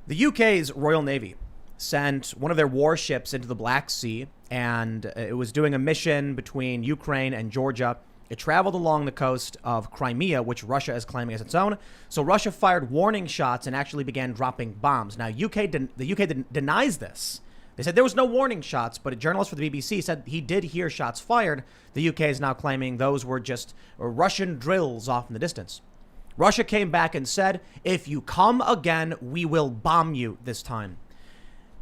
The UK's Royal Navy sent one of their warships into the Black Sea, and it was doing a mission between Ukraine and Georgia. It traveled along the coast of Crimea, which Russia is claiming as its own. So Russia fired warning shots and actually began dropping bombs. Now, the UK denies this. They said there was no warning shots, but a journalist for the BBC said he did hear shots fired. The UK is now claiming those were just Russian drills off in the distance. Russia came back and said, if you come again, we will bomb you this time.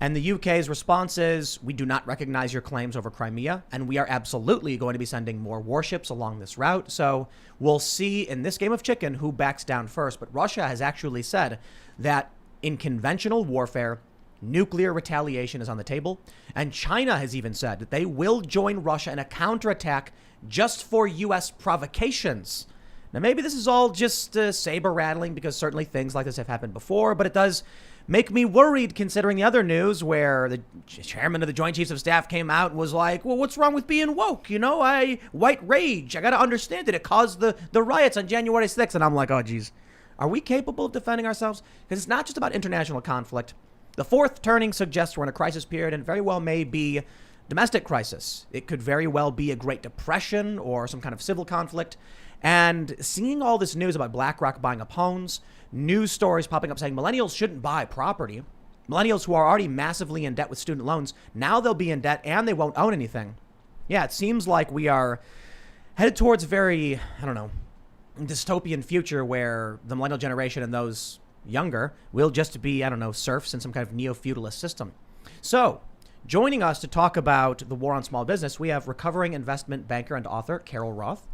And the UK's response is, we do not recognize your claims over Crimea, and we are absolutely going to be sending more warships along this route. So we'll see in this game of chicken who backs down first. But Russia has actually said that in conventional warfare, nuclear retaliation is on the table. And China has even said that they will join Russia in a counterattack just for U.S. provocations. Now, maybe this is all just saber rattling because certainly things like this have happened before, but it does make me worried considering the other news where the chairman of the Joint Chiefs of Staff came out and was like, well, what's wrong with being woke? You know, white rage. I got to understand it. It caused the riots on January 6th. And I'm like, oh, geez, are we capable of defending ourselves? Because it's not just about international conflict. The fourth turning suggests we're in a crisis period and very well may be domestic crisis. It could very well be a Great Depression or some kind of civil conflict. And seeing all this news about BlackRock buying up homes, news stories popping up saying millennials shouldn't buy property. Millennials who are already massively in debt with student loans, now they'll be in debt and they won't own anything. Yeah, it seems like we are headed towards a very, dystopian future where the millennial generation and those younger will just be, serfs in some kind of neo-feudalist system. So, joining us to talk about the war on small business, we have recovering investment banker and author Carol Roth.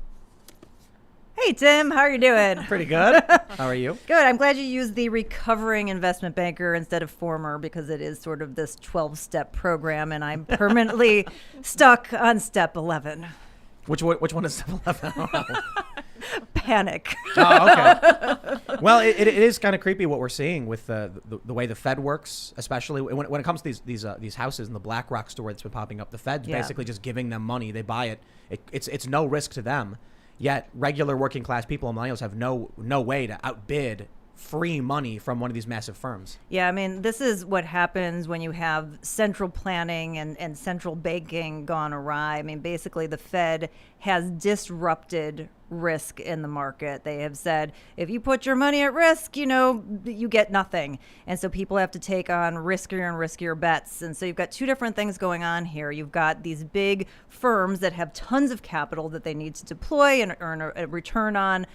Hey, Tim, how are you doing? Pretty good. How are you? Good. I'm glad you used the recovering investment banker instead of former because it is sort of this 12-step program, and I'm permanently stuck on step 11. Which one is step 11? Panic. Oh, okay. Well, it is kind of creepy what we're seeing with the way the Fed works, especially when it comes to these houses and the BlackRock story that's been popping up. The Fed's basically just giving them money. They buy it. It's no risk to them. Yet regular working class people and millennials have no way to outbid free money from one of these massive firms. Yeah, I mean, this is what happens when you have central planning and central banking gone awry. I mean, basically the Fed has disrupted risk in the market. They have said, if you put your money at risk, you get nothing. And so people have to take on riskier and riskier bets. And so you've got two different things going on here. You've got these big firms that have tons of capital that they need to deploy and earn a return on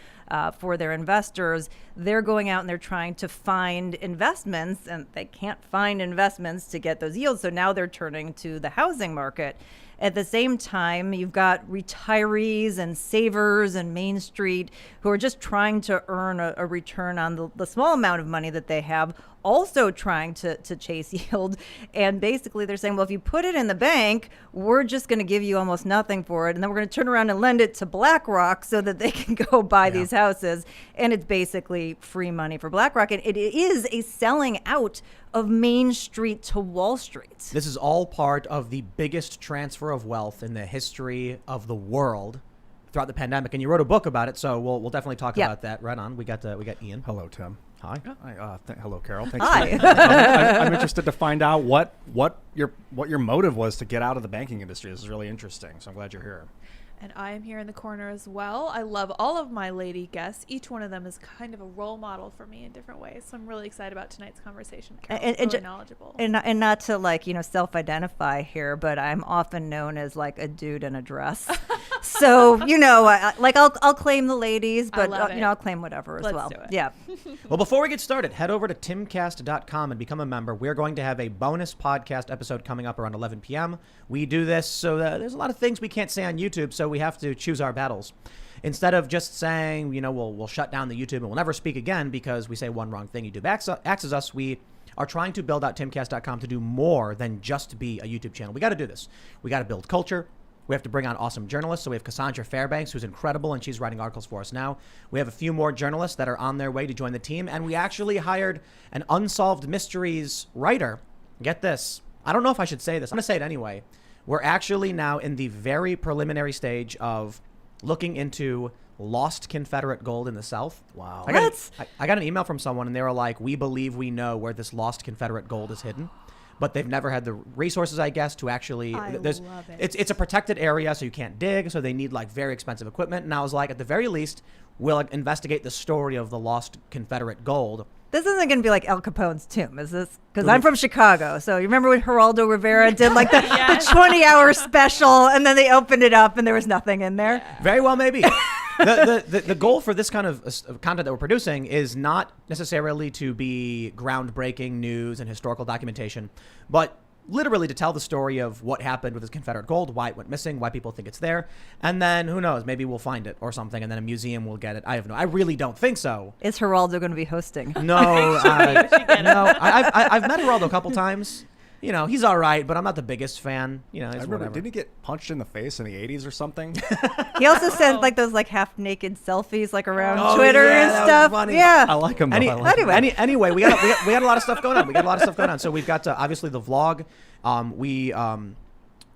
for their investors. They're going out and they're trying to find investments, and they can't find investments to get those yields. So now they're turning to the housing market. At the same time, you've got retirees and savers and Main Street who are just trying to earn a return on the small amount of money that they have, also trying to chase yield. And basically they're saying, well, if you put it in the bank, we're just going to give you almost nothing for it. And then we're going to turn around and lend it to BlackRock so that they can go buy these houses. And it's basically free money for BlackRock. And it is a selling out of Main Street to Wall Street. This is all part of the biggest transfer of wealth in the history of the world throughout the pandemic. And you wrote a book about it, so we'll definitely talk about that. Right on. We got Ian. Hello, Tim. Hi. Hello, Carol. Thanks. Hi. I'm interested to find out what your motive was to get out of the banking industry. This is really interesting. So I'm glad you're here. And I am here in the corner as well. I love all of my lady guests. Each one of them is kind of a role model for me in different ways. So I'm really excited about tonight's conversation. Carol's really knowledgeable. And not to self-identify here, but I'm often known as like a dude in a dress. So, I'll claim the ladies, but I'll claim whatever as well. Let's do it. Yeah. Well, before we get started, head over to timcast.com and become a member. We're going to have a bonus podcast episode coming up around 11 p.m. We do this so that there's a lot of things we can't say on YouTube, so we have to choose our battles. Instead of just saying, we'll shut down the YouTube and we'll never speak again because we say one wrong thing, YouTube axes us, we are trying to build out timcast.com to do more than just be a YouTube channel. We got to do this. We got to build culture. We have to bring on awesome journalists. So we have Cassandra Fairbanks, who's incredible, and she's writing articles for us now. We have a few more journalists that are on their way to join the team. And we actually hired an unsolved mysteries writer. Get this. I don't know if I should say this. I'm going to say it anyway. We're actually now in the very preliminary stage of looking into lost Confederate gold in the South. Wow. I got an email from someone, and they were like, we believe we know where this lost Confederate gold is hidden. But they've never had the resources, I guess, to actually. Love it. It's a protected area, so you can't dig. So they need like very expensive equipment. And I was like, at the very least, we'll investigate the story of the lost Confederate gold. This isn't going to be like Al Capone's tomb, is this? Because I'm from Chicago, so you remember when Geraldo Rivera did like the 20-hour special, and then they opened it up and there was nothing in there. Very well, maybe. The goal for this kind of content that we're producing is not necessarily to be groundbreaking news and historical documentation, but literally to tell the story of what happened with this Confederate gold, why it went missing, why people think it's there, and then who knows, maybe we'll find it or something, and then a museum will get it. I really don't think so. Is Geraldo going to be hosting? No, no. I've met Geraldo a couple times. You know, he's all right, but I'm not the biggest fan. You know, I it's remember, whatever. didn't he get punched in the face in the 80s or something? He also sent like those like half-naked selfies like around Oh, Twitter yeah, and that was stuff. funny. Yeah. I like him, though. Anyway, we got a lot of stuff going on. So we've got obviously the vlog.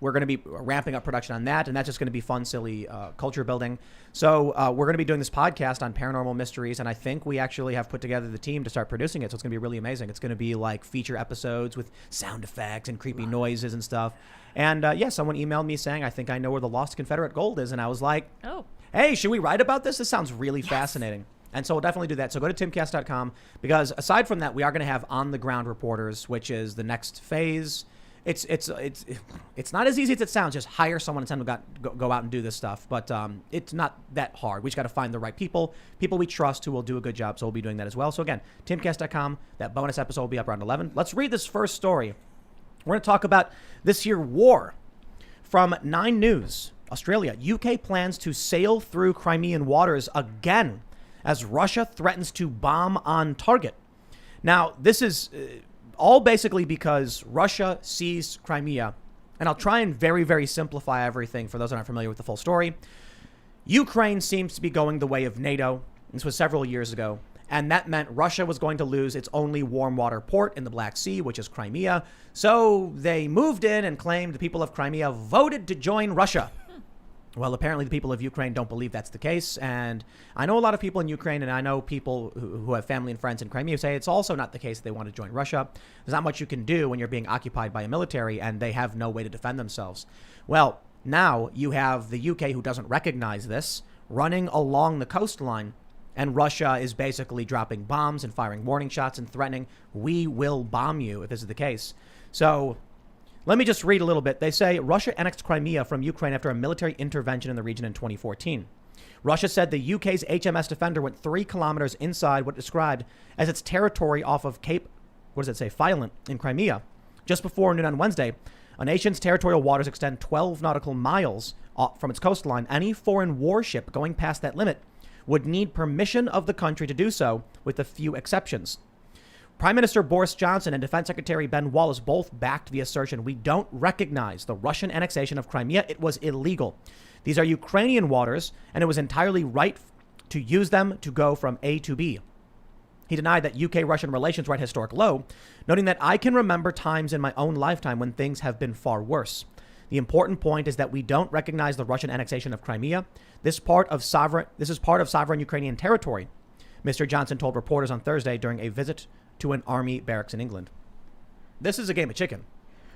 We're going to be ramping up production on that, and that's just going to be fun, silly culture building. So we're going to be doing this podcast on paranormal mysteries, and I think we actually have put together the team to start producing it. So it's going to be really amazing. It's going to be like feature episodes with sound effects and creepy noises and stuff. And someone emailed me saying, I think I know where the lost Confederate gold is. And I was like, Oh. Hey, should we write about this? This sounds really fascinating. And so we'll definitely do that. So go to timcast.com, because aside from that, we are going to have on-the-ground reporters, which is the next phase. It's not as easy as it sounds. Just hire someone and send them go out and do this stuff. But it's not that hard. We just got to find the right people we trust who will do a good job. So we'll be doing that as well. So again, timcast.com. That bonus episode will be up around 11. Let's read this first story. We're going to talk about this year war from 9 News. Australia, UK plans to sail through Crimean waters again as Russia threatens to bomb on target. Now, this is all basically because Russia seized Crimea, and I'll try and very, very simplify everything for those that aren't familiar with the full story. Ukraine seems to be going the way of NATO. This was several years ago, and that meant Russia was going to lose its only warm water port in the Black Sea, which is Crimea. So they moved in and claimed the people of Crimea voted to join Russia. Well, apparently the people of Ukraine don't believe that's the case. And I know a lot of people in Ukraine, and I know people who have family and friends in Crimea say it's also not the case that they want to join Russia. There's not much you can do when you're being occupied by a military and they have no way to defend themselves. Well, now you have the UK, who doesn't recognize this, running along the coastline, and Russia is basically dropping bombs and firing warning shots and threatening, we will bomb you if this is the case. So let me just read a little bit. They say Russia annexed Crimea from Ukraine after a military intervention in the region in 2014. Russia said the UK's HMS Defender went 3 kilometers inside what it described as its territory off of Cape, Fiolent in Crimea. Just before noon on Wednesday, a nation's territorial waters extend 12 nautical miles from its coastline. Any foreign warship going past that limit would need permission of the country to do so, with a few exceptions. Prime Minister Boris Johnson and Defense Secretary Ben Wallace both backed the assertion, we don't recognize the Russian annexation of Crimea. It was illegal. These are Ukrainian waters, and it was entirely right to use them to go from A to B. He denied that UK-Russian relations were at historic low, noting that I can remember times in my own lifetime when things have been far worse. The important point is that we don't recognize the Russian annexation of Crimea. This is part of sovereign Ukrainian territory, Mr. Johnson told reporters on Thursday during a visit to an army barracks in England. This is a game of chicken.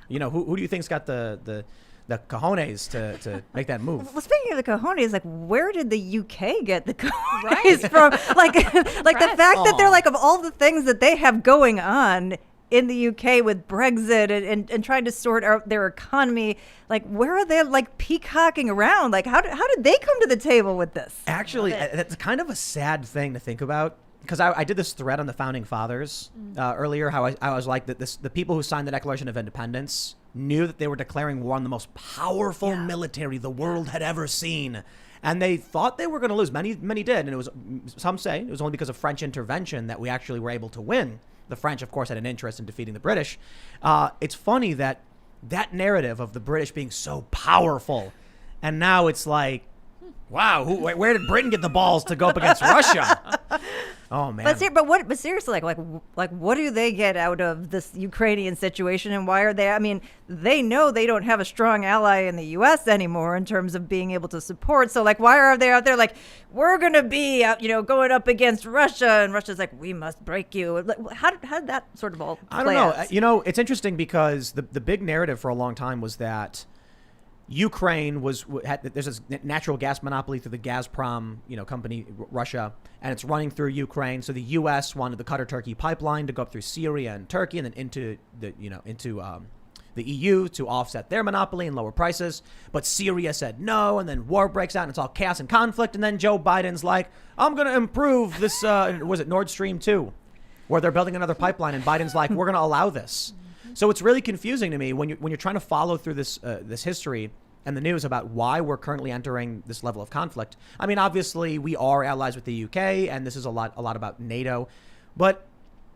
You know, who do you think's got the cojones to make that move? Well, speaking of the cojones, like, where did the UK get the cojones from? Like the fact that they're like, of all the things that they have going on in the UK with Brexit and trying to sort out their economy, like, where are they like peacocking around? Like, how did they come to the table with this? Actually, that's kind of a sad thing to think about. Because I did this thread on the Founding Fathers earlier, how I was like, the people who signed the Declaration of Independence knew that they were declaring war on the most powerful military the world had ever seen. And they thought they were going to lose. Many did. And it was, some say, it was only because of French intervention that we actually were able to win. The French, of course, had an interest in defeating the British. It's funny that narrative of the British being so powerful, and now it's like, wow, where did Britain get the balls to go up against Russia? Oh man. But seriously, like what do they get out of this Ukrainian situation, and why are they? I mean, they know they don't have a strong ally in the U.S. anymore in terms of being able to support. So like, why are they out there like, we're gonna be going up against Russia, and Russia's like, we must break you. Like, how did that sort of all play I don't know. out? It's interesting because the big narrative for a long time was that Ukraine there's this natural gas monopoly through the Gazprom, company, Russia, and it's running through Ukraine. So the U.S. wanted the Qatar-Turkey pipeline to go up through Syria and Turkey and then into the EU to offset their monopoly and lower prices. But Syria said no, and then war breaks out and it's all chaos and conflict. And then Joe Biden's like, I'm going to improve this, was it Nord Stream 2, where they're building another pipeline, and Biden's like, we're going to allow this. So it's really confusing to me when you're trying to follow through this history and the news about why we're currently entering this level of conflict. I mean, obviously we are allies with the UK, and this is a lot about NATO, but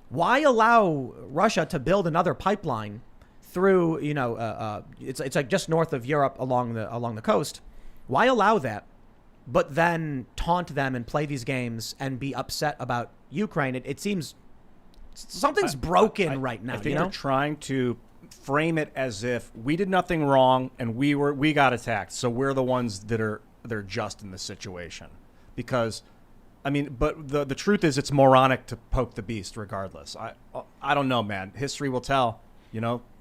why allow Russia to build another pipeline through it's like just north of Europe along the coast? Why allow that, but then taunt them and play these games and be upset about Ukraine? It seems something's broken right now. I think they're trying to frame it as if we did nothing wrong and we got attacked, so we're the ones they're just in this situation. Because, I mean, but the truth is, it's moronic to poke the beast regardless. I don't know, man. History will tell.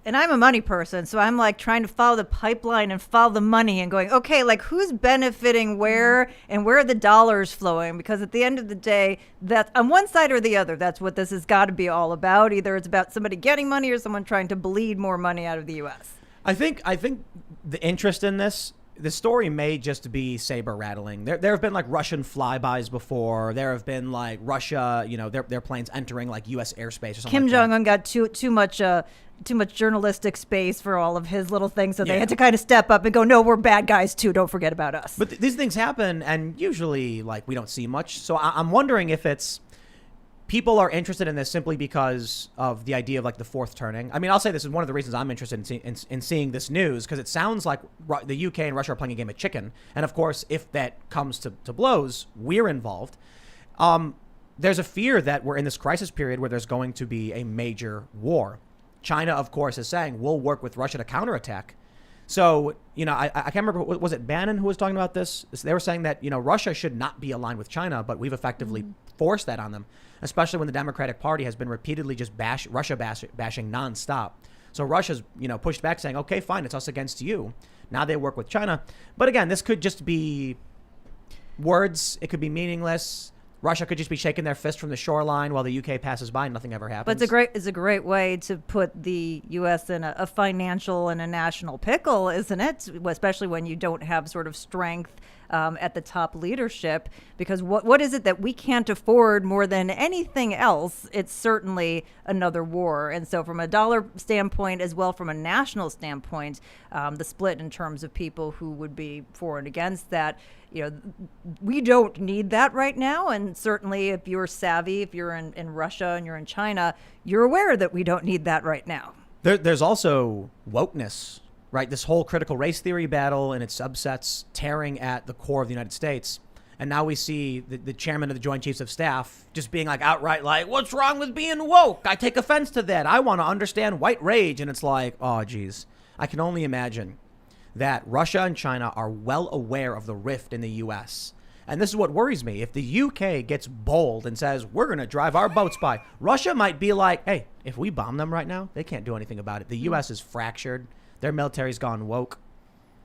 And I'm a money person, so I'm like trying to follow the pipeline and follow the money and going, okay, like who's benefiting where and where are the dollars flowing? Because at the end of the day, that's on one side or the other. That's what this has got to be all about. Either it's about somebody getting money or someone trying to bleed more money out of the U.S. I think the interest in the story may just be saber rattling. There have been like Russian flybys before. There have been like Russia, their planes entering like U.S. airspace or something. Kim like Jong-un got too much journalistic space for all of his little things, so they had to kind of step up and go, no, we're bad guys too, don't forget about us. But these things happen, and usually like we don't see much. So I'm wondering if it's people are interested in this simply because of the idea of like the fourth turning. I mean, I'll say this is one of the reasons I'm interested in seeing this news, because it sounds like the UK and Russia are playing a game of chicken. And of course, if that comes to blows, we're involved. There's a fear that we're in this crisis period where there's going to be a major war. China, of course, is saying we'll work with Russia to counterattack. So, I can't remember, was it Bannon who was talking about this? They were saying that, Russia should not be aligned with China, but we've effectively forced that on them, especially when the Democratic Party has been repeatedly just Russia bashing nonstop. So Russia's, pushed back saying, okay, fine, it's us against you. Now they work with China. But again, this could just be words. It could be meaningless. Russia could just be shaking their fist from the shoreline while the UK passes by and nothing ever happens. But it's a great way to put the U.S. in a financial and a national pickle, isn't it? Especially when you don't have sort of strength at the top leadership. Because what is it that we can't afford more than anything else? It's certainly another war. And so from a dollar standpoint, as well from a national standpoint, the split in terms of people who would be for and against that, we don't need that right now. And certainly if you're savvy, if you're in Russia and you're in China, you're aware that we don't need that right now. There's also wokeness, right? This whole critical race theory battle and its subsets tearing at the core of the United States. And now we see the chairman of the Joint Chiefs of Staff just being like outright like, what's wrong with being woke? I take offense to that. I want to understand white rage. And it's like, oh, geez, I can only imagine that Russia and China are well aware of the rift in the U.S. And this is what worries me. If the UK gets bold and says, we're going to drive our boats by, Russia might be like, hey, if we bomb them right now, they can't do anything about it. The U.S. is fractured. Their military's gone woke.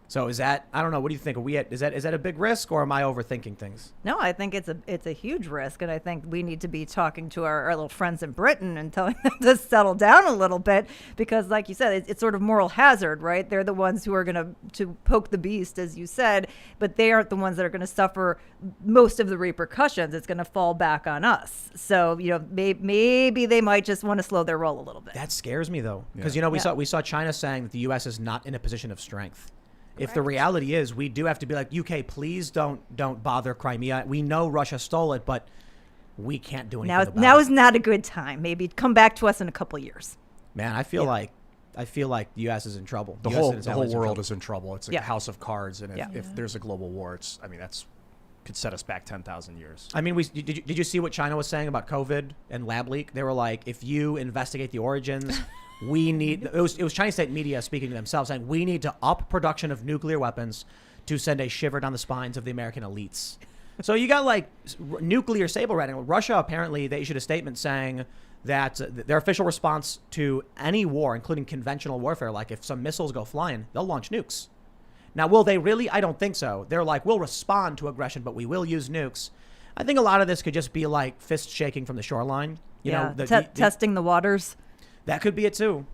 So is that, I don't know, what do you think? Is that a big risk, or am I overthinking things? No, I think it's a huge risk, and I think we need to be talking to our little friends in Britain and telling them to settle down a little bit, because like you said, it's sort of moral hazard, right? They're the ones who are going to poke the beast, as you said, but they aren't the ones that are going to suffer most of the repercussions. It's going to fall back on us. So, maybe they might just want to slow their roll a little bit. That scares me though, because we saw China saying that the U.S. is not in a position of strength. If the reality is we do have to be like, UK, please don't bother Crimea. We know Russia stole it, but we can't do anything about it. Now is not a good time. Maybe come back to us in a couple of years. Man, I feel like the U.S. is in trouble. The whole world is in trouble. It's like a house of cards, and if there's a global war, could set us back 10,000 years. I mean, did you see what China was saying about COVID and lab leak? They were like, if you investigate the origins, we need. It was Chinese state media speaking to themselves, saying we need to up production of nuclear weapons to send a shiver down the spines of the American elites. So you got like nuclear saber rattling. Russia apparently they issued a statement saying that their official response to any war, including conventional warfare, like if some missiles go flying, they'll launch nukes. Now, will they really? I don't think so. They're like, we'll respond to aggression, but we will use nukes. I think a lot of this could just be like fist shaking from the shoreline. You know, testing the waters. That could be it too.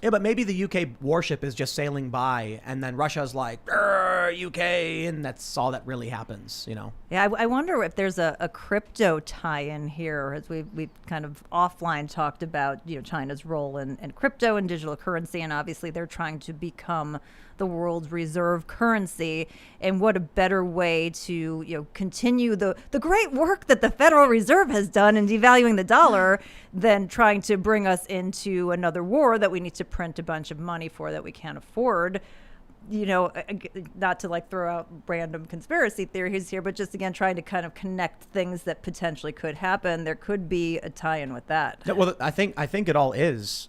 Yeah, but maybe the UK warship is just sailing by, and then Russia's like, UK, and that's all that really happens, you know? Yeah, I wonder if there's a crypto tie-in here, as we've kind of offline talked about, you know, China's role in crypto and digital currency, and obviously they're trying to become the world's reserve currency. And what a better way to, you know, continue the great work that the Federal Reserve has done in devaluing the dollar than trying to bring us into another war that we need to print a bunch of money for that we can't afford. You know, not to like throw out random conspiracy theories here, but just again trying to kind of connect things that potentially could happen. There could be a tie-in with that. Well, I think it all is.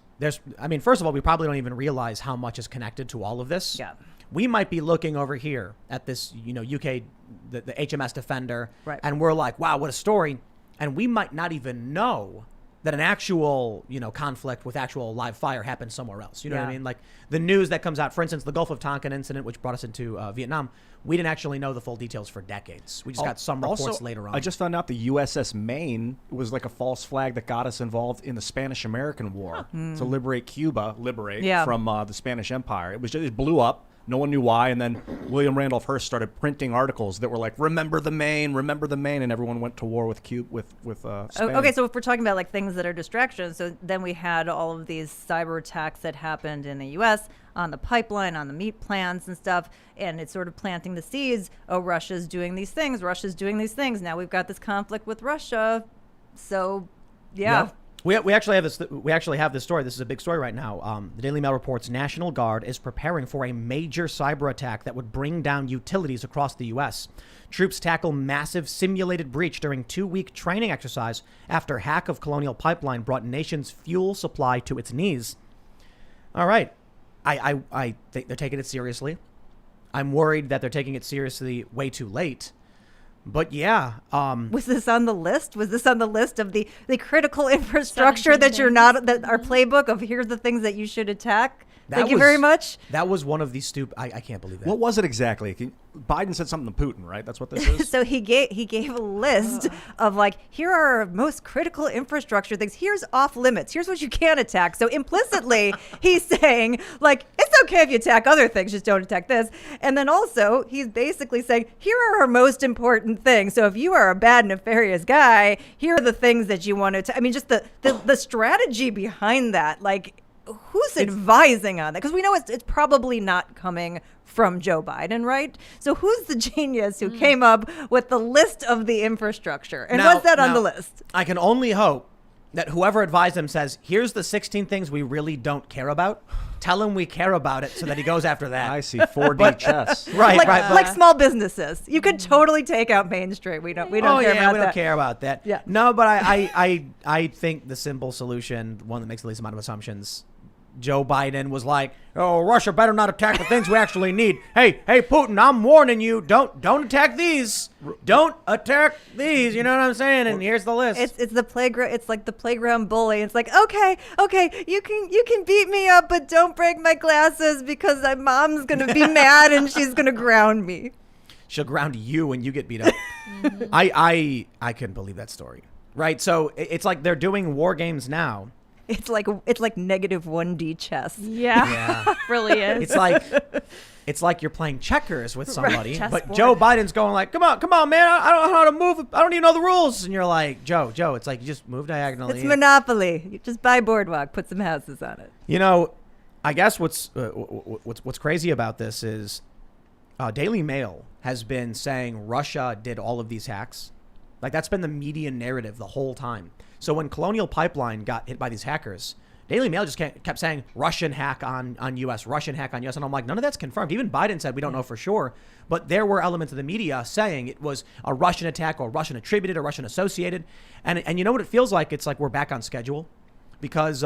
I mean, first of all, we probably don't even realize how much is connected to all of this. Yeah. We might be looking over here at this, you know, UK, the HMS Defender, right, and we're like, wow, what a story. And we might not even know that an actual, you know, conflict with actual live fire happened somewhere else. You know what I mean? Like the news that comes out, for instance, the Gulf of Tonkin incident, which brought us into Vietnam, we didn't actually know the full details for decades. We just got some reports also, later on. I just found out the USS Maine was like a false flag that got us involved in the Spanish-American War to liberate Cuba, from the Spanish Empire. It blew up. No one knew why, and then William Randolph Hearst started printing articles that were like, "Remember the Maine, and everyone went to war with Spain. Okay, so if we're talking about like things that are distractions, so then we had all of these cyber attacks that happened in the U.S. on the pipeline, on the meat plants and stuff, and it's sort of planting the seeds. Oh, Russia's doing these things. Now we've got this conflict with Russia, so yeah. We actually have this. We actually have this story. This is a big story right now. The Daily Mail reports National Guard is preparing for a major cyber attack that would bring down utilities across the U.S. Troops tackle massive simulated breach during 2-week training exercise after hack of Colonial Pipeline brought nation's fuel supply to its knees. All right, I think they're taking it seriously. I'm worried that they're taking it seriously way too late. But yeah, was this on the list? Was this on the list of the critical infrastructure that you're not, that our playbook of here's the things that you should attack? Thank you very much. That was one of the stupid. I can't believe that. What was it exactly? Biden said something to Putin, right? That's what this is. So he gave a list of like, here are our most critical infrastructure things. Here's off limits. Here's what you can't attack. So implicitly, he's saying like, it's okay if you attack other things, just don't attack this. And then also, he's basically saying, here are our most important things. So if you are a bad, nefarious guy, here are the things that you want to. I mean, just the strategy behind that, like. Who's advising on that? Because we know it's probably not coming from Joe Biden, right? So who's the genius who came up with the list of the infrastructure? And was that on the list? I can only hope that whoever advised him says, here's the 16 things we really don't care about. Tell him we care about it so that he goes after that. I see 4D chess. Right. Like small businesses. You could totally take out Main Street. We don't care about that. We don't care about that. Yeah. No, but I think the simple solution, one that makes the least amount of assumptions, Joe Biden was like, oh, Russia better not attack the things we actually need. Hey, Putin, I'm warning you, don't attack these. Don't attack these. You know what I'm saying? And here's the list. It's the playground. It's like the playground bully. It's like, okay, you can beat me up, but don't break my glasses because my mom's gonna be mad and she's gonna ground me. She'll ground you when you get beat up. I couldn't believe that story. Right? So it's like they're doing war games now. It's like negative 1D chess. Yeah. It really is. It's like you're playing checkers with somebody, Right. but Joe Biden's going like, come on, man, I don't know how to move. I don't even know the rules. And you're like, Joe, it's like you just move diagonally. It's Monopoly. You just buy Boardwalk, put some houses on it. You know, I guess what's crazy about this is Daily Mail has been saying Russia did all of these hacks. Like that's been the media narrative the whole time. So when Colonial Pipeline got hit by these hackers, Daily Mail just kept saying Russian hack on U.S., Russian hack on U.S. And I'm like, none of that's confirmed. Even Biden said we don't know for sure. But there were elements of the media saying it was a Russian attack or Russian attributed or Russian associated. And you know what it feels like? It's like we're back on schedule because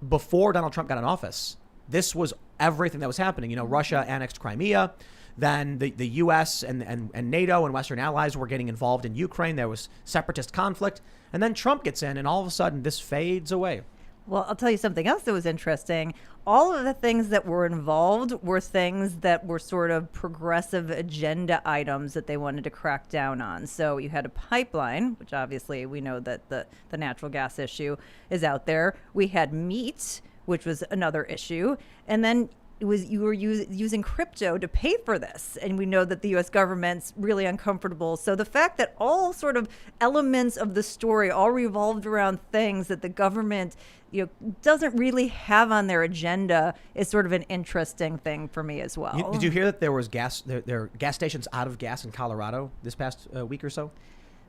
before Donald Trump got in office, this was everything that was happening. You know, Russia annexed Crimea. Then the U.S. and NATO and Western allies were getting involved in Ukraine. There was separatist conflict. And then Trump gets in and all of a sudden this fades away. Well, I'll tell you something else that was interesting. All of the things that were involved were things that were sort of progressive agenda items that they wanted to crack down on. So you had a pipeline, which obviously we know that the natural gas issue is out there. We had meat, which was another issue. And then you were using crypto to pay for this. And we know that the U.S. government's really uncomfortable. So the fact that all sort of elements of the story all revolved around things that the government doesn't really have on their agenda is sort of an interesting thing for me as well. Did you hear that there was there are gas stations out of gas in Colorado this past week or so?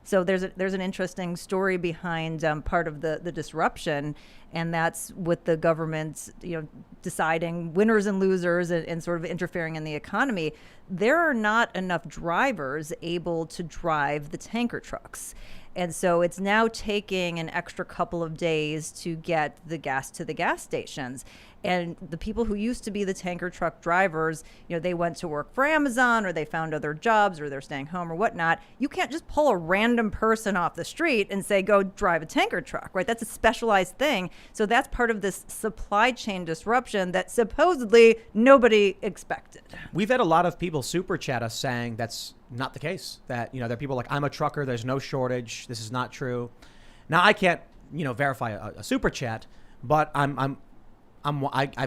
So there's an interesting story behind part of the disruption, and that's with the government, deciding winners and losers and sort of interfering in the economy. There are not enough drivers able to drive the tanker trucks. And so it's now taking an extra couple of days to get the gas to the gas stations. And the people who used to be the tanker truck drivers, they went to work for Amazon or they found other jobs or they're staying home or whatnot. You can't just pull a random person off the street and say, go drive a tanker truck, right? That's a specialized thing. So that's part of this supply chain disruption that supposedly nobody expected. We've had a lot of people super chat us saying that's not the case. That, there are people like, I'm a trucker, there's no shortage, this is not true. Now, I can't, verify a super chat, but I've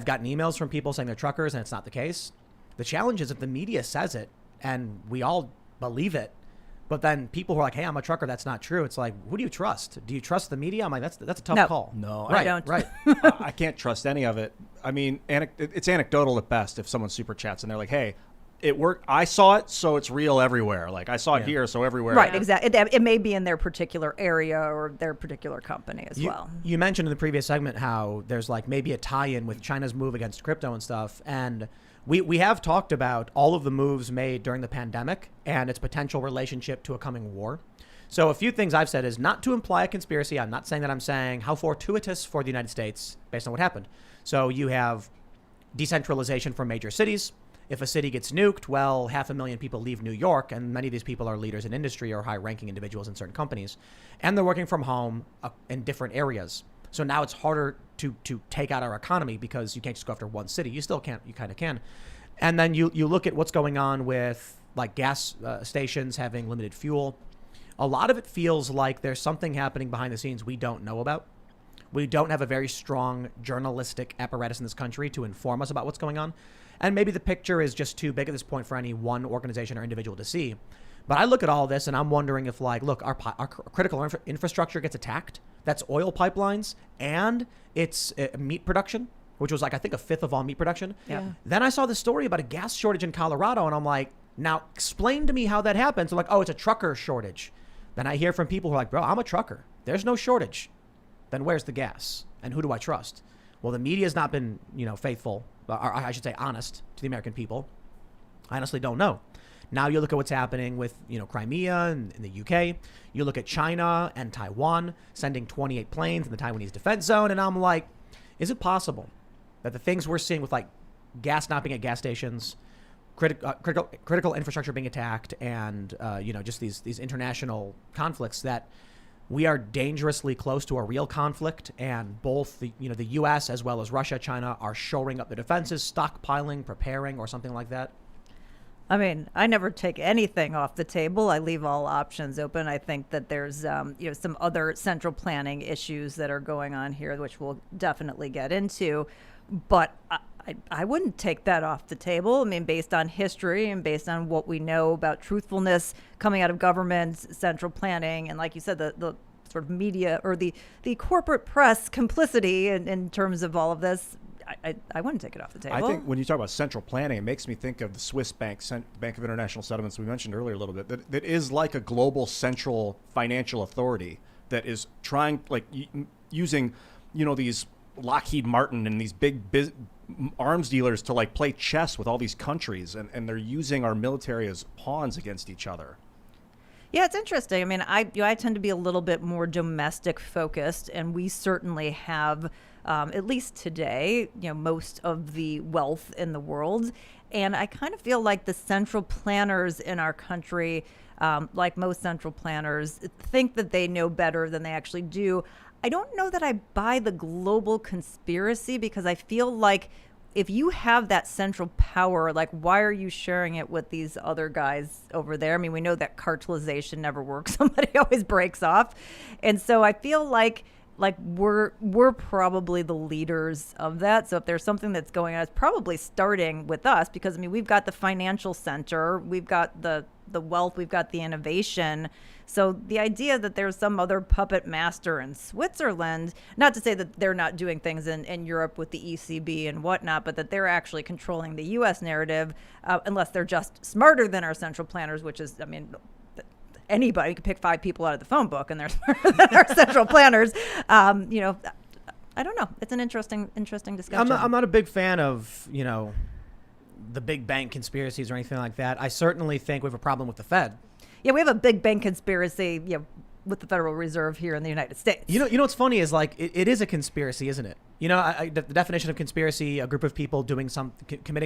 gotten emails from people saying they're truckers and it's not the case. The challenge is if the media says it and we all believe it, but then people who are like, hey, I'm a trucker, that's not true. It's like, who do you trust? Do you trust the media? I'm like, that's a tough call. No, I don't. Right. I can't trust any of it. I mean, it's anecdotal at best if someone super chats and they're like, hey, it worked. I saw it, so it's real everywhere. Like I saw it here, so everywhere. Right, exactly. It may be in their particular area or their particular company as well. You mentioned in the previous segment how there's like maybe a tie-in with China's move against crypto and stuff. And we have talked about all of the moves made during the pandemic and its potential relationship to a coming war. So a few things I've said is not to imply a conspiracy. I'm not saying that. I'm saying how fortuitous for the United States based on what happened. So you have decentralization from major cities. If a city gets nuked, well, 500,000 people leave New York, and many of these people are leaders in industry or high-ranking individuals in certain companies, and they're working from home in different areas. So now it's harder to take out our economy because you can't just go after one city. You still can't. You kind of can. And then you look at what's going on with like gas stations having limited fuel. A lot of it feels like there's something happening behind the scenes we don't know about. We don't have a very strong journalistic apparatus in this country to inform us about what's going on. And maybe the picture is just too big at this point for any one organization or individual to see. But I look at all this and I'm wondering if look, our critical infrastructure gets attacked. That's oil pipelines and it's meat production, which was like, I think, a fifth of all meat production. Yeah. Then I saw the story about a gas shortage in Colorado and I'm like, now explain to me how that happens. They're like, oh, it's a trucker shortage. Then I hear from people who are like, bro, I'm a trucker. There's no shortage. Then where's the gas? And who do I trust? Well, the media has not been, faithful, or I should say honest to the American people. I honestly don't know. Now you look at what's happening with, Crimea and in the UK. You look at China and Taiwan sending 28 planes in the Taiwanese defense zone. And I'm like, is it possible that the things we're seeing with like gas not being at gas stations, critical infrastructure being attacked, and, just these international conflicts that we are dangerously close to a real conflict, and both the U.S. as well as Russia, China are shoring up their defenses, stockpiling, preparing, or something like that? I mean, I never take anything off the table. I leave all options open. I think that there's, some other central planning issues that are going on here, which we'll definitely get into. But I wouldn't take that off the table. I mean, based on history and based on what we know about truthfulness coming out of government, central planning, and like you said, the sort of media or the corporate press complicity in terms of all of this, I wouldn't take it off the table. I think when you talk about central planning, it makes me think of the Swiss Bank, Bank of International Settlements we mentioned earlier a little bit, that is like a global central financial authority that is trying, like using, these Lockheed Martin and these big arms dealers to like play chess with all these countries, and they're using our military as pawns against each other. Yeah, it's interesting. I mean, I tend to be a little bit more domestic focused, and we certainly have, at least today, most of the wealth in the world. And I kind of feel like the central planners in our country, like most central planners, think that they know better than they actually do. I don't know that I buy the global conspiracy, because I feel like if you have that central power, like, why are you sharing it with these other guys over there? I mean, we know that cartelization never works. Somebody always breaks off. And so I feel like we're probably the leaders of that. So if there's something that's going on, it's probably starting with us, because, I mean, we've got the financial center, we've got the wealth, we've got the innovation. So the idea that there's some other puppet master in Switzerland, not to say that they're not doing things in Europe with the ECB and whatnot, but that they're actually controlling the U.S. narrative, unless they're just smarter than our central planners, which is, I mean, anybody could pick 5 people out of the phone book and they're smarter than our central planners. I don't know. It's an interesting discussion. I'm not a big fan of, the big bank conspiracies or anything like that. I certainly think we have a problem with the Fed. Yeah, we have a big bank conspiracy, with the Federal Reserve here in the United States. You know what's funny is, like, it is a conspiracy, isn't it? The definition of conspiracy: a group of people committing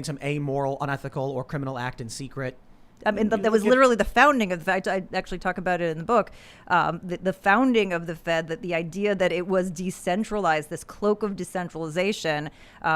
some amoral, unethical, or criminal act in secret. I mean, that was literally the founding of the Fed. I actually talk about it in the book. The founding of the Fed, that the idea that it was decentralized, this cloak of decentralization,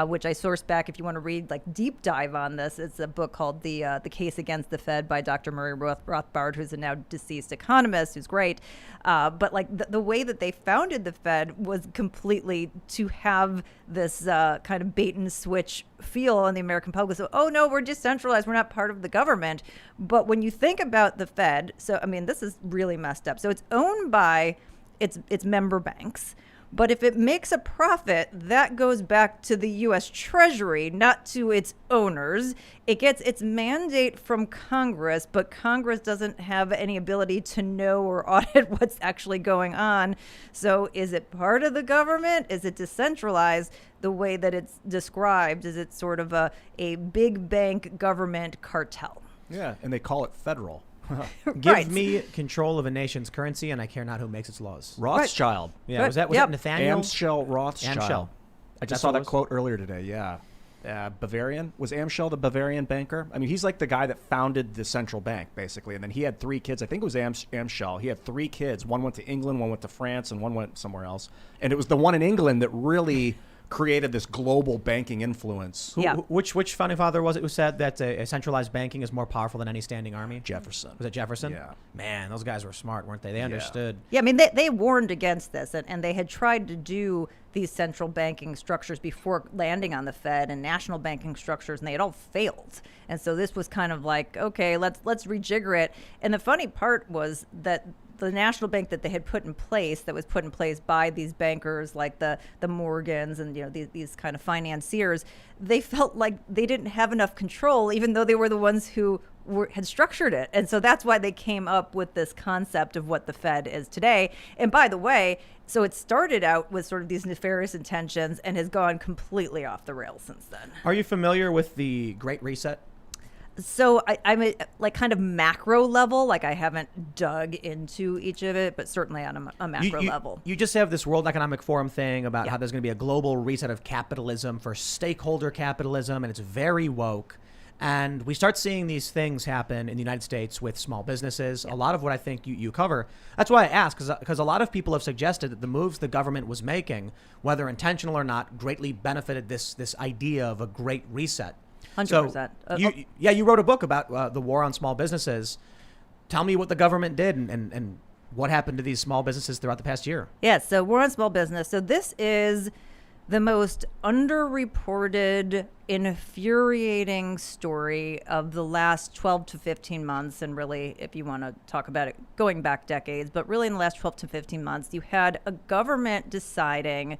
which I sourced back. If you want to read, like, deep dive on this, it's a book called The Case Against the Fed by Dr. Murray Rothbard, who's a now deceased economist, who's great. But like the way that they founded the Fed was completely to have this kind of bait and switch feel on the American public. So, oh no, we're decentralized, we're not part of the government. But when you think about the Fed, so I mean, this is really messed up. So it's owned by its member banks. But if it makes a profit, that goes back to the U.S. Treasury, not to its owners. It gets its mandate from Congress, but Congress doesn't have any ability to know or audit what's actually going on. So is it part of the government? Is it decentralized? The way that it's described, is it sort of a big bank government cartel? Yeah, and they call it federal. Give me control of a nation's currency, and I care not who makes its laws. Rothschild. Yeah, was that Nathaniel? Amschel Rothschild. Amschel. I just saw that quote earlier today. Yeah. Bavarian. Was Amschel the Bavarian banker? I mean, he's like the guy that founded the central bank, basically. And then he had 3 kids. I think it was Amschel. He had 3 kids. One went to England, one went to France, and one went somewhere else. And it was the one in England that really created this global banking influence. Which founding father was it who said that a centralized banking is more powerful than any standing army? Jefferson. Was it Jefferson? Yeah. Man, those guys were smart, weren't they? They understood. Yeah, I mean, they warned against this, and they had tried to do these central banking structures before landing on the Fed and national banking structures, and they had all failed. And so this was kind of like, okay, let's rejigger it. And the funny part was that the national bank that they had put in place, that was put in place by these bankers like the Morgans and these kind of financiers, they felt like they didn't have enough control, even though they were the ones who had structured it. And so that's why they came up with this concept of what the Fed is today. And by the way, so it started out with sort of these nefarious intentions and has gone completely off the rails since then. Are you familiar with the Great Reset? So I'm like kind of macro level, like I haven't dug into each of it, but certainly on a macro level. You just have this World Economic Forum thing about how there's going to be a global reset of capitalism for stakeholder capitalism, and it's very woke. And we start seeing these things happen in the United States with small businesses. A lot of what I think you cover. That's why I ask, because a lot of people have suggested that the moves the government was making, whether intentional or not, greatly benefited this idea of a great reset. 100%. So you wrote a book about the war on small businesses. Tell me what the government did and what happened to these small businesses throughout the past year. Yeah, so war on small business. So this is the most underreported, infuriating story of the last 12 to 15 months. And really, if you want to talk about it going back decades, but really in the last 12 to 15 months, you had a government deciding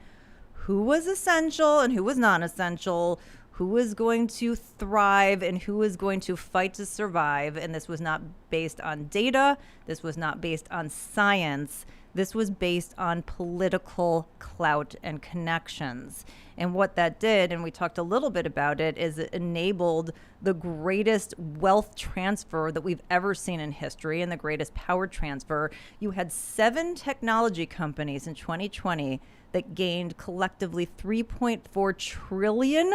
who was essential and who was non-essential, who is going to thrive and who is going to fight to survive. And this was not based on data. This was not based on science. This was based on political clout and connections. And what that did, and we talked a little bit about it, is it enabled the greatest wealth transfer that we've ever seen in history and the greatest power transfer. You had 7 technology companies in 2020 that gained collectively $3.4 trillion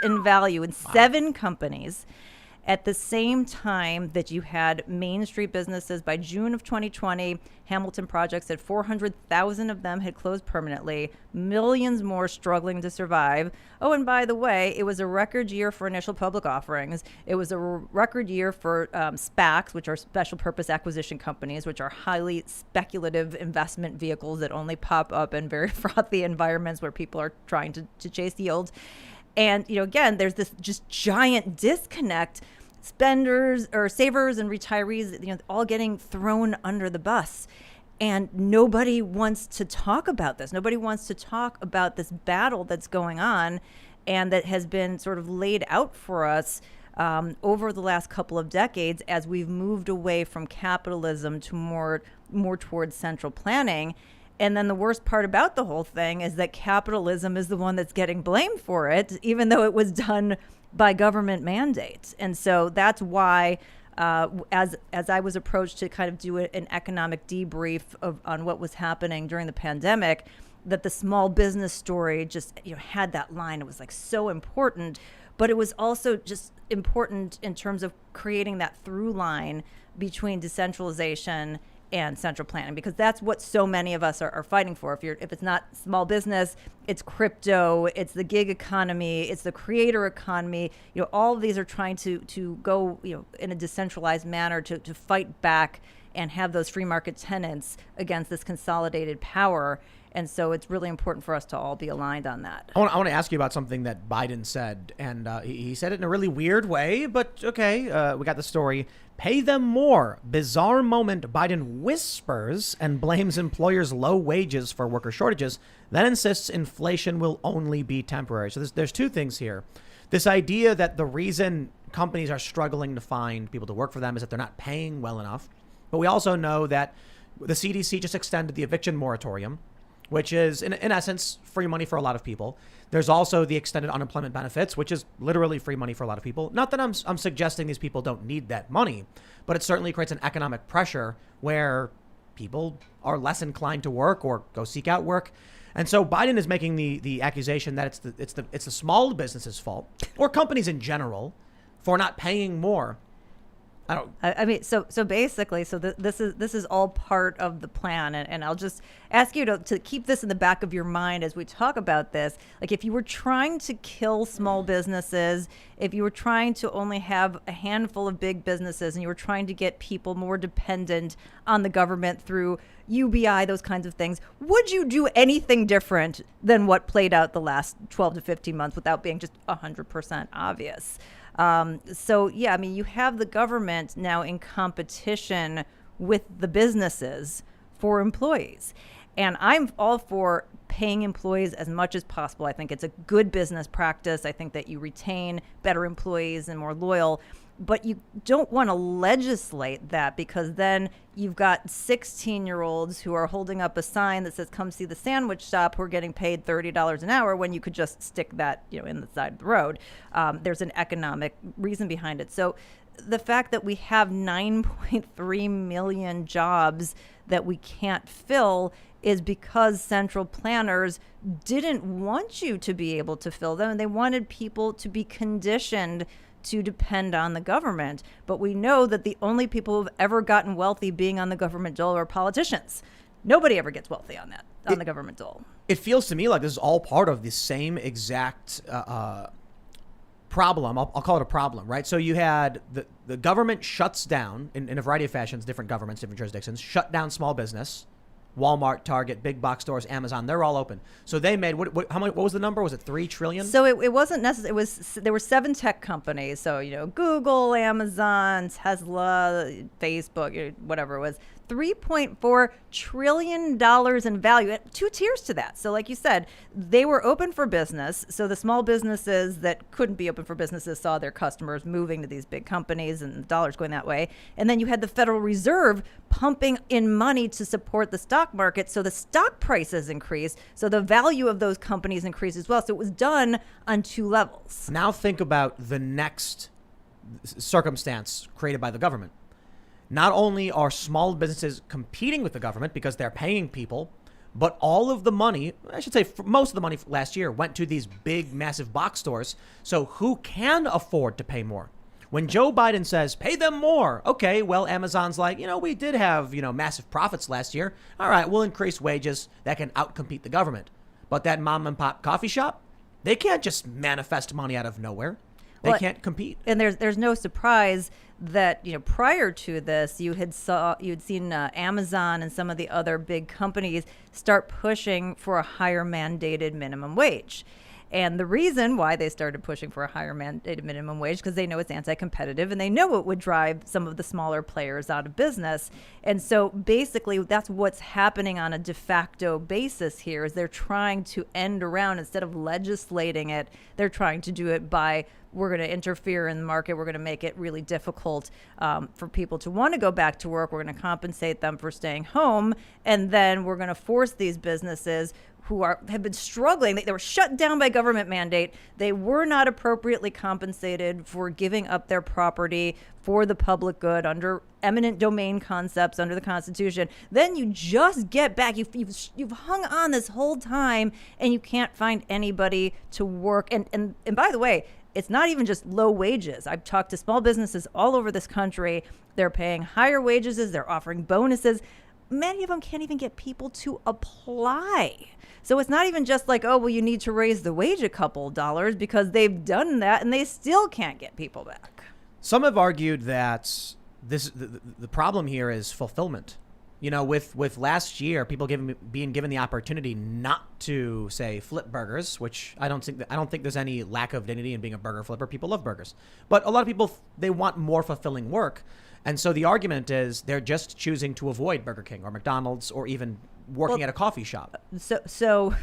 in value in 7 companies. At the same time that you had Main Street businesses, by June of 2020, Hamilton Project said 400,000 of them had closed permanently, millions more struggling to survive. Oh, and by the way, it was a record year for initial public offerings. It was a record year for SPACs, which are special purpose acquisition companies, which are highly speculative investment vehicles that only pop up in very frothy environments where people are trying to chase yield. And, again, there's this just giant disconnect. Spenders or savers and retirees, all getting thrown under the bus. And nobody wants to talk about this. Nobody wants to talk about this battle that's going on and that has been sort of laid out for us over the last couple of decades as we've moved away from capitalism to more towards central planning. And then the worst part about the whole thing is that capitalism is the one that's getting blamed for it, even though it was done by government mandate. And so that's why, as I was approached to kind of do an economic debrief on what was happening during the pandemic, that the small business story just had that line. It was like so important, but it was also just important in terms of creating that through line between decentralization and central planning, because that's what so many of us are fighting for. If it's not small business, it's crypto, it's the gig economy, it's the creator economy. All of these are trying to go in a decentralized manner to fight back and have those free market tenants against this consolidated power. And so it's really important for us to all be aligned on that. I want to ask you about something that Biden said, and he said it in a really weird way, but okay, we got the story. Pay them more. Bizarre moment. Biden whispers and blames employers' low wages for worker shortages, then insists inflation will only be temporary. So there's 2 things here. This idea that the reason companies are struggling to find people to work for them is that they're not paying well enough. But we also know that the CDC just extended the eviction moratorium, which is, in essence, free money for a lot of people. There's also the extended unemployment benefits, which is literally free money for a lot of people. Not that I'm suggesting these people don't need that money, but it certainly creates an economic pressure where people are less inclined to work or go seek out work. And so Biden is making the accusation that it's the small businesses' fault, or companies in general, for not paying more. I mean, so basically, this is all part of the plan, and I'll just ask you to keep this in the back of your mind as we talk about this. Like, if you were trying to kill small businesses, if you were trying to only have a handful of big businesses, and you were trying to get people more dependent on the government through UBI, those kinds of things, would you do anything different than what played out the last 12 to 15 months without being just 100% obvious? So, yeah, I mean, you have the government now in competition with the businesses for employees. And I'm all for paying employees as much as possible. I think it's a good business practice. I think that you retain better employees and more loyal. But you don't want to legislate that, because then you've got 16-year-olds who are holding up a sign that says, come see the sandwich shop, who are getting paid $30 an hour when you could just stick that in the side of the road. There's an economic reason behind it. So the fact that we have 9.3 million jobs that we can't fill is because central planners didn't want you to be able to fill them. They wanted people to be conditioned to depend on the government. But we know that the only people who've ever gotten wealthy being on the government dole are politicians. Nobody ever gets wealthy on the government dole. It feels to me like this is all part of the same exact problem. I'll call it a problem, right? So you had the government shuts down in a variety of fashions, different governments, different jurisdictions, shut down small business. Walmart, Target, big box stores, Amazon, they're all open. So they made, what was the number? Was it 3 trillion? So it wasn't necessary. There were 7 tech companies. So, Google, Amazon, Tesla, Facebook, whatever it was. $3.4 trillion in value. Two tiers to that. So like you said, they were open for business. So the small businesses that couldn't be open for businesses saw their customers moving to these big companies and the dollar's going that way. And then you had the Federal Reserve pumping in money to support the stock market. So the stock prices increased. So the value of those companies increased as well. So it was done on two levels. Now think about the next circumstance created by the government. Not only are small businesses competing with the government because they're paying people, but all of the money, I should say most of the money last year went to these big, massive box stores. So who can afford to pay more? When Joe Biden says, pay them more. Okay, well, Amazon's like, we did have, massive profits last year. All right, we'll increase wages that can outcompete the government. But that mom and pop coffee shop, they can't just manifest money out of nowhere. They can't compete. And there's no surprise that, prior to this, you'd seen Amazon and some of the other big companies start pushing for a higher mandated minimum wage. And the reason why they started pushing for a higher mandated minimum wage, because they know it's anti-competitive and they know it would drive some of the smaller players out of business. And so basically that's what's happening on a de facto basis here is they're trying to end around, instead of legislating it, they're trying to do it by, we're going to interfere in the market. We're going to make it really difficult for people to want to go back to work. We're going to compensate them for staying home. And then we're going to force these businesses who have been struggling. They were shut down by government mandate. They were not appropriately compensated for giving up their property for the public good under eminent domain concepts under the Constitution. Then you just get back. You've hung on this whole time, and you can't find anybody to work. And by the way, it's not even just low wages. I've talked to small businesses all over this country. They're paying higher wages. They're offering bonuses. Many of them can't even get people to apply. So it's not even just like, oh, well, you need to raise the wage a couple dollars, because they've done that and they still can't get people back. Some have argued that the problem here is fulfillment. With last year, people being given the opportunity not to, say, flip burgers, which I don't think there's any lack of dignity in being a burger flipper. People love burgers, but a lot of people, they want more fulfilling work. And so the argument is they're just choosing to avoid Burger King or McDonald's or even working at a coffee shop. So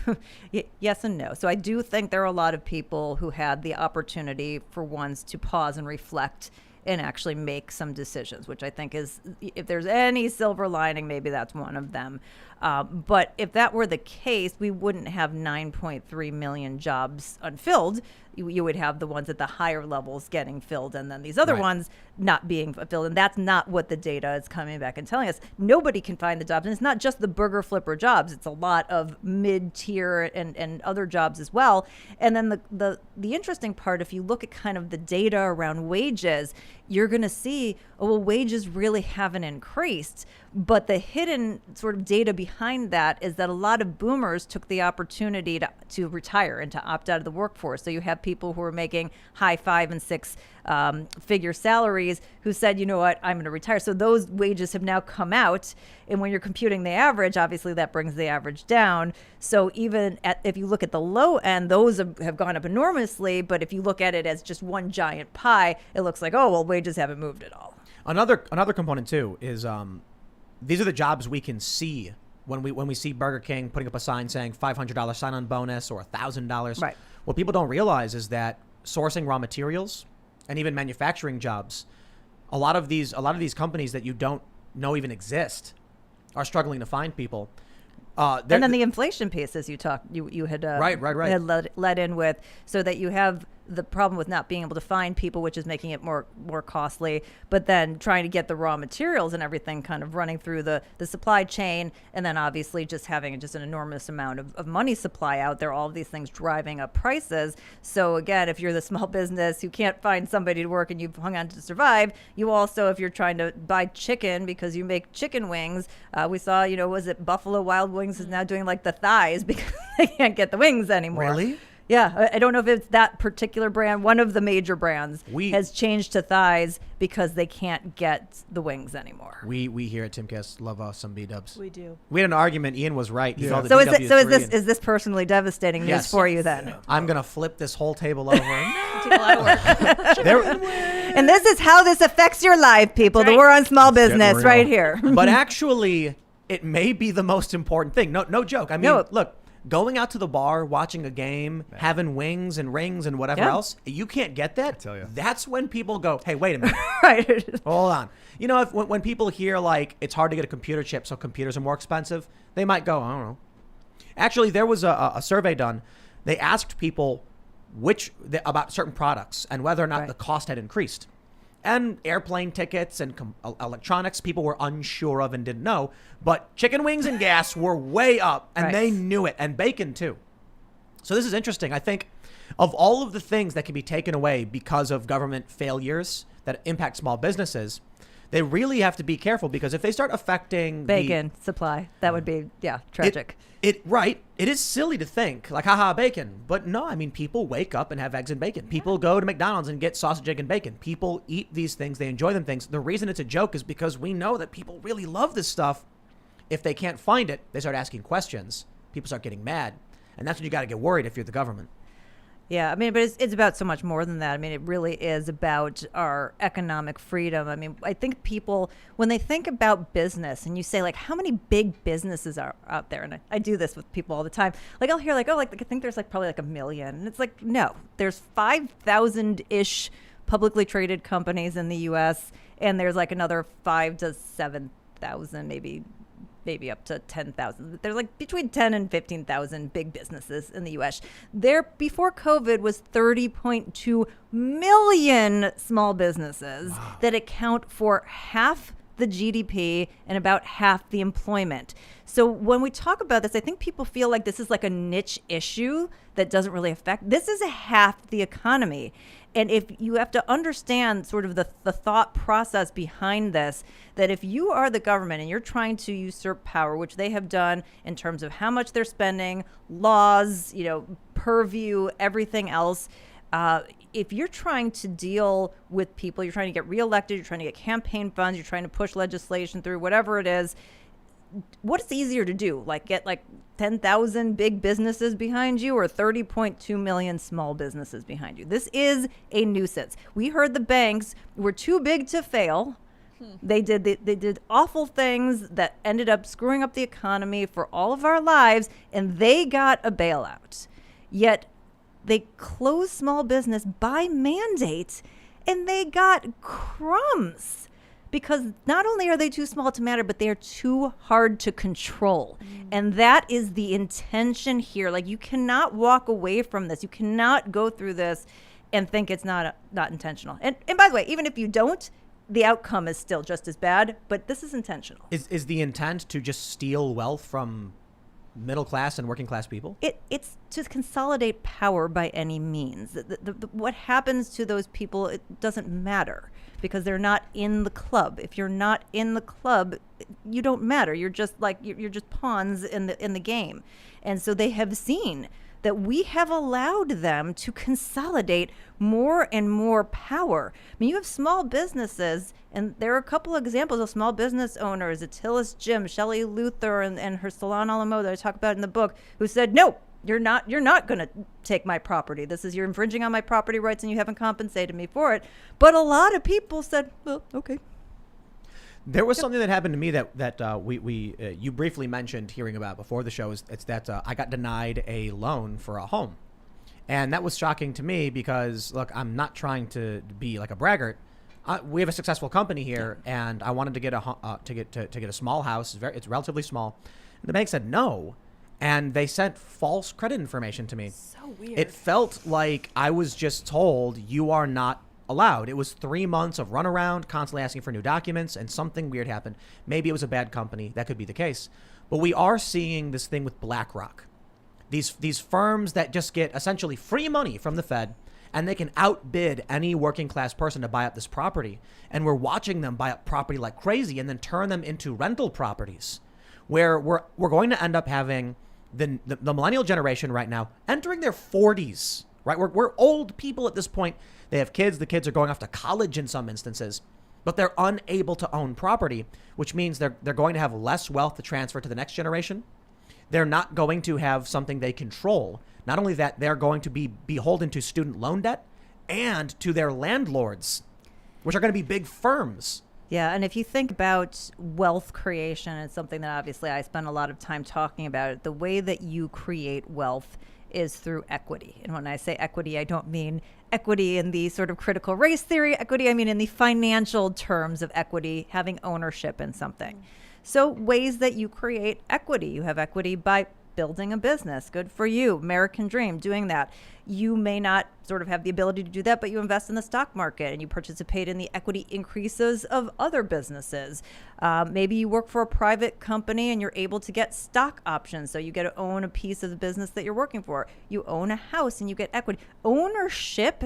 yes and no. So I do think there are a lot of people who had the opportunity for once to pause and reflect and actually make some decisions, which I think is, if there's any silver lining, maybe that's one of them. But if that were the case, we wouldn't have 9.3 million jobs unfilled. You would have the ones at the higher levels getting filled, and then these other ones not being fulfilled. And that's not what the data is coming back and telling us. Nobody can find the jobs. And it's not just the burger flipper jobs. It's a lot of mid-tier and other jobs as well. And then the interesting part, if you look at kind of the data around wages, you're going to see, wages really haven't increased. But the hidden sort of data behind that is that a lot of boomers took the opportunity to retire and to opt out of the workforce. So you have people who are making high 5 and 6 figure salaries who said, you know what, I'm going to retire. So those wages have now come out. And when you're computing the average, obviously that brings the average down. So even if you look at the low end, those have gone up enormously. But if you look at it as just one giant pie, it looks like, wages haven't moved at all. Another component too is these are the jobs we can see when we see Burger King putting up a sign saying $500 sign-on bonus or $1,000. Right. What people don't realize is that sourcing raw materials and even manufacturing jobs, a lot of these companies that you don't know even exist are struggling to find people. And then the inflation pieces you had had led in with, so that you have the problem with not being able to find people, which is making it more costly, but then trying to get the raw materials and everything kind of running through the supply chain, and then obviously just having an enormous amount of money supply out there, all of these things driving up prices. So again, if you're the small business who can't find somebody to work and you've hung on to survive, you also, if you're trying to buy chicken because you make chicken wings, we saw, was it Buffalo Wild Wings is now doing like the thighs because they can't get the wings anymore. Really? Yeah, I don't know if it's that particular brand. One of the major brands has changed to thighs because they can't get the wings anymore. We here at Timcast love some B-dubs. We do. We had an argument. Ian was right. He thought So the is this personally devastating news for you then? I'm gonna flip this whole table over. Take a lot of work. And this is how this affects your life, people. The war on small business right here. But actually, it may be the most important thing. No joke. I mean, look. Going out to the bar, watching a game, having wings and rings and whatever else, you can't get that. I tell you. That's when people go, hey, wait a minute. Right. Hold on. You know, when people hear, like, it's hard to get a computer chip, so computers are more expensive, they might go, I don't know. Actually, there was a survey done. They asked people about certain products and whether or not the cost had increased. And airplane tickets and electronics, people were unsure of and didn't know. But chicken wings and gas were way up, and they knew it. And bacon, too. So this is interesting. I think of all of the things that can be taken away because of government failures that impact small businesses, they really have to be careful, because if they start affecting bacon supply, that would be tragic. It is silly to think like, haha, bacon, but no, I mean, people wake up and have eggs and bacon. People go to McDonald's and get sausage, egg, and bacon. People eat these things. They enjoy them things. The reason it's a joke is because we know that people really love this stuff. If they can't find it, they start asking questions. People start getting mad, and that's when you got to get worried if you're the government. Yeah, I mean, but it's about so much more than that. I mean, it really is about our economic freedom. I mean, I think people, when they think about business and you say, like, how many big businesses are out there? And I do this with people all the time. Like, I'll hear, like, I think there's, like, probably, like, 1 million. And it's like, no, there's 5,000-ish publicly traded companies in the U.S., and there's, like, another 5,000 to 7,000, maybe up to 10,000. There's like between 10 and 15,000 big businesses in the U.S. There, before COVID, was 30.2 million small businesses that account for half the GDP and about half the employment. So when we talk about this, I think people feel like this is like a niche issue that doesn't really affect. This is half the economy. And if you have to understand sort of the thought process behind this, that if you are the government and you're trying to usurp power, which they have done in terms of how much they're spending, laws, purview, everything else, if you're trying to deal with people, you're trying to get reelected, you're trying to get campaign funds, you're trying to push legislation through, whatever it is, what's easier to do? Like get like 10,000 big businesses behind you or 30.2 million small businesses behind you? This is a nuisance. We heard the banks were too big to fail. They did awful things that ended up screwing up the economy for all of our lives, and they got a bailout. Yet they closed small business by mandate, and they got crumbs. Because not only are they too small to matter, but they are too hard to control. And that is the intention here. Like, you cannot walk away from this. You cannot go through this and think it's not intentional. And by the way, even if you don't, the outcome is still just as bad, but this is intentional. Is the intent to just steal wealth from middle class and working class people? It's to consolidate power by any means. What happens to those people, it doesn't matter, because they're not in the club. If you're not in the club, you don't matter. You're just like you're just pawns in the game. And so they have seen that we have allowed them to consolidate more and more power. I mean, you have small businesses, and there are a couple of examples of small business owners, Attilis Jim, Shelley Luther, and her Salon a la Mode that I talk about in the book, who said, no, you're not going to take my property. You're infringing on my property rights, and you haven't compensated me for it. But a lot of people said, well, okay. There was something that happened to me that you briefly mentioned hearing about before the show. It's that I got denied a loan for a home, and that was shocking to me because, look, I'm not trying to be like a braggart. We have a successful company here, and I wanted to get a small house. It's relatively small. And the bank said no, and they sent false credit information to me. So weird. It felt like I was just told you are not allowed. It was 3 months of runaround, constantly asking for new documents, and something weird happened. Maybe it was a bad company. That could be the case. But we are seeing this thing with BlackRock. These firms that just get essentially free money from the Fed, and they can outbid any working class person to buy up this property. And we're watching them buy up property like crazy and then turn them into rental properties, where we're going to end up having the millennial generation right now entering their 40s, right? We're old people at this point. They have kids. The kids are going off to college in some instances, but they're unable to own property, which means they're going to have less wealth to transfer to the next generation. They're not going to have something they control. Not only that, they're going to be beholden to student loan debt and to their landlords, which are going to be big firms. Yeah, and if you think about wealth creation, it's something that obviously I spend a lot of time talking about. The way that you create wealth is through equity. And when I say equity, I don't mean equity in the sort of critical race theory equity. I mean in the financial terms of equity, having ownership in something. So ways that you create equity. You have equity by building a business. Good for you. American dream, doing that. You may not sort of have the ability to do that, but you invest in the stock market and you participate in the equity increases of other businesses. Maybe you work for a private company and you're able to get stock options. So you get to own a piece of the business that you're working for. You own a house and you get equity. Ownership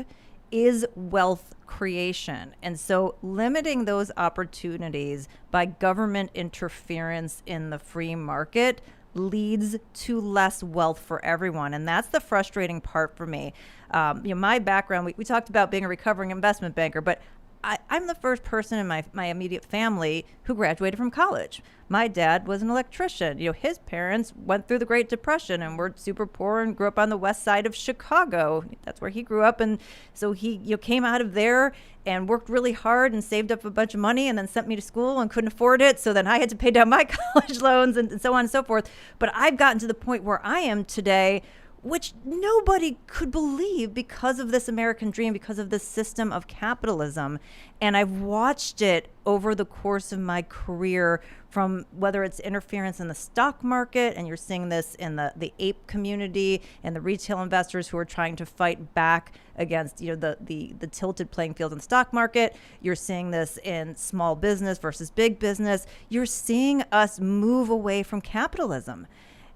is wealth creation. And so limiting those opportunities by government interference in the free market leads to less wealth for everyone. And that's the frustrating part for me. My background, we talked about being a recovering investment banker, but I'm the first person in my immediate family who graduated from college. My dad was an electrician. His parents went through the Great Depression and were super poor and grew up on the west side of Chicago. That's where he grew up. And so he came out of there and worked really hard and saved up a bunch of money and then sent me to school and couldn't afford it. So then I had to pay down my college loans and so on and so forth. But I've gotten to the point where I am today, which nobody could believe because of this American dream, because of this system of capitalism. And I've watched it over the course of my career, from whether it's interference in the stock market, and you're seeing this in the ape community and the retail investors who are trying to fight back against the tilted playing field in the stock market. You're seeing this in small business versus big business. You're seeing us move away from capitalism.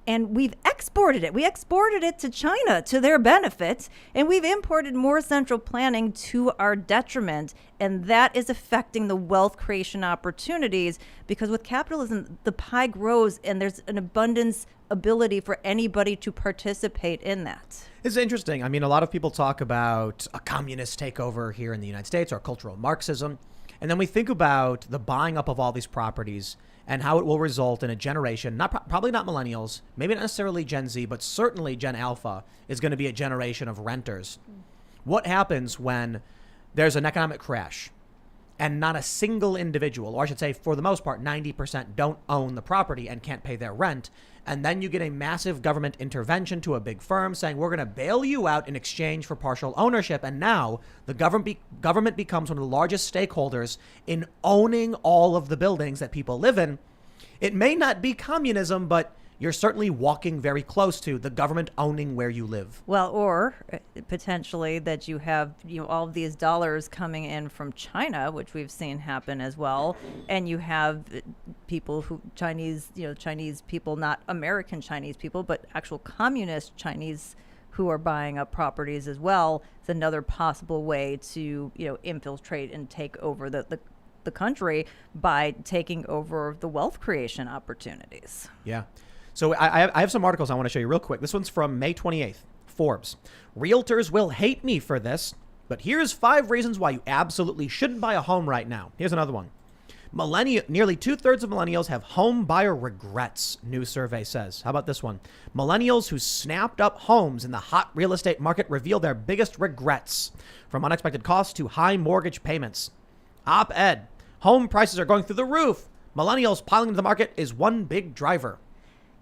And we've exported it. We exported it to China to their benefit, and we've imported more central planning to our detriment. And that is affecting the wealth creation opportunities, because with capitalism, the pie grows and there's an abundance ability for anybody to participate in that. It's interesting. I mean, a lot of people talk about a communist takeover here in the United States or cultural Marxism. And then we think about the buying up of all these properties and how it will result in a generation, probably not millennials, maybe not necessarily Gen Z, but certainly Gen Alpha is going to be a generation of renters. What happens when there's an economic crash and not a single individual, or I should say for the most part, 90% don't own the property and can't pay their rent? And then you get a massive government intervention to a big firm saying, we're going to bail you out in exchange for partial ownership. And now the government becomes one of the largest stakeholders in owning all of the buildings that people live in. It may not be communism, but you're certainly walking very close to the government owning where you live. Well, or potentially that you have all of these dollars coming in from China, which we've seen happen as well, and you have people who Chinese people, not American Chinese people, but actual communist Chinese who are buying up properties as well. It's another possible way to infiltrate and take over the country by taking over the wealth creation opportunities. Yeah. So I have some articles I want to show you real quick. This one's from May 28th, Forbes. Realtors will hate me for this, but here's 5 reasons why you absolutely shouldn't buy a home right now. Here's another one. Nearly 2/3 of millennials have home buyer regrets, new survey says. How about this one? Millennials who snapped up homes in the hot real estate market reveal their biggest regrets, from unexpected costs to high mortgage payments. Op-ed. Home prices are going through the roof. Millennials piling into the market is one big driver.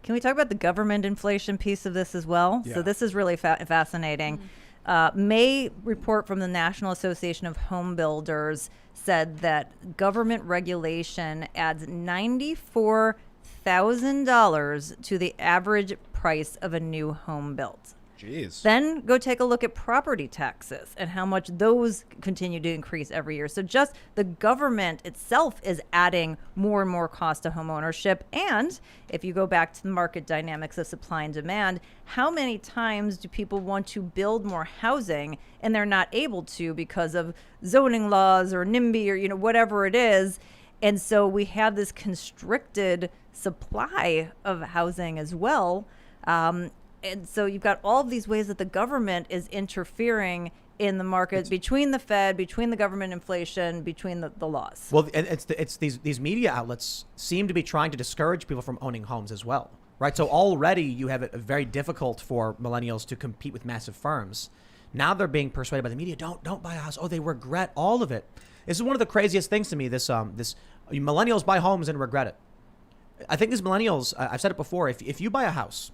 Can we talk about the government inflation piece of this as well? Yeah. So this is really fascinating. May report from the National Association of Home Builders said that government regulation adds $94,000 to the average price of a new home built. Jeez. Then go take a look at property taxes and how much those continue to increase every year. So just the government itself is adding more and more cost to home ownership. And if you go back to the market dynamics of supply and demand, how many times do people want to build more housing and they're not able to because of zoning laws or NIMBY or whatever it is? And so we have this constricted supply of housing as well. And so you've got all of these ways that the government is interfering in the market, between the Fed, between the government inflation, between the laws. Well, it's these media outlets seem to be trying to discourage people from owning homes as well, right? So already you have it very difficult for millennials to compete with massive firms. Now they're being persuaded by the media, don't buy a house. Oh, they regret all of it. This is one of the craziest things to me. This millennials buy homes and regret it. I think these millennials, I've said it before, if you buy a house,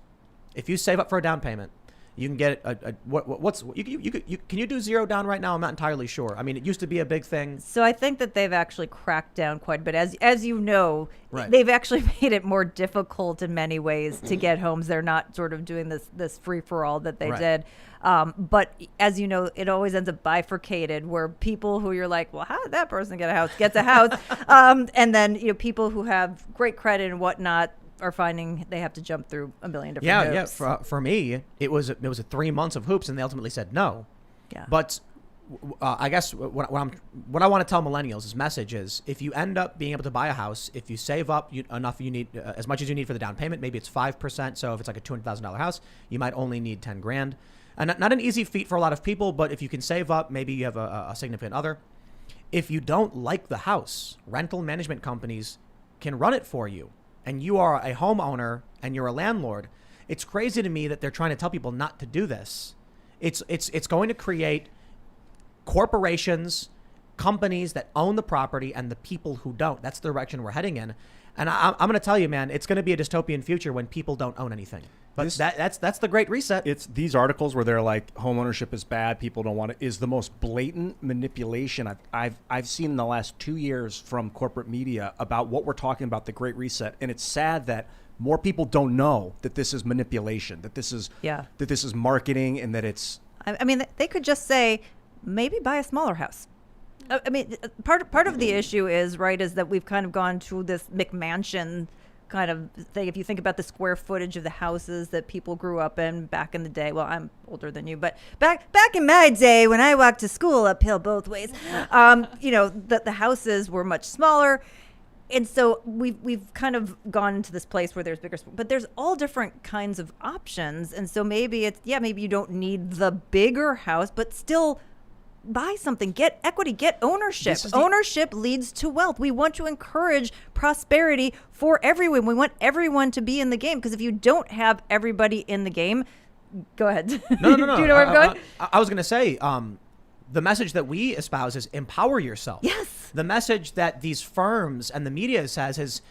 if you save up for a down payment, you can get can you do zero down right now? I'm not entirely sure. I mean, it used to be a big thing. So I think that they've actually cracked down quite a bit. As you know, Right. They've actually made it more difficult in many ways to get homes. They're not sort of doing this free for all that they Right. did. But as you know, it always ends up bifurcated, where people who you're like, well, how did that person get a house? Gets a house, and then people who have great credit and whatnot are finding they have to jump through a million different hoops. For me, it was a 3 months of hoops, and they ultimately said no. Yeah. But I guess what I want to tell millennials, this message is: if you end up being able to buy a house, if you save up enough, you need as much as you need for the down payment. Maybe it's 5%. So if it's like a $200,000 house, you might only need 10 grand. And not an easy feat for a lot of people, but if you can save up, maybe you have a significant other. If you don't like the house, rental management companies can run it for you. And you are a homeowner and you're a landlord. It's crazy to me that they're trying to tell people not to do this. It's going to create corporations, companies that own the property and the people who don't. That's the direction we're heading in. And I'm going to tell you, man, it's going to be a dystopian future when people don't own anything. But that's the great reset. It's these articles where they're like, home ownership is bad, people don't want it, is the most blatant manipulation I've seen in the last 2 years from corporate media about what we're talking about, the Great Reset. And it's sad that more people don't know that this is manipulation, that this is marketing, and that it's. I mean, they could just say, maybe buy a smaller house. I mean, part of the issue is that we've kind of gone to this McMansion kind of thing. If you think about the square footage of the houses that people grew up in back in the day, well, I'm older than you, but back in my day when I walked to school uphill both ways, the houses were much smaller. And so we've kind of gone into this place where there's bigger, but there's all different kinds of options. And so maybe maybe you don't need the bigger house, but still buy something, get equity, get ownership. Ownership leads to wealth. We want to encourage prosperity for everyone. We want everyone to be in the game, because if you don't have everybody in the game, go ahead. No. Do you know where I'm going? I was going to say, the message that we espouse is empower yourself. Yes. The message that these firms and the media says is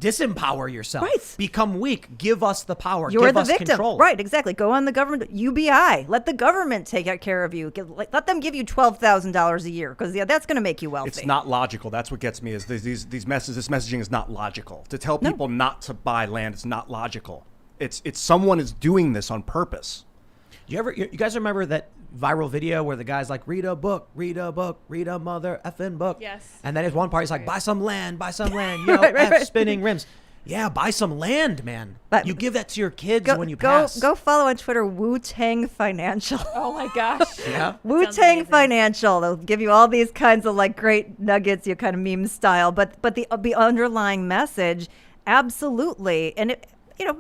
disempower yourself. Right. Become weak. Give us the power. You're Give the us victim. control. Right, exactly. Go on the government UBI. Let the government take care of you. Let them give you $12,000 a year, because that's going to make you wealthy. It's not logical. That's what gets me, is these messages. This messaging is not logical. To tell people not to buy land is not logical. It's someone is doing this on purpose. You guys remember that viral video where the guy's like, read a book, read a mother effing book. Yes. And then at one part he's like, buy some land, yo, right. spinning rims. Yeah, buy some land, man. But you give that to your kids when you pass. Go follow on Twitter Wu-Tang Financial. Oh my gosh. Yeah. Wu-Tang Financial. They'll give you all these kinds of great nuggets, kind of meme style, but the underlying message, absolutely. And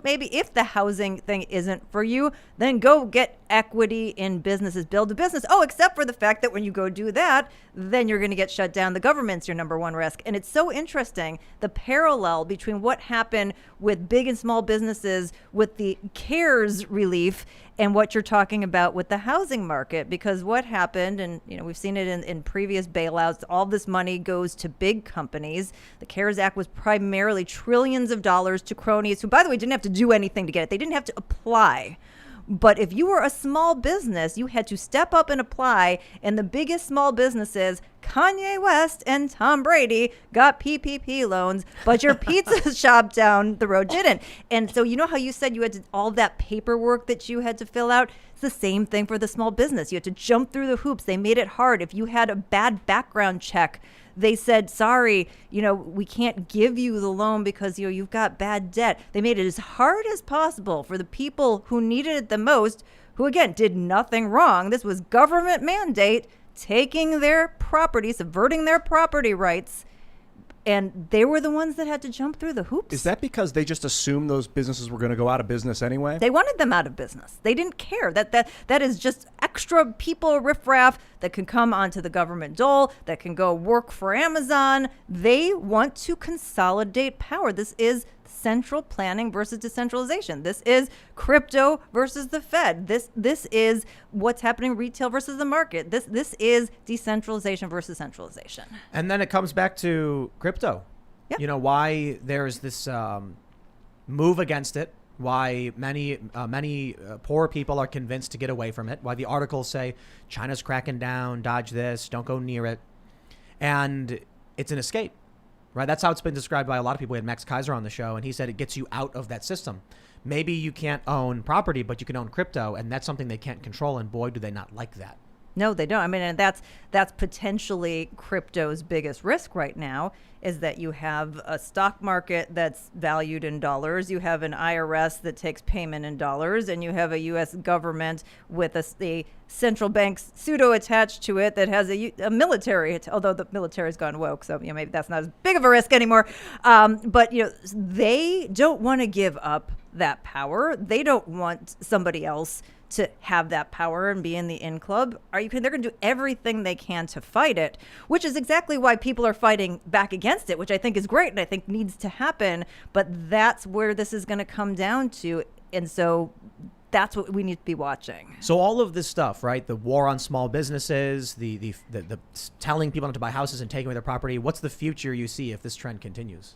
maybe if the housing thing isn't for you, then go get equity in businesses, build a business. Oh, except for the fact that when you go do that, then you're going to get shut down. The government's your number one risk. And it's so interesting, the parallel between what happened with big and small businesses with the CARES relief and what you're talking about with the housing market. Because what happened, and we've seen it in previous bailouts, all this money goes to big companies. The CARES Act was primarily trillions of dollars to cronies who, by the way, didn't have to do anything to get it. They didn't have to apply. But if you were a small business, you had to step up and apply. And the biggest small businesses, Kanye West and Tom Brady, got PPP loans, but your pizza shop down the road didn't. And so how you said you had all that paperwork that you had to fill out? It's the same thing for the small business. You had to jump through the hoops. They made it hard. If you had a bad background check, they said, sorry, we can't give you the loan because you've got bad debt. They made it as hard as possible for the people who needed it the most, who, again, did nothing wrong. This was government mandate, taking their property, subverting their property rights. And they were the ones that had to jump through the hoops. Is that because they just assumed those businesses were going to go out of business anyway? They wanted them out of business. They didn't care. That is just extra people, riffraff, that can come onto the government dole, that can go work for Amazon. They want to consolidate power. This is central planning versus decentralization. This is crypto versus the Fed. This is what's happening retail versus the market. This is decentralization versus centralization. And then it comes back to crypto. Yep. You know, why there's this move against it, why many poor people are convinced to get away from it, why the articles say China's cracking down, dodge this, don't go near it. And it's an escape. Right, that's how it's been described by a lot of people. We had Max Kaiser on the show, and he said it gets you out of that system. Maybe you can't own property, but you can own crypto, and that's something they can't control. And boy, do they not like that. No, they don't. I mean, and that's potentially crypto's biggest risk right now, is that you have a stock market that's valued in dollars, you have an IRS that takes payment in dollars, and you have a U.S. government with a central bank pseudo attached to it that has a military, although the military's gone woke, so maybe that's not as big of a risk anymore. But they don't want to give up that power. They don't want somebody else to have that power and be in the in club. They're going to do everything they can to fight it, which is exactly why people are fighting back against it, which I think is great and I think needs to happen. But that's where this is going to come down to. And so that's what we need to be watching. So all of this stuff, right? The war on small businesses, the telling people not to buy houses and taking away their property. What's the future you see if this trend continues?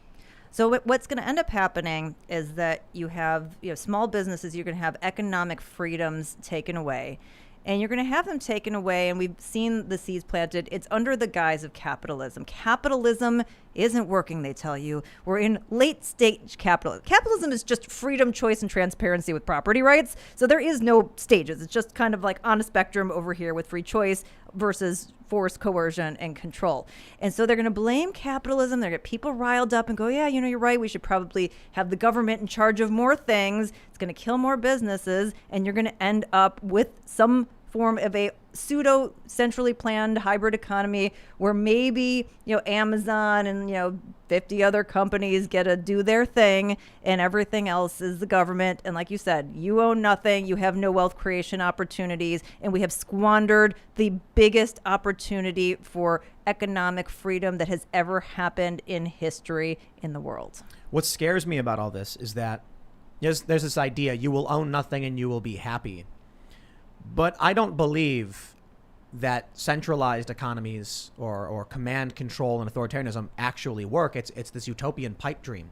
So what's going to end up happening is that you have small businesses, you're going to have economic freedoms taken away. And you're going to have them taken away, and we've seen the seeds planted. It's under the guise of capitalism. Capitalism isn't working, they tell you. We're in late stage capitalism. Capitalism is just freedom, choice, and transparency with property rights. So there is no stages. It's just kind of like on a spectrum over here with free choice versus force, coercion, and control. And so they're going to blame capitalism. They're going to get people riled up and go, yeah, you're right. We should probably have the government in charge of more things. It's going to kill more businesses. And you're going to end up with some form of a pseudo centrally planned hybrid economy where maybe Amazon and 50 other companies get to do their thing and everything else is the government. And like you said, you own nothing, you have no wealth creation opportunities, and we have squandered the biggest opportunity for economic freedom that has ever happened in history in the world. What scares me about all this is that there's this idea you will own nothing and you will be happy. But I don't believe that centralized economies or command control and authoritarianism actually work. It's this utopian pipe dream.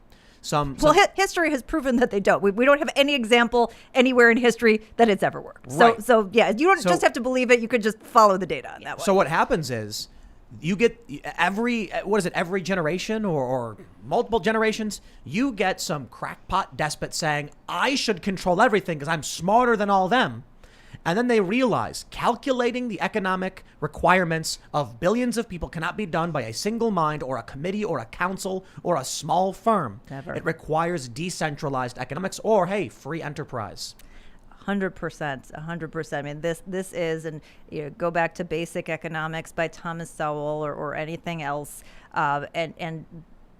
History has proven that they don't. We don't have any example anywhere in history that it's ever worked. Right. So yeah, you don't just have to believe it. You could just follow the data on that one. So what happens is you get every generation or multiple generations, you get some crackpot despot saying, I should control everything because I'm smarter than all them. And then they realize calculating the economic requirements of billions of people cannot be done by a single mind or a committee or a council or a small firm. Never. It requires decentralized economics or, hey, free enterprise. 100%. I mean, this is, and go back to Basic Economics by Thomas Sowell or anything else, and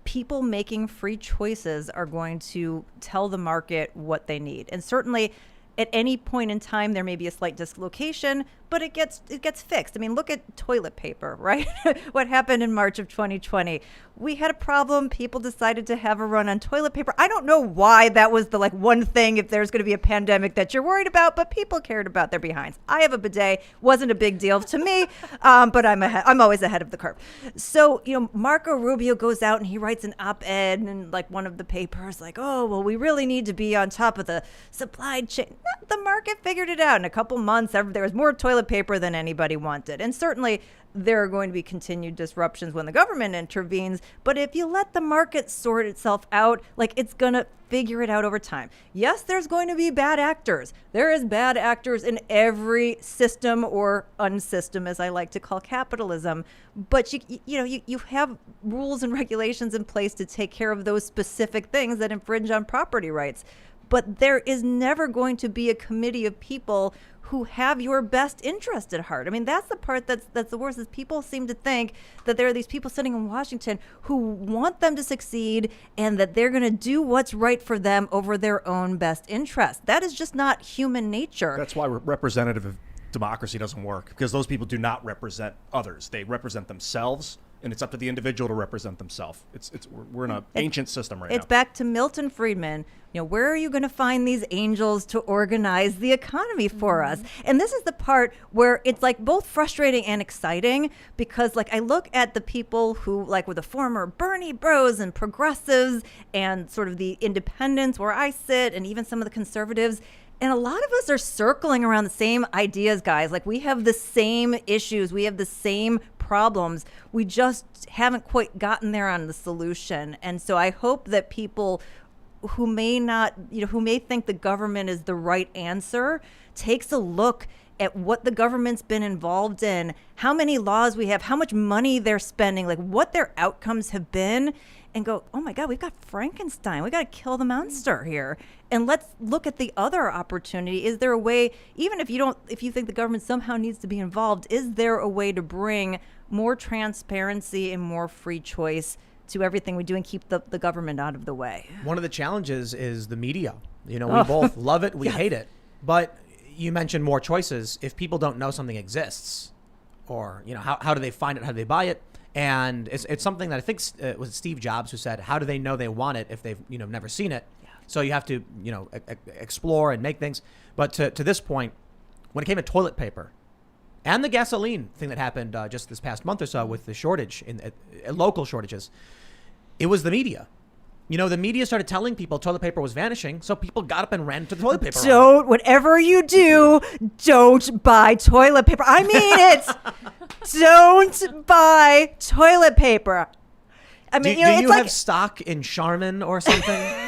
people making free choices are going to tell the market what they need. And certainly, at any point in time, there may be a slight dislocation, but it gets fixed. I mean, look at toilet paper, right? What happened in March of 2020? We had a problem. People decided to have a run on toilet paper. I don't know why that was the one thing, if there's going to be a pandemic that you're worried about, but people cared about their behinds. I have a bidet. Wasn't a big deal to me, but I'm always ahead of the curve. So, Marco Rubio goes out and he writes an op-ed in one of the papers oh, well, we really need to be on top of the supply chain. The market figured it out. In a couple months, there was more toilet paper than anybody wanted. And certainly there are going to be continued disruptions when the government intervenes. But if you let the market sort itself out, it's going to figure it out over time. Yes, there's going to be bad actors. There is bad actors in every system or unsystem, as I like to call capitalism. But you have rules and regulations in place to take care of those specific things that infringe on property rights. but there is never going to be a committee of people who have your best interest at heart. I mean, that's the part that's the worst, is people seem to think that there are these people sitting in Washington who want them to succeed and that they're going to do what's right for them over their own best interest. That is just not human nature. That's why representative democracy doesn't work, because those people do not represent others. They represent themselves, and it's up to the individual to represent themselves. We're in an ancient system right now. It's back to Milton Friedman. Where are you going to find these angels to organize the economy for us? And this is the part where it's like both frustrating and exciting, because like I look at the people who like were the former Bernie bros and progressives and sort of the independents where I sit, and even some of the conservatives. And a lot of us are circling around the same ideas, guys. Like we have the same issues. We have the same problems. We just haven't quite gotten there on the solution. And so I hope that people who may not, who may think the government is the right answer, takes a look at what the government's been involved in, how many laws we have, how much money they're spending, like what their outcomes have been, and go, oh my God, we've got Frankenstein. We got to kill the monster here. And let's look at the other opportunity. Is there a way, even if you think the government somehow needs to be involved, is there a way to bring more transparency and more free choice to everything we do and keep the government out of the way? One of the challenges is the media. We both love it, we hate it. But you mentioned more choices. If people don't know something exists, or how do they find it? How do they buy it? And it's something that I think it was Steve Jobs who said, how do they know they want it if they've never seen it? Yeah. So you have to explore and make things. But to this point, when it came to toilet paper and the gasoline thing that happened just this past month or so with the shortage in local shortages, it was the media. The media started telling people toilet paper was vanishing, so people got up and ran to the toilet paper. Whatever you do, don't buy toilet paper. I mean it. Don't buy toilet paper. I mean, do you have stock in Charmin or something?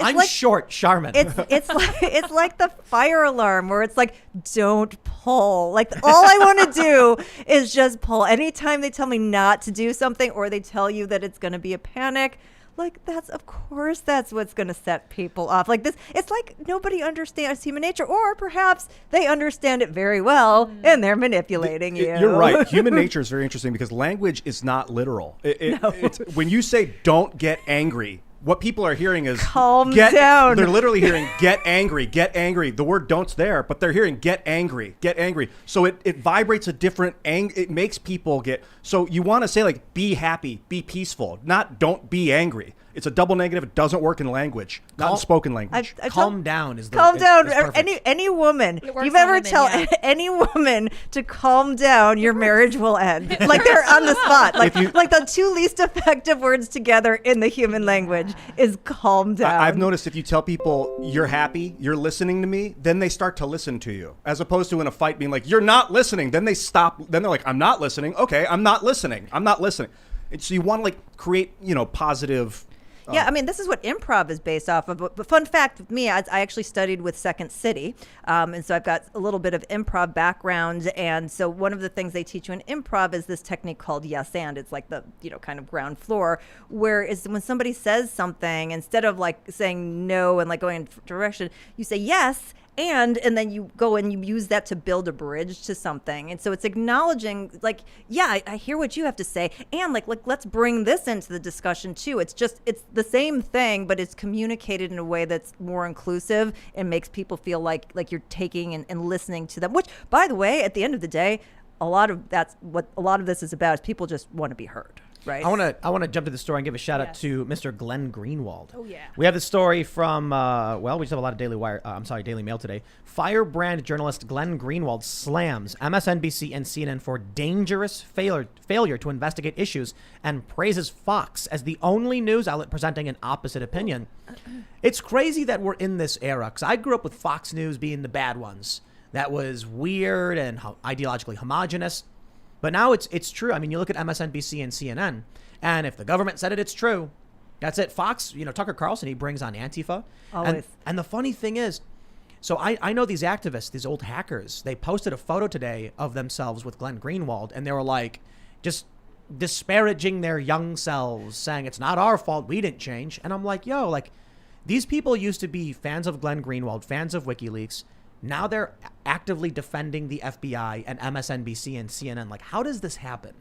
I'm like, short Charmin. It's like the fire alarm where it's like, don't pull. Like all I want to do is just pull. Anytime they tell me not to do something, or they tell you that it's going to be a panic, like of course that's what's going to set people off. Like this, it's like nobody understands human nature, or perhaps they understand it very well and they're manipulating you. You're right. Human nature is very interesting because language is not literal. It's, when you say don't get angry, what people are hearing is calm down. They're literally hearing get angry, get angry. The word don't's there, but they're hearing get angry, get angry. So it vibrates a different it makes people get. So you want to say like be happy, be peaceful, not don't be angry. It's a double negative. It doesn't work in language, not in spoken language. Calm down is the calm down. Is any woman, you've ever tell any woman to calm down, your marriage will end. Like they're on the spot. Like the two least effective words together in the human language is calm down. I've noticed if you tell people you're happy, you're listening to me, then they start to listen to you, as opposed to in a fight being like you're not listening. Then they stop. Then they're like I'm not listening. Okay, I'm not listening. I'm not listening. So you want to like create positive. Yeah, I mean, this is what improv is based off of. But fun fact with me, I actually studied with Second City. And so I've got a little bit of improv background. And so one of the things they teach you in improv is this technique called yes and. It's like the, kind of ground floor, where is when somebody says something, instead of like saying no and like going in a direction, you say yes. And then you go and you use that to build a bridge to something. And so it's acknowledging like, yeah, I hear what you have to say. And like let's bring this into the discussion too. It's the same thing, but it's communicated in a way that's more inclusive and makes people feel like you're taking and listening to them, which by the way, at the end of the day, that's what a lot of this is about, is people just want to be heard. Right. I want to jump to the story and give a shout out to Mr. Glenn Greenwald. Oh yeah. We have the story from we just have a lot of Daily Mail today. Firebrand journalist Glenn Greenwald slams MSNBC and CNN for dangerous failure to investigate issues and praises Fox as the only news outlet presenting an opposite opinion. It's crazy that we're in this era, because I grew up with Fox News being the bad ones. That was weird and ideologically homogenous. But now it's true. I mean, you look at MSNBC and CNN, and if the government said it, it's true. That's it. Fox, Tucker Carlson, he brings on Antifa. Always. And the funny thing is, so I know these activists, these old hackers, they posted a photo today of themselves with Glenn Greenwald, and they were like, just disparaging their young selves, saying it's not our fault, we didn't change. And I'm like, yo, like, These people used to be fans of Glenn Greenwald, fans of WikiLeaks. Now they're actively defending the FBI and MSNBC and CNN. Like, how does this happen?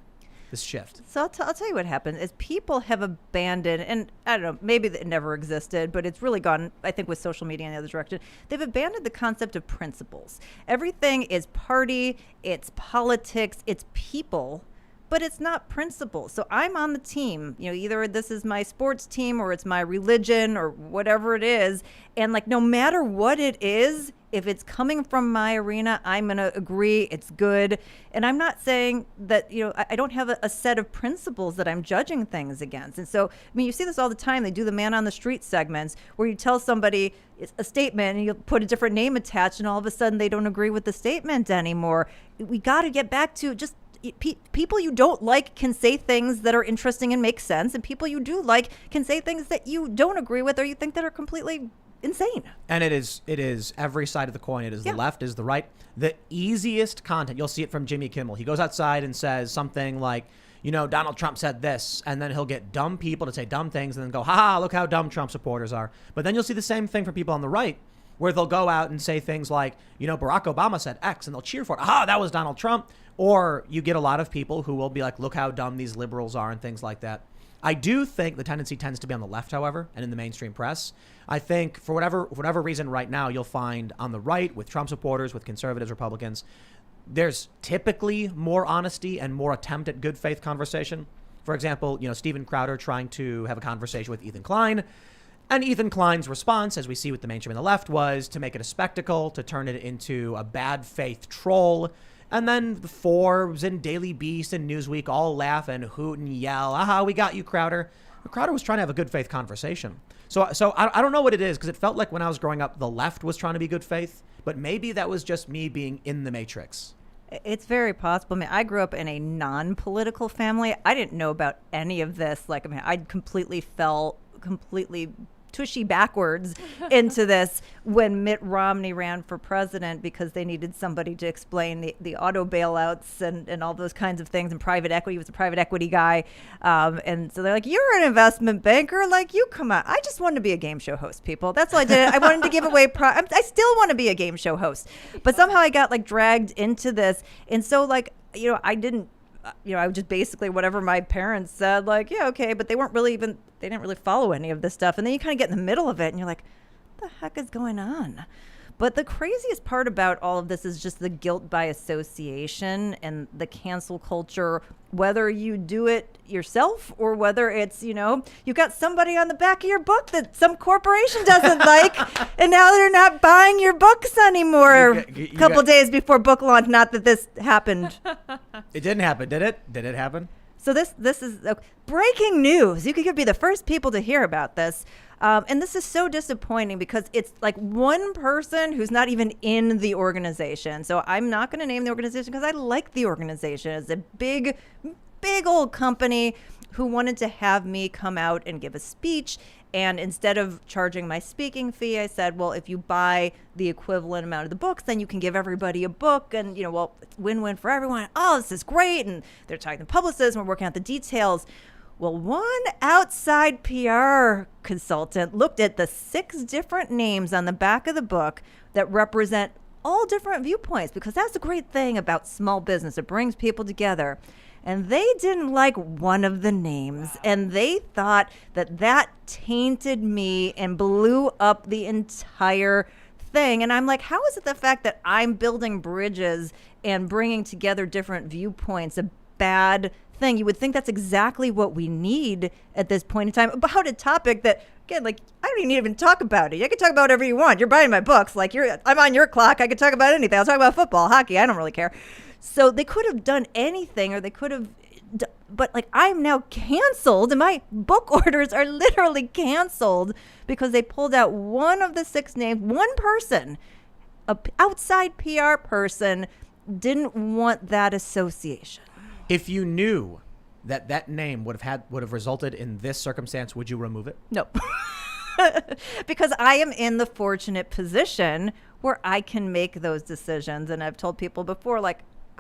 This shift. So I'll tell you what happened is people have abandoned, and I don't know, maybe it never existed, but it's really gone, I think, with social media in the other direction. They've abandoned the concept of principles. Everything is party, it's politics, it's people, but it's not principles. So I'm on the team, either this is my sports team or it's my religion or whatever it is. And like, no matter what it is, if it's coming from my arena, I'm going to agree it's good. And I'm not saying that, I don't have a set of principles that I'm judging things against. And so, you see this all the time. They do the man on the street segments where you tell somebody a statement and you put a different name attached and all of a sudden they don't agree with the statement anymore. We got to get back to just people you don't like can say things that are interesting and make sense. And people you do like can say things that you don't agree with or you think that are completely insane. And it is every side of the coin. It is the left, is the right. The easiest content, you'll see it from Jimmy Kimmel. He goes outside and says something like, Donald Trump said this, and then he'll get dumb people to say dumb things and then go, haha, look how dumb Trump supporters are. But then you'll see the same thing from people on the right, where they'll go out and say things like, Barack Obama said X, and they'll cheer for it. Aha, that was Donald Trump. Or you get a lot of people who will be like, look how dumb these liberals are and things like that. I do think the tendency tends to be on the left, however, and in the mainstream press. I think for whatever reason right now, you'll find on the right with Trump supporters, with conservatives, Republicans, there's typically more honesty and more attempt at good faith conversation. For example, Steven Crowder trying to have a conversation with Ethan Klein. And Ethan Klein's response, as we see with the mainstream and the left, was to make it a spectacle, to turn it into a bad faith troll. And then the Forbes and Daily Beast and Newsweek all laugh and hoot and yell, aha, we got you, Crowder. Crowder was trying to have a good faith conversation. So I don't know what it is, because it felt like when I was growing up, the left was trying to be good faith, but maybe that was just me being in the matrix. It's very possible. I grew up in a non-political family. I didn't know about any of this. I completely fell tushy backwards into this when Mitt Romney ran for president, because they needed somebody to explain the auto bailouts and all those kinds of things, and private equity. He was a private equity guy. And so they're like, you're an investment banker. Like, you come out. I just wanted to be a game show host, people. That's all I did. I wanted to give away. I still want to be a game show host. But somehow I got dragged into this. And so I didn't, I was just basically whatever my parents said, yeah, okay. But they didn't really follow any of this stuff. And then you kind of get in the middle of it and you're like, what the heck is going on? But the craziest part about all of this is just the guilt by association and the cancel culture, whether you do it yourself or whether it's, you got somebody on the back of your book that some corporation doesn't like, and now they're not buying your books anymore a couple days before book launch. Not that this happened. It didn't happen, did it? Did it happen? So this is breaking news. You could be the first people to hear about this. And this is so disappointing because it's one person who's not even in the organization. So I'm not going to name the organization because I like the organization. It's a big old company who wanted to have me come out and give a speech. And instead of charging my speaking fee, I said, well, if you buy the equivalent amount of the books, then you can give everybody a book. And, it's win-win for everyone. Oh, this is great. And they're talking to publicists and we're working out the details. Well, one outside PR consultant looked at the 6 different names on the back of the book that represent all different viewpoints, because that's the great thing about small business. It brings people together. And they didn't like one of the names. Wow. And they thought that tainted me and blew up the entire thing. And I'm like, how is it the fact that I'm building bridges and bringing together different viewpoints a bad thing? You would think that's exactly what we need at this point in time about a topic that, again, I don't even need to even talk about it. I can talk about whatever you want. You're buying my books. I'm on your clock. I could talk about anything. I'll talk about football, hockey. I don't really care. So they could have done anything, or they could have, but I'm now canceled, and my book orders are literally canceled because they pulled out one of the 6 names. One person, an outside PR person, didn't want that association. If you knew that name would have resulted in this circumstance, would you remove it? No. Because I am in the fortunate position where I can make those decisions. And I've told people before,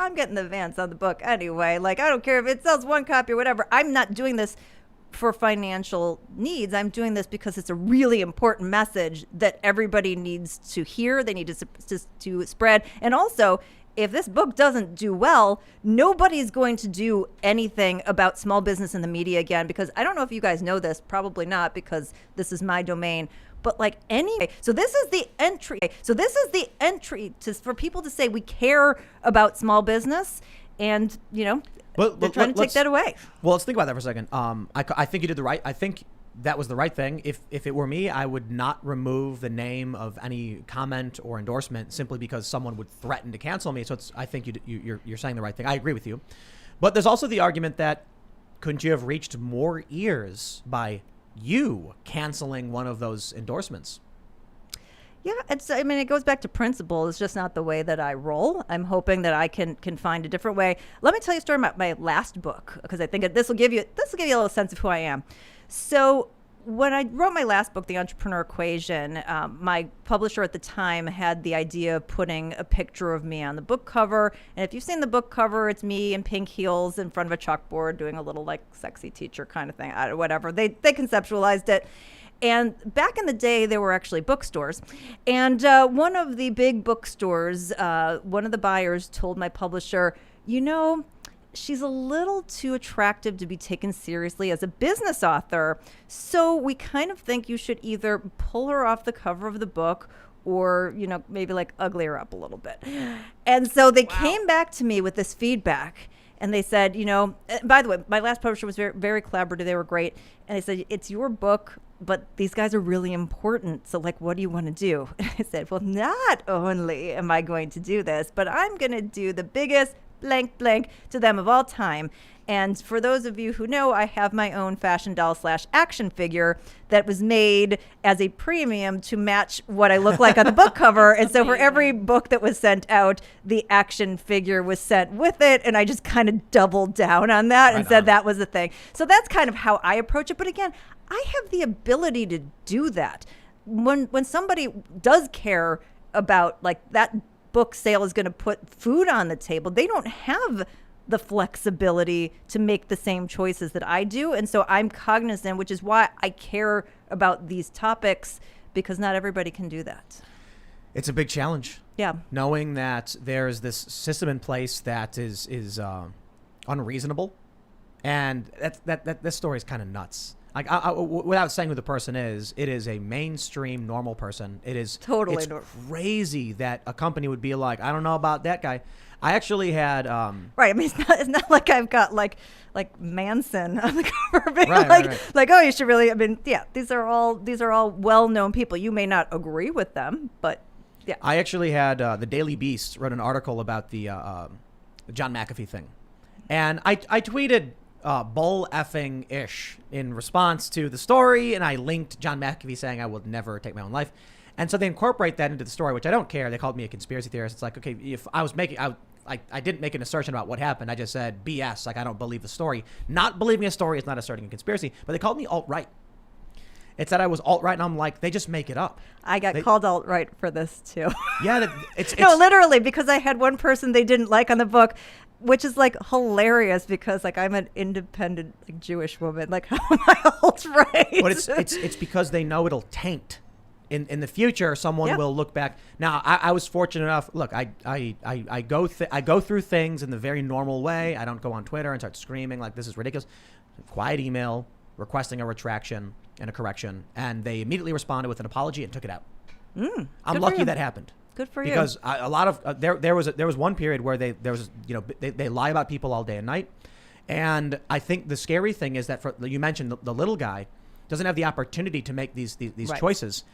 I'm getting the advance on the book anyway. I don't care if it sells 1 copy or whatever. I'm not doing this for financial needs. I'm doing this because it's a really important message that everybody needs to hear. They need to spread. And also, if this book doesn't do well, nobody's going to do anything about small business in the media again, because I don't know if you guys know this, probably not, because this is my domain. But like anyway, so this is the entry. For people to say we care about small business, and they're trying to take that away. Well, let's think about that for a second. I think you did the right. I think that was the right thing. If it were me, I would not remove the name of any comment or endorsement simply because someone would threaten to cancel me. So I think you're saying the right thing. I agree with you. But there's also the argument that couldn't you have reached more ears by you canceling one of those endorsements? Yeah, it goes back to principle. It's just not the way that I roll. I'm hoping that I can find a different way. Let me tell you a story about my last book, because I think this will give you a little sense of who I am. So when I wrote my last book, The Entrepreneur Equation, my publisher at the time had the idea of putting a picture of me on the book cover. And if you've seen the book cover, it's me in pink heels in front of a chalkboard doing a little like sexy teacher kind of thing, whatever. They conceptualized it. And back in the day, there were actually bookstores. And one of the big bookstores, one of the buyers told my publisher, she's a little too attractive to be taken seriously as a business author. So we kind of think you should either pull her off the cover of the book or, maybe like ugly her up a little bit. And so they came back to me with this feedback. And they said, by the way, my last publisher was very, very collaborative. They were great. And they said, it's your book, but these guys are really important. So like, what do you want to do? And I said, well, not only am I going to do this, but I'm going to do the biggest blank blank to them of all time. And for those of you who know, I have my own fashion doll / action figure that was made as a premium to match what I look like on the book cover. And so for every book that was sent out, the action figure was sent with it. And I just kind of doubled down on that and said that was the thing. So that's kind of how I approach it. But again, I have the ability to do that. When somebody does care about like that book sale is going to put food on the table, they don't have the flexibility to make the same choices that I do. And so I'm cognizant, which is why I care about these topics, because not everybody can do that. It's a big challenge. Yeah. Knowing that there's this system in place that is unreasonable. And this story is kind of nuts. Like, without saying who the person is, it is a mainstream normal person. It is totally it's crazy that a company would be like, I don't know about that guy. I actually had right. I mean, it's not like I've got like Manson on the cover, being right. like, oh, you should really. I mean, yeah, these are all well-known people. You may not agree with them, but yeah. I actually had the Daily Beast wrote an article about the John McAfee thing, and I tweeted bull effing ish in response to the story, and I linked John McAfee saying I would never take my own life. And so they incorporate that into the story, which I don't care. They called me a conspiracy theorist. It's like, okay, if I was making, I didn't make an assertion about what happened. I just said BS, like I don't believe the story. Not believing a story is not asserting a conspiracy, but they called me alt-right. It said I was alt-right, and I'm like, they just make it up. I got called alt-right for this too. Yeah, it's no, literally, because I had one person they didn't like on the book, which is like hilarious because like I'm an independent like Jewish woman. Like, how am I alt-right? But it's because they know it'll taint. In the future, someone will look back. Now, I was fortunate enough. Look, I go through things in the very normal way. I don't go on Twitter and start screaming like this is ridiculous. Quiet email requesting a retraction and a correction, and they immediately responded with an apology and took it out. I'm lucky that happened. Good for you. Because a lot of there was one period where they lie about people all day and night, and I think the scary thing is that you mentioned the little guy doesn't have the opportunity to make these right. choices.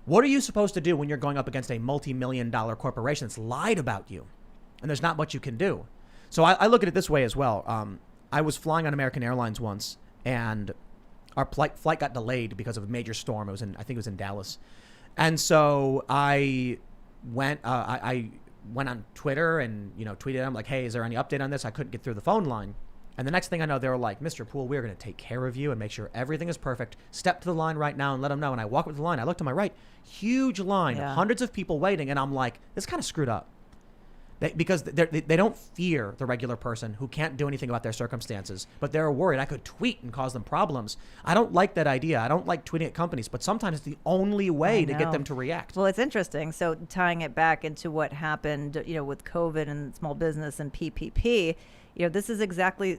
What are you supposed to do when you're going up against a multi-million-dollar corporation that's lied about you? And there's not much you can do. So I look at it this way as well. I was flying on American Airlines once, and our flight got delayed because of a major storm. I think it was in Dallas. And so I went on Twitter and tweeted them like, hey, is there any update on this? I couldn't get through the phone line. And the next thing I know, they were like, Mr. Poole, we're going to take care of you and make sure everything is perfect. Step to the line right now and let them know. And I walk up to the line. I look to my right, huge line, hundreds of people waiting. And I'm like, this is kind of screwed up. Because they don't fear the regular person who can't do anything about their circumstances, but they're worried I could tweet and cause them problems. I don't like that idea. I don't like tweeting at companies, but sometimes it's the only way to get them to react. Well, it's interesting. So tying it back into what happened, with COVID and small business and PPP, this is exactly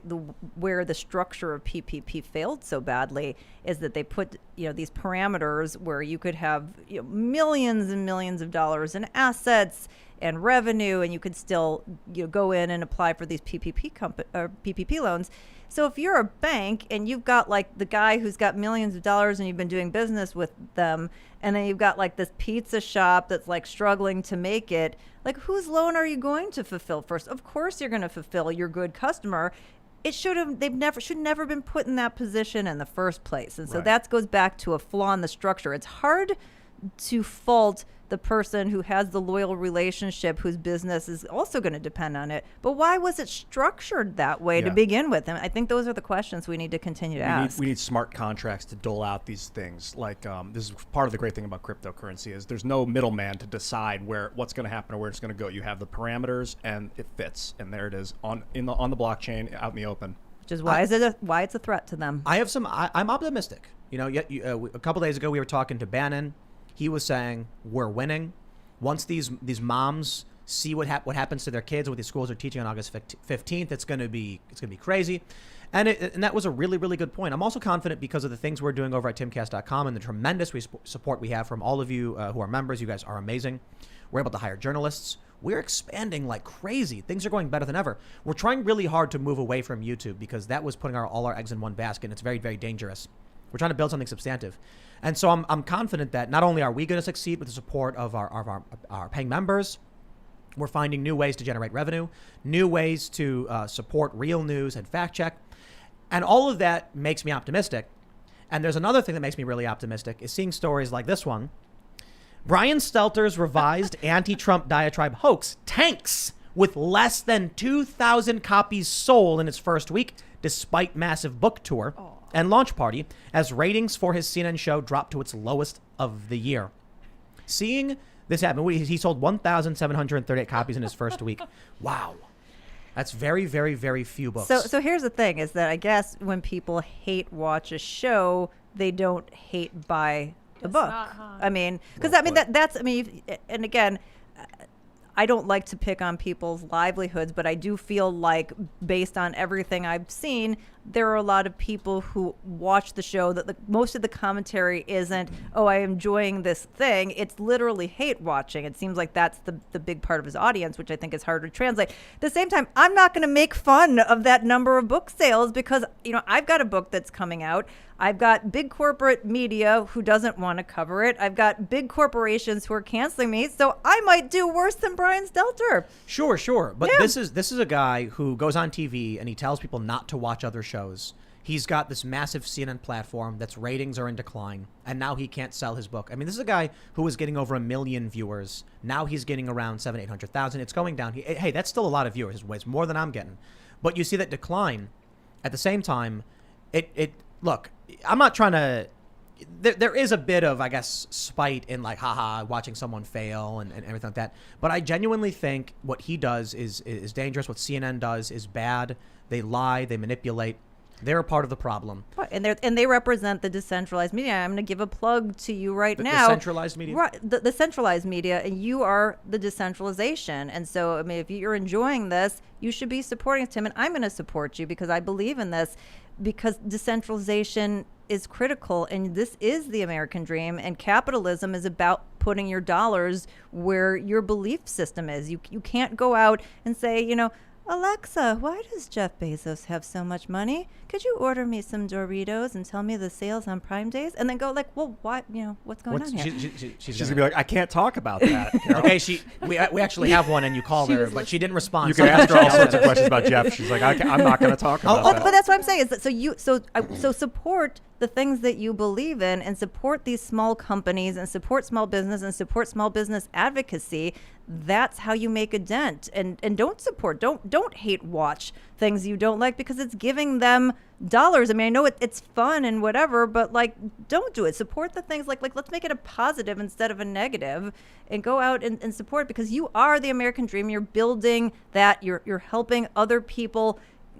where the structure of PPP failed so badly, is that they put, these parameters where you could have millions and millions of dollars in assets and revenue, and you could still go in and apply for these PPP loans. So if you're a bank and you've got like the guy who's got millions of dollars and you've been doing business with them, and then you've got like this pizza shop that's like struggling to make it, like whose loan are you going to fulfill first? Of course you're going to fulfill your good customer. Should never been put in that position in the first place. And so that goes back to a flaw in the structure. It's hard to fault the person who has the loyal relationship, whose business is also going to depend on it. But why was it structured that way to begin with? And I think those are the questions we need to continue to ask. We need smart contracts to dole out these things. Like this is part of the great thing about cryptocurrency is there's no middleman to decide what's going to happen or where it's going to go. You have the parameters and it fits, and there it is on the blockchain out in the open. Which is why it's a threat to them. I'm optimistic. A couple days ago we were talking to Bannon. He was saying we're winning. Once these moms see what happens to their kids, what these schools are teaching on August 15th, it's going to be crazy. And that was a really, really good point. I'm also confident because of the things we're doing over at timcast.com and the tremendous support we have from all of you who are members. You guys are amazing. We're able to hire journalists. We're expanding like crazy. Things are going better than ever. We're trying really hard to move away from YouTube because that was putting all our eggs in one basket, and it's very, very dangerous. We're trying to build something substantive. And so I'm confident that not only are we going to succeed with the support of our paying members, we're finding new ways to generate revenue, new ways to support real news and fact check. And all of that makes me optimistic. And there's another thing that makes me really optimistic is seeing stories like this one. Brian Stelter's revised anti-Trump diatribe hoax tanks with less than 2,000 copies sold in its first week, despite massive book tour and launch party, as ratings for his CNN show dropped to its lowest of the year. Seeing this happen, he sold 1,738 copies in his first week. Wow. That's very, very, very few books. So here's the thing, is that I guess when people hate watch a show, they don't hate buy the book. I mean, because and again, I don't like to pick on people's livelihoods, but I do feel like based on everything I've seen, there are a lot of people who watch the show that most of the commentary isn't, oh, I'm enjoying this thing. It's literally hate watching. It seems like that's the big part of his audience, which I think is hard to translate. At the same time, I'm not going to make fun of that number of book sales because, I've got a book that's coming out. I've got big corporate media who doesn't want to cover it. I've got big corporations who are canceling me. So I might do worse than Brian Stelter. Sure. But this is a guy who goes on TV and he tells people not to watch other shows. He's got this massive CNN platform that's ratings are in decline, and now he can't sell his book. I mean, this is a guy who was getting over 1 million viewers. Now he's getting around 700,000-800,000. It's going down. Hey, that's still a lot of viewers. It's more than I'm getting. But you see that decline. At the same time, look, I'm not trying to. There is a bit of, I guess, spite in like, haha, watching someone fail and everything like that. But I genuinely think what he does is dangerous. What CNN does is bad. They lie. They manipulate. They're a part of the problem. And they represent the decentralized media. I'm going to give a plug to you right now. The centralized media? Right, the centralized media, and you are the decentralization. And so, I mean, if you're enjoying this, you should be supporting Tim, and I'm going to support you because I believe in this, because decentralization is critical, and this is the American dream, and capitalism is about putting your dollars where your belief system is. You can't go out and say, Alexa, why does Jeff Bezos have so much money? Could you order me some Doritos and tell me the sales on Prime days? And then go like, well, what? What's going on here? She's gonna be like, I can't talk about that. Okay, we actually have one, and you called her, but she didn't respond. You can ask her all sorts of questions about Jeff. She's like, I'm not going to talk about that. But that's what I'm saying is that so support the things that you believe in and support these small companies and support small business and support small business advocacy. That's how you make a dent. And don't hate watch things you don't like because it's giving them dollars. I mean, I know it's fun and whatever, but like, don't do it. Support the things like let's make it a positive instead of a negative, and go out and support, because you are the American dream. You're building that. You're helping other people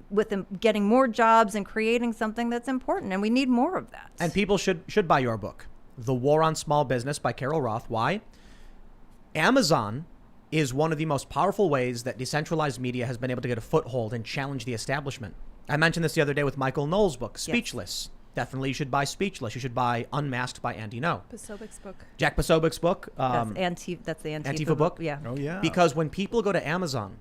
with them getting more jobs and creating something that's important, and we need more of that. And people should buy your book, The War on Small Business by Carol Roth. Why? Amazon is one of the most powerful ways that decentralized media has been able to get a foothold and challenge the establishment. I mentioned this the other day with Michael Knowles' book, Speechless. Yes. Definitely you should buy Speechless. You should buy Unmasked by Andy Ngo. Posobic's book. Jack Posobic's book. That's the Antifa book. Yeah. Oh, yeah. Because when people go to Amazon,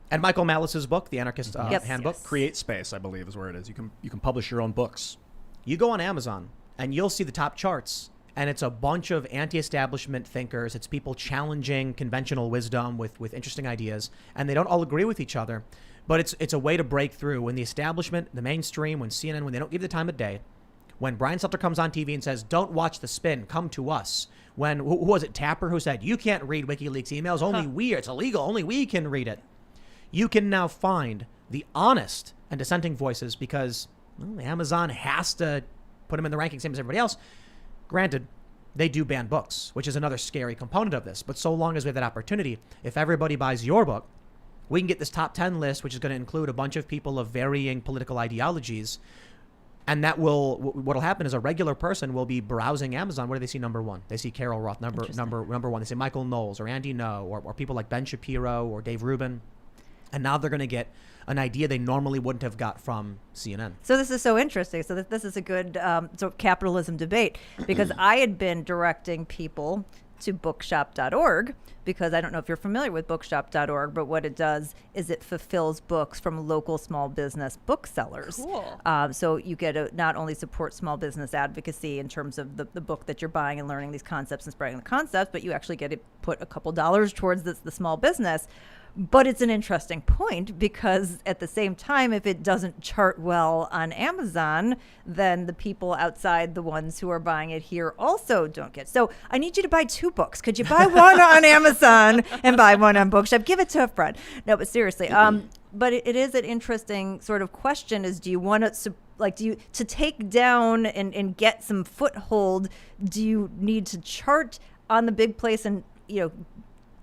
and Michael Malice's book, The Anarchist Handbook. Yes. Create Space, I believe, is where it is. You can publish your own books. You go on Amazon and you'll see the top charts, and it's a bunch of anti-establishment thinkers. It's people challenging conventional wisdom with interesting ideas, and they don't all agree with each other, but it's a way to break through. When the establishment, the mainstream, when CNN, when they don't give the time of day, when Brian Stelter comes on TV and says, don't watch The Spin, come to us. When, who was it, Tapper, who said, you can't read WikiLeaks emails, only it's illegal, only we can read it. You can now find the honest and dissenting voices because Amazon has to put them in the ranking same as everybody else. Granted, they do ban books, which is another scary component of this. But so long as we have that opportunity, if everybody buys your book, we can get this top 10 list, which is going to include a bunch of people of varying political ideologies. And what'll happen is a regular person will be browsing Amazon. What do they see number one? They see Carol Roth number one. They say Michael Knowles or Andy Ngo or people like Ben Shapiro or Dave Rubin. And now they're going to get an idea they normally wouldn't have got from CNN. So this is so interesting. So this is a good sort of capitalism debate, because I had been directing people to bookshop.org, because I don't know if you're familiar with bookshop.org, but what it does is it fulfills books from local small business booksellers. Cool. So you get to not only support small business advocacy in terms of the book that you're buying and learning these concepts and spreading the concepts, but you actually get to put a couple dollars towards the small business. But it's an interesting point, because at the same time, if it doesn't chart well on Amazon, then the people outside, the ones who are buying it here, also don't get. So I need you to buy 2 books. Could you buy one on Amazon and buy one on Bookshop? Give it to a friend. No, but seriously. But it is an interesting sort of question: is do you want to to take down and get some foothold? Do you need to chart on the big place and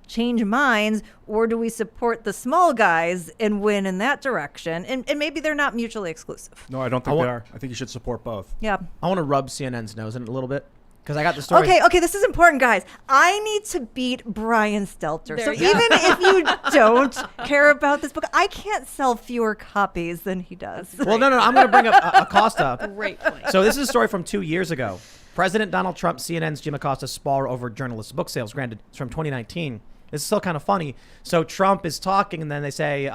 change minds, or do we support the small guys and win in that direction? And maybe they're not mutually exclusive. No, I don't think they are. I think you should support both. Yeah. I want to rub CNN's nose in it a little bit, because I got the story. Okay, this is important, guys. I need to beat Brian Stelter. There So you even if you don't care about this book, I can't sell fewer copies than he does. Well, no. I'm going to bring up Acosta. Great point. So this is a story from 2 years ago. President Donald Trump, CNN's Jim Acosta spar over journalists' book sales. Granted, it's from 2019. It's still kind of funny. So Trump is talking, and then they say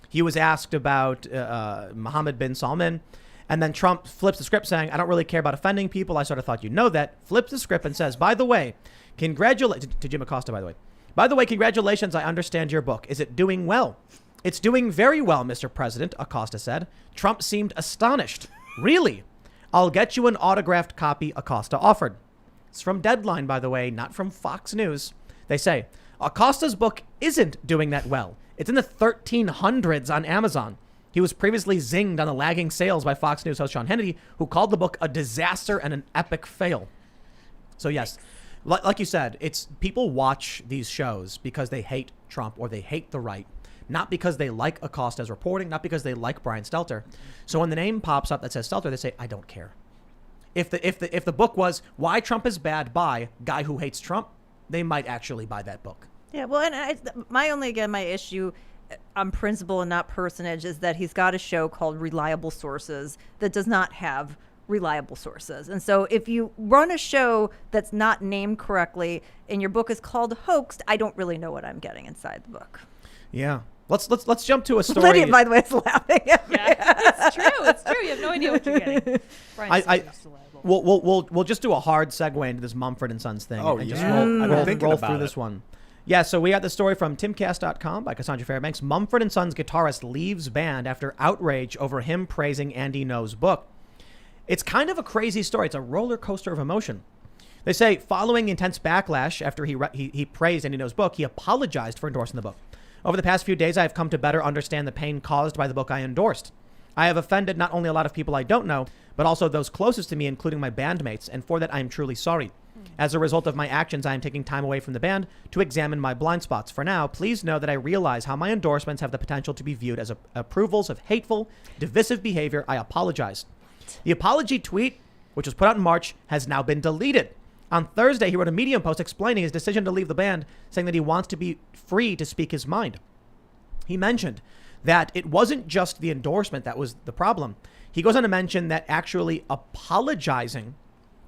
he was asked about Mohammed bin Salman. And then Trump flips the script saying, I don't really care about offending people. I sort of thought you'd know that. Flips the script and says, by the way, to Jim Acosta, by the way. By the way, congratulations. I understand your book. Is it doing well? It's doing very well, Mr. President, Acosta said. Trump seemed astonished. Really? I'll get you an autographed copy, Acosta offered. It's from Deadline, by the way, not from Fox News. They say, Acosta's book isn't doing that well. It's in the 1300s on Amazon. He was previously zinged on the lagging sales by Fox News host Sean Hannity, who called the book a disaster and an epic fail. So yes, like you said, it's people watch these shows because they hate Trump or they hate the right, not because they like Acosta's reporting, not because they like Brian Stelter. So when the name pops up that says Stelter, they say, I don't care. If the book was Why Trump is Bad by Guy Who Hates Trump, they might actually buy that book. Yeah, well, and my issue on principle and not personage is that he's got a show called Reliable Sources that does not have reliable sources. And so if you run a show that's not named correctly and your book is called Hoaxed, I don't really know what I'm getting inside the book. Yeah. Let's jump to a story. Lydia, by the way, is laughing at me. Yeah, it's true. You have no idea what you're getting. We'll just do a hard segue into this Mumford & Sons thing. Oh, and yeah. just I've been thinking roll about through it. this one. Yeah, so we got the story from Timcast.com by Cassandra Fairbanks. Mumford & Sons guitarist leaves band after outrage over him praising Andy Ngo's book. It's kind of a crazy story. It's a roller coaster of emotion. They say following intense backlash after he praised Andy Ngo's book, he apologized for endorsing the book. Over the past few days, I have come to better understand the pain caused by the book I endorsed. I have offended not only a lot of people I don't know, but also those closest to me, including my bandmates, and for that I am truly sorry. As a result of my actions, I am taking time away from the band to examine my blind spots. For now, please know that I realize how my endorsements have the potential to be viewed as approvals of hateful, divisive behavior. I apologize. The apology tweet, which was put out in March, has now been deleted. On Thursday, he wrote a Medium post explaining his decision to leave the band, saying that he wants to be free to speak his mind. He mentioned that it wasn't just the endorsement that was the problem. He goes on to mention that actually apologizing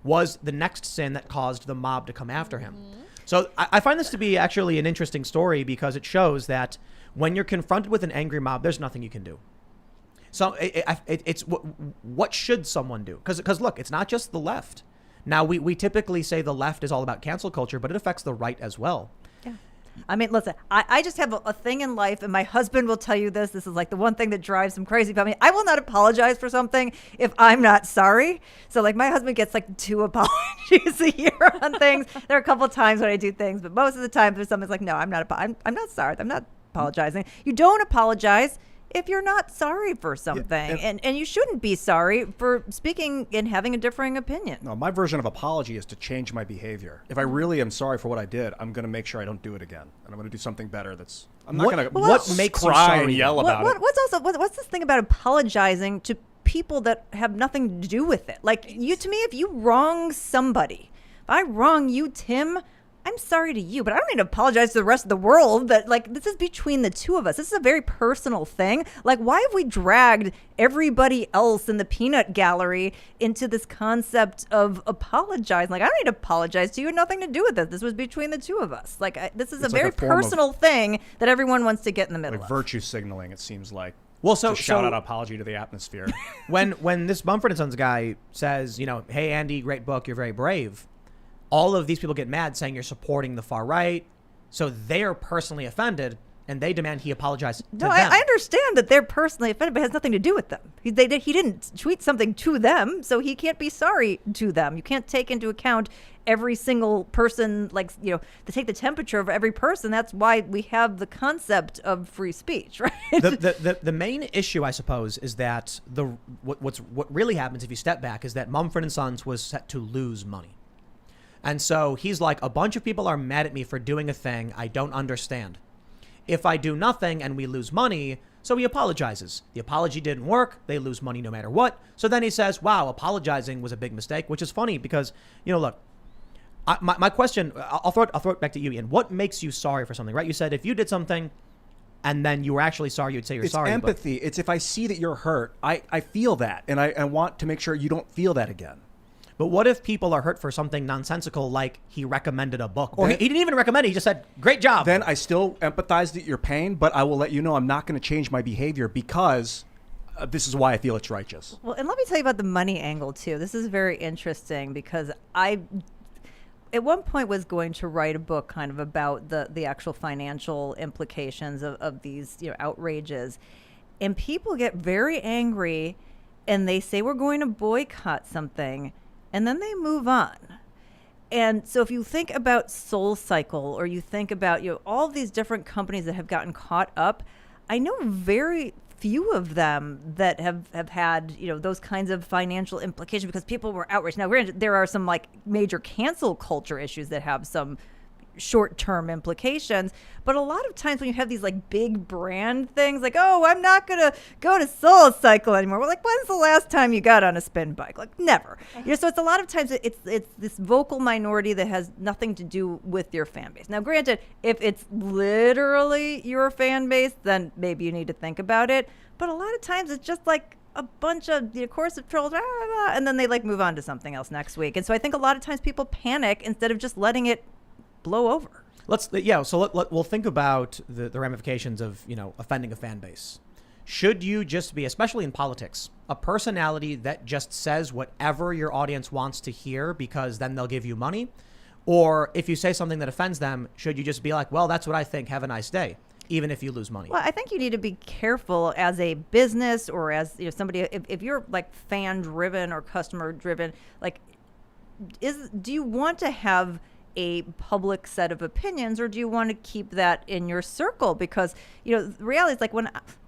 was the next sin that caused the mob to come after him. So I find this to be actually an interesting story because it shows that when you're confronted with an angry mob, there's nothing you can do. So it's what should someone do? Because look, it's not just the left. Now, we typically say the left is all about cancel culture, but it affects the right as well. Yeah. I mean, listen, I just have a thing in life, and my husband will tell you this. This is like the one thing that drives him crazy about me. I will not apologize for something if I'm not sorry. So, like, my husband gets like 2 apologies a year on things. There are a couple of times when I do things, but most of the time there's something like, no, I'm not sorry. I'm not apologizing. You don't apologize if you're not sorry for something. Yeah, and you shouldn't be sorry for speaking and having a differing opinion. No, my version of apology is to change my behavior. If I really am sorry for what I did, I'm going to make sure I don't do it again. And I'm going to do something better that's... I'm not going to what makes you cry sorry? and yell about it. What's this thing about apologizing to people that have nothing to do with it? Like, to me, if you wrong somebody, if I wrong you, Tim, I'm sorry to you, but I don't need to apologize to the rest of the world. That, like, this is between the two of us. This is a very personal thing. Like, why have we dragged everybody else in the peanut gallery into this concept of apologizing? Like, I don't need to apologize to you. It had nothing to do with it. This was between the two of us. Like, this is a very personal thing that everyone wants to get in the middle like of. Virtue signaling, it seems like. Well, to shout out apology to the atmosphere. when this Mumford & Sons guy says, hey, Andy, great book, you're very brave, all of these people get mad saying you're supporting the far right. So they're personally offended and they demand he apologize to them. I understand that they're personally offended, but it has nothing to do with them. He didn't tweet something to them, so he can't be sorry to them. You can't take into account every single person, to take the temperature of every person. That's why we have the concept of free speech, right? The main issue, I suppose, is that what really happens if you step back is that Mumford & Sons was set to lose money. And so he's like, a bunch of people are mad at me for doing a thing I don't understand. If I do nothing and we lose money, so he apologizes. The apology didn't work. They lose money no matter what. So then he says, wow, apologizing was a big mistake, which is funny because, look, my question, I'll throw it back to you, Ian. What makes you sorry for something, right? You said if you did something and then you were actually sorry, you'd say you're sorry. It's empathy. It's if I see that you're hurt, I feel that. And I want to make sure you don't feel that again. But what if people are hurt for something nonsensical like he recommended a book? Or he didn't even recommend it. He just said, great job. Then I still empathize at your pain, but I will let you know I'm not going to change my behavior because this is why I feel it's righteous. Well, and let me tell you about the money angle, too. This is very interesting because I, at one point, was going to write a book kind of about the actual financial implications of these outrages. And people get very angry and they say, we're going to boycott something. And then they move on. And so if you think about SoulCycle or you think about all of these different companies that have gotten caught up, I know very few of them that have had those kinds of financial implications because people were outraged. Now, granted, there are some like major cancel culture issues that have some short-term implications, but a lot of times when you have these like big brand things like, oh, I'm not gonna go to SoulCycle anymore, we're like, when's the last time you got on a spin bike? Like, never. So it's a lot of times it's this vocal minority that has nothing to do with your fan base. Now, granted, if it's literally your fan base, then maybe you need to think about it, but a lot of times it's just like a bunch of course of trolls, and then they like move on to something else next week. And so I think a lot of times people panic instead of just letting it blow over. We'll think about the ramifications of offending a fan base. Should you just be, especially in politics, a personality that just says whatever your audience wants to hear because then they'll give you money? Or if you say something that offends them, should you just be like, well, that's what I think, have a nice day? even if you lose money. Well, I think you need to be careful as a business or as somebody, if you're like fan driven or customer driven, like, do you want to have a public set of opinions, or do you want to keep that in your circle? Because the reality is, like,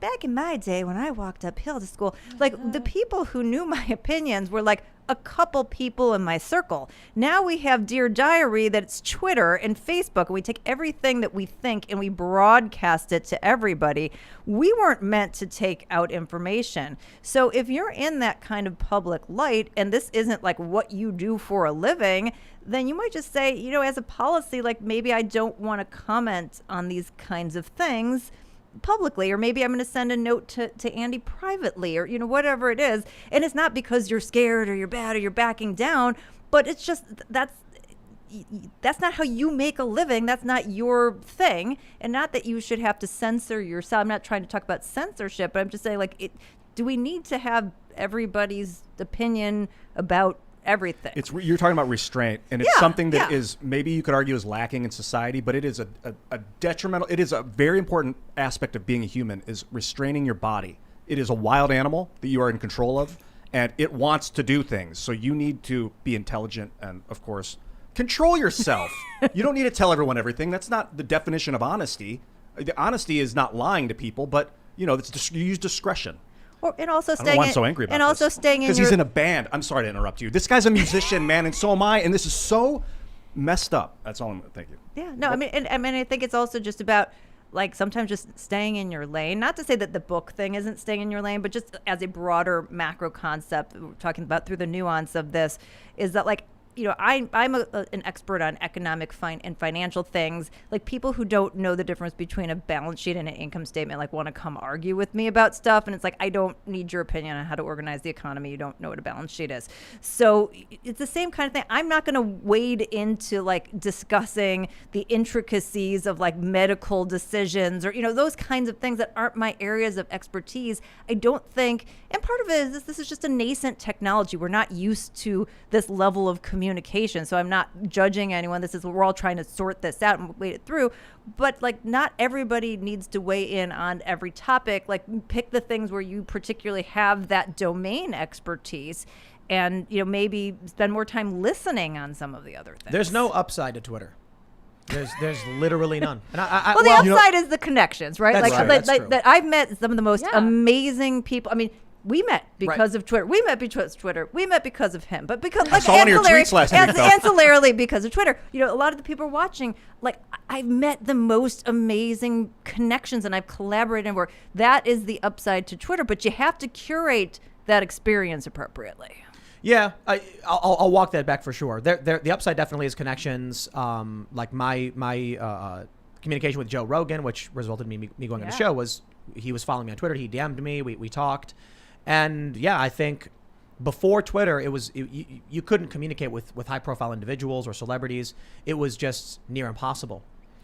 back in my day when I walked uphill to school, like the people who knew my opinions were like a couple people in my circle. Now we have Dear Diary, that's Twitter and Facebook, and we take everything that we think and we broadcast it to everybody. We weren't meant to take out information. So if you're in that kind of public light and this isn't like what you do for a living, then you might just say, as a policy, like, maybe I don't want to comment on these kinds of things publicly, or maybe I'm going to send a note to Andy privately, or whatever it is. And it's not because you're scared or you're bad or you're backing down, but it's just that's not how you make a living. That's not your thing. And not that you should have to censor yourself. I'm not trying to talk about censorship, but I'm just saying, like, do we need to have everybody's opinion about everything? You're talking about restraint, and it's something that is, maybe you could argue, is lacking in society, but it is a detrimental, it is a very important aspect of being a human, is restraining your body. It is a wild animal that you are in control of, and it wants to do things. So you need to be intelligent and, of course, control yourself. You don't need to tell everyone everything. That's not the definition of honesty. The honesty is not lying to people, but you use discretion. And also I don't know why I'm so angry about this. Staying in because he's in a band. I'm sorry to interrupt you. This guy's a musician, man, and so am I. And this is so messed up. That's all. Thank you. Yeah. No. I think it's also just about, like, sometimes just staying in your lane. Not to say that the book thing isn't staying in your lane, but just as a broader macro concept, we're talking about through the nuance of this, is that, like, I'm an expert on economic and financial things. Like, people who don't know the difference between a balance sheet and an income statement, like, want to come argue with me about stuff. And it's like, I don't need your opinion on how to organize the economy. You don't know what a balance sheet is. So it's the same kind of thing. I'm not going to wade into, like, discussing the intricacies of, like, medical decisions or, those kinds of things that aren't my areas of expertise. I don't think, and part of it is this is just a nascent technology. We're not used to this level of communication. So I'm not judging anyone. We're all trying to sort this out and wade it through. But, like, not everybody needs to weigh in on every topic. Like, pick the things where you particularly have that domain expertise, and maybe spend more time listening on some of the other things. There's no upside to Twitter. There's literally none. And the upside is the connections, right? That's right. That's true. That I've met some of the most amazing people. I mean, we met because of Twitter. We met because of Twitter. We met because of him. But because, like, I saw one of your tweets last week, though. ancillarily because of Twitter. A lot of the people watching, like, I've met the most amazing connections, and I've collaborated and worked. That is the upside to Twitter, but you have to curate that experience appropriately. Yeah, I'll walk that back for sure. The upside definitely is connections. Like my communication with Joe Rogan, which resulted in me going on the show, was he was following me on Twitter. He DM'd me. We talked. And yeah, I think before Twitter, you couldn't communicate with high profile individuals or celebrities. It was just near impossible.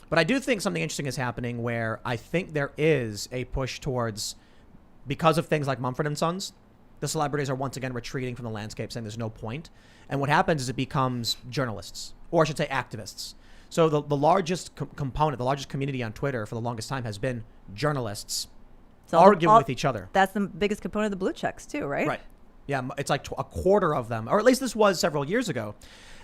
But I do think something interesting is happening where I think there is a push towards, because of things like Mumford & Sons, the celebrities are once again retreating from the landscape, saying there's no point. And what happens is it becomes journalists, or I should say activists. So the largest component, the largest community on Twitter for the longest time has been journalists arguing with each other. That's the biggest component of the blue checks too, right? Right. Yeah, it's like a quarter of them, or at least this was several years ago.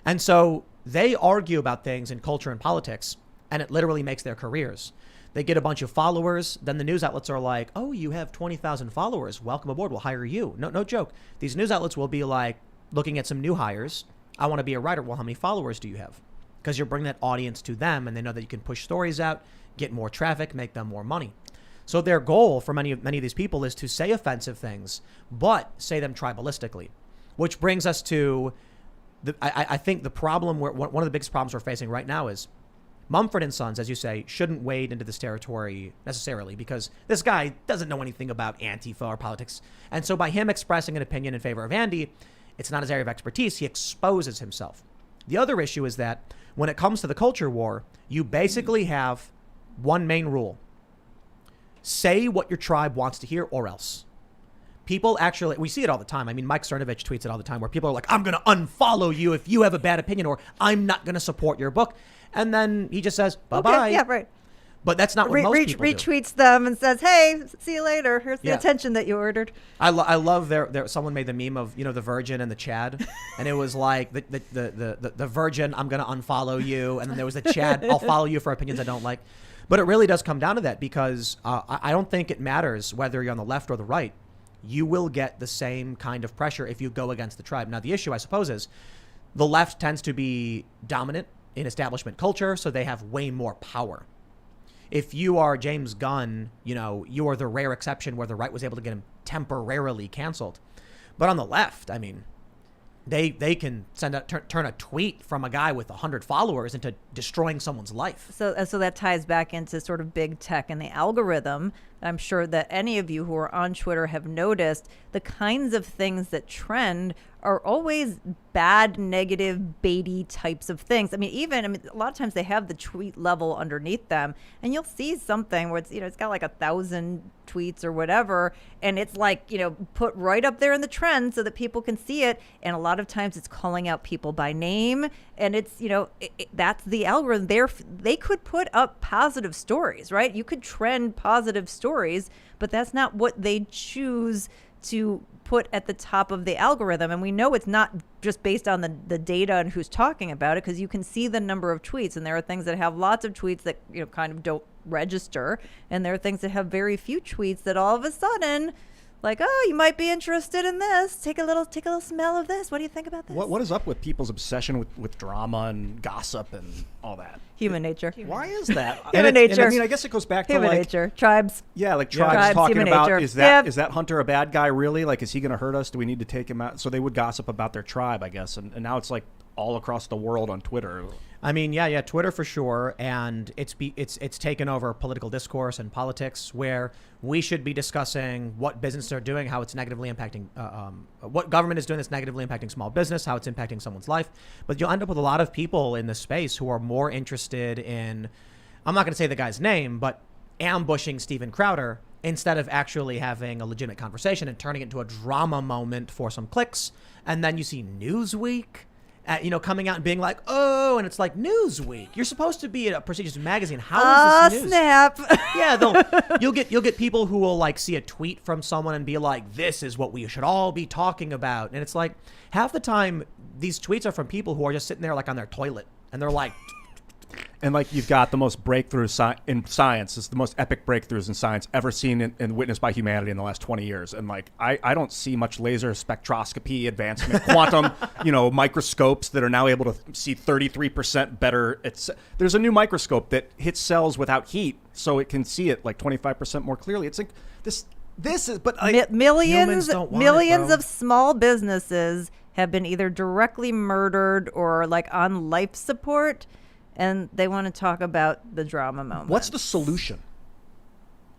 And so they argue about things in culture and politics, and it literally makes their careers. They get a bunch of followers. Then the news outlets are like, oh, you have 20,000 followers. Welcome aboard. We'll hire you. No joke. These news outlets will be like looking at some new hires. I want to be a writer. Well, how many followers do you have? Because you're bringing that audience to them, and they know that you can push stories out, get more traffic, make them more money. So their goal for many of these people is to say offensive things, but say them tribalistically, which brings us to I think the problem, one of the biggest problems we're facing right now is Mumford & Sons, as you say, shouldn't wade into this territory necessarily, because this guy doesn't know anything about Antifa or politics. And so by him expressing an opinion in favor of Andy, it's not his area of expertise. He exposes himself. The other issue is that when it comes to the culture war, you basically have one main rule. Say what your tribe wants to hear, or else. People actually, we see it all the time. I mean, Mike Cernovich tweets it all the time, where people are like, I'm going to unfollow you if you have a bad opinion, or I'm not going to support your book. And then he just says, bye-bye. Okay, yeah, right. But that's not what most people do. Retweets them and says, "Hey, see you later. Here's the Yeah. attention that you ordered." I love someone made the meme of the Virgin and the Chad, and it was like the Virgin, I'm gonna unfollow you, and then there was the Chad, I'll follow you for opinions I don't like. But it really does come down to that, because I don't think it matters whether you're on the left or the right. You will get the same kind of pressure if you go against the tribe. Now the issue, I suppose, is the left tends to be dominant in establishment culture, so they have way more power. If you are James Gunn, you are the rare exception where the right was able to get him temporarily canceled. But on the left, I mean, they can turn a tweet from a guy with 100 followers into destroying someone's life. So that ties back into sort of big tech and the algorithm. I'm sure that any of you who are on Twitter have noticed the kinds of things that trend are always bad, negative, baity types of things. I mean, a lot of times they have the tweet level underneath them, and you'll see something where it's got like 1,000 tweets or whatever, and it's like, put right up there in the trend so that people can see it. And a lot of times it's calling out people by name, and it's, that's the algorithm. They could put up positive stories, right? You could trend positive stories, but that's not what they choose to put at the top of the algorithm. And we know it's not just based on the data and who's talking about it, because you can see the number of tweets, and there are things that have lots of tweets that kind of don't register, and there are things that have very few tweets that all of a sudden, like, oh, you might be interested in this. Take a little smell of this. What do you think about this? What is up with people's obsession with drama and gossip and all that? Human nature. Why is that? Human nature. I mean, I guess it goes back to Human like nature. Tribes. Yeah, like tribes Tribes, talking human about nature. is that Hunter a bad guy really? Like, is he going to hurt us? Do we need to take him out? So they would gossip about their tribe, I guess, and now it's like all across the world on Twitter. I mean, yeah, Twitter for sure, and it's taken over political discourse and politics, where we should be discussing what businesses are doing, how it's negatively impacting, what government is doing that's negatively impacting small business, how it's impacting someone's life. But you'll end up with a lot of people in this space who are more interested in, I'm not going to say the guy's name, but ambushing Steven Crowder instead of actually having a legitimate conversation and turning it into a drama moment for some clicks. And then you see Newsweek, coming out and being like, oh, and it's like, Newsweek, you're supposed to be a prestigious magazine. How is this news? Snap. Yeah, you'll get people who will like see a tweet from someone and be like, this is what we should all be talking about. And it's like, half the time these tweets are from people who are just sitting there like on their toilet, and they're like, and like, you've got the most breakthroughs in science. It's the most epic breakthroughs in science ever seen and witnessed by humanity in the last 20 years. And like, I don't see much laser spectroscopy advancement, quantum, microscopes that are now able to see 33% better. There's a new microscope that hits cells without heat, so it can see it like 25% more clearly. It's like this is, but like, millions bro. of small businesses have been either directly murdered or like on life support. And they want to talk about the drama moment. What's the solution?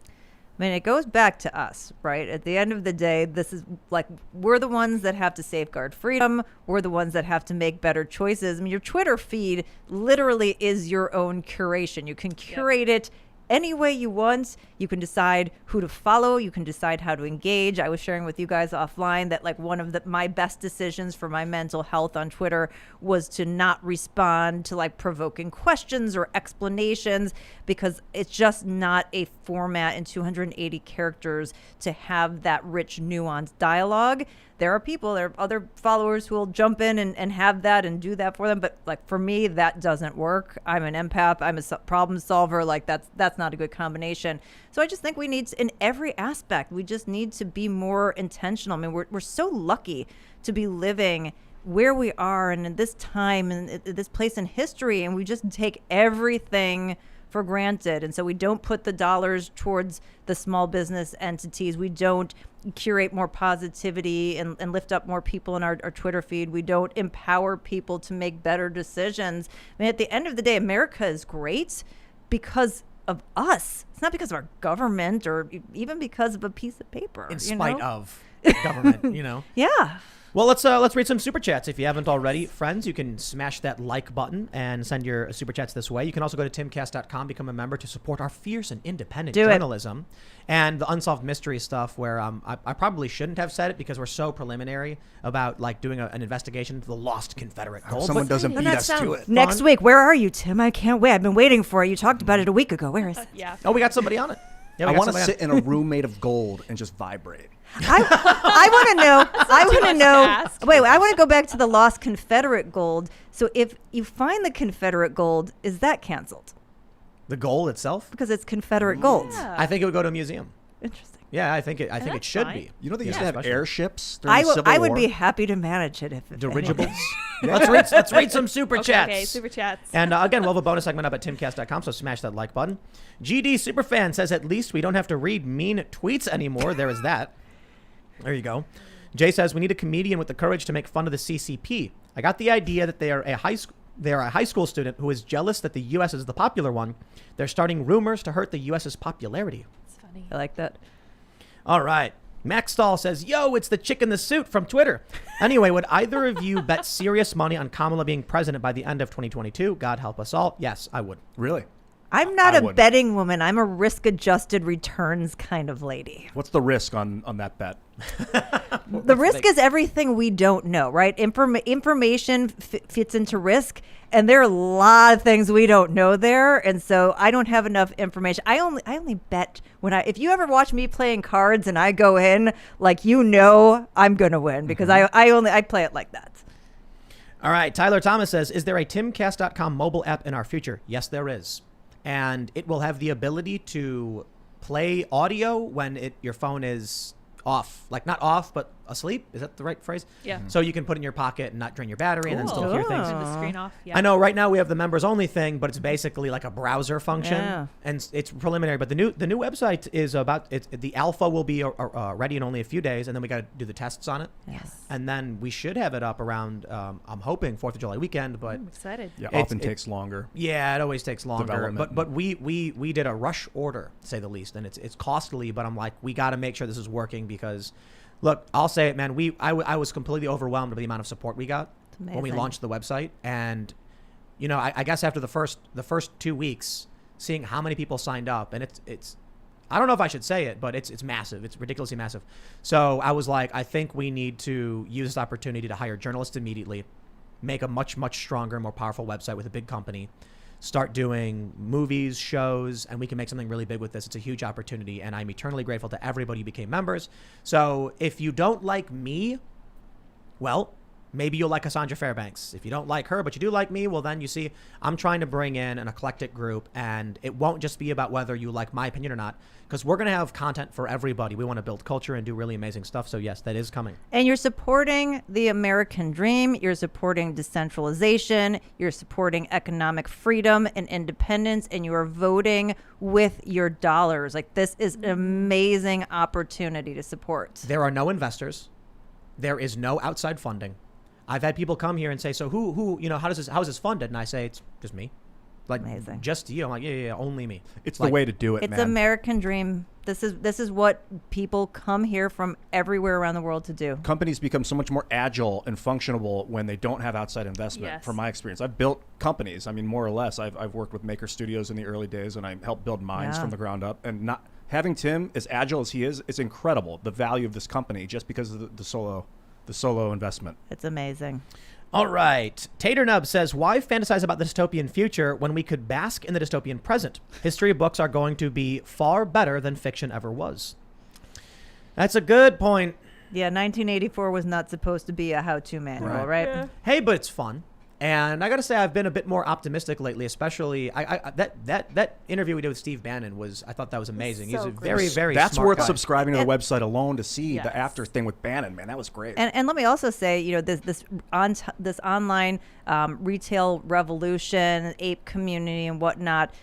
I mean, it goes back to us, right? At the end of the day, this is like, we're the ones that have to safeguard freedom. We're the ones that have to make better choices. I mean, your Twitter feed literally is your own curation. You can curate it any way you want. You can decide who to follow. You can decide how to engage. I was sharing with you guys offline that like one of my best decisions for my mental health on Twitter was to not respond to like provoking questions or explanations, because it's just not a format in 280 characters to have that rich, nuanced dialogue. There are other followers who will jump in and have that and do that for them. But like, for me, that doesn't work. I'm an empath. I'm a problem solver. Like, that's not a good combination. So I just think we need to, in every aspect, we just need to be more intentional. I mean, we're so lucky to be living where we are and in this time and this place in history. And we just take everything for granted. And so we don't put the dollars towards the small business entities. We don't curate more positivity and lift up more people in our Twitter feed. We don't empower people to make better decisions. I mean, at the end of the day, America is great because of us. It's not because of our government or even because of a piece of paper. in spite of government, Yeah. Well, let's read some super chats. If you haven't already, friends, you can smash that like button and send your super chats this way. You can also go to timcast.com, become a member to support our fierce and independent journalism and the unsolved mystery stuff. Where I probably shouldn't have said it because we're so preliminary about like doing an investigation into the lost Confederate gold. Someone doesn't beat us to it. Next week, where are you, Tim? I can't wait. I've been waiting for it. You talked about it a week ago. Where is it? Yeah. Oh, we got somebody on it. Yeah, I want to sit in a room made of gold and just vibrate. I want to know. I want to much to know. ask. Wait, I want to go back to the lost Confederate gold. So if you find the Confederate gold, is that canceled? The gold itself? Because it's Confederate gold. Yeah. I think it would go to a museum. Interesting. Yeah, I think it that's should fine. be. You know they used to have especially. airships during the Civil I would War? be happy to manage it if Dirigibles. Let's read some super chats. Okay, super chats. And again, we'll have a bonus segment up at timcast.com, so smash that like button. GD Superfan says, at least we don't have to read mean tweets anymore. There is that. There you go. Jay says, we need a comedian with the courage to make fun of the CCP. I got the idea that they are a high school student who is jealous that the U.S. is the popular one. They're starting rumors to hurt the U.S.'s popularity. It's funny. I like that. All right. Max Stahl says, yo, it's the chick in the suit from Twitter. Anyway, would either of you bet serious money on Kamala being president by the end of 2022? God help us all. Yes, I would. Really? I'm not I a wouldn't. betting woman. I'm a risk-adjusted returns kind of lady. What's the risk on that bet? The risk is everything we don't know, right? Information fits into risk, and there are a lot of things we don't know there, and so I don't have enough information. I only bet if you ever watch me playing cards and I go in, like, I'm gonna win because I play it like that. All right. Tyler Thomas says, is there a timcast.com mobile app in our future? Yes, there is. And it will have the ability to play audio when your phone is off. Like not off, but asleep. Is that the right phrase? Yeah. So you can put it in your pocket and not drain your battery and then still hear things. Turn the screen off. Yeah. I know right now we have the members only thing, but it's basically like a browser function, Yeah. and it's preliminary. But the new website is the alpha will be ready in only a few days, and then we got to do the tests on it. Yes. And then we should have it up around I'm hoping 4th of July weekend, but I'm excited. Yeah, It's- often it- takes longer. yeah, it always takes longer. Development. But we did a rush order, to say the least, and it's costly. But I'm like, we got to make sure this is working because, look, I'll say it, man. I was completely overwhelmed by the amount of support we got when we amazing. launched the website, and I guess after the first 2 weeks, seeing how many people signed up, and it's I don't know if I should say it, but it's massive. It's ridiculously massive. So I was like, I think we need to use this opportunity to hire journalists immediately, make a much, much stronger, more powerful website with a big company, start doing movies, shows, and we can make something really big with this. It's a huge opportunity, and I'm eternally grateful to everybody who became members. So if you don't like me, well, maybe you'll like Cassandra Fairbanks. If you don't like her, but you do like me, well, then you see, I'm trying to bring in an eclectic group, and it won't just be about whether you like my opinion or not, because we're going to have content for everybody. We want to build culture and do really amazing stuff. So yes, that is coming. And you're supporting the American dream. You're supporting decentralization. You're supporting economic freedom and independence. And you are voting with your dollars. Like, this is an amazing opportunity to support. There are no investors. There is no outside funding. I've had people come here and say, so who how is this funded? And I say, it's just me. Like, Amazing. just you. I'm like, yeah, only me. It's Like, the way to do it, It's man. American dream. This is what people come here from everywhere around the world to do. Companies become so much more agile and functional when they don't have outside investment. Yes. From my experience, I've built companies. I mean, more or less, I've worked with Maker Studios in the early days, and I helped build mines Yeah. from the ground up. And not having Tim as agile as he is, it's incredible. The value of this company just because of the solo investment. It's amazing. All right. Tater Nub says, why fantasize about the dystopian future when we could bask in the dystopian present? History books are going to be far better than fiction ever was. That's a good point. Yeah, 1984 was not supposed to be a how-to manual, right? Yeah. Hey, but it's fun. And I got to say, I've been a bit more optimistic lately, especially that interview we did with Steve Bannon I thought that was amazing. He's a great. very, very That's smart worth guy. subscribing to the And- website alone to see Yes. the after thing with Bannon. Man, that was great. And let me also say, this online retail revolution, ape community and whatnot,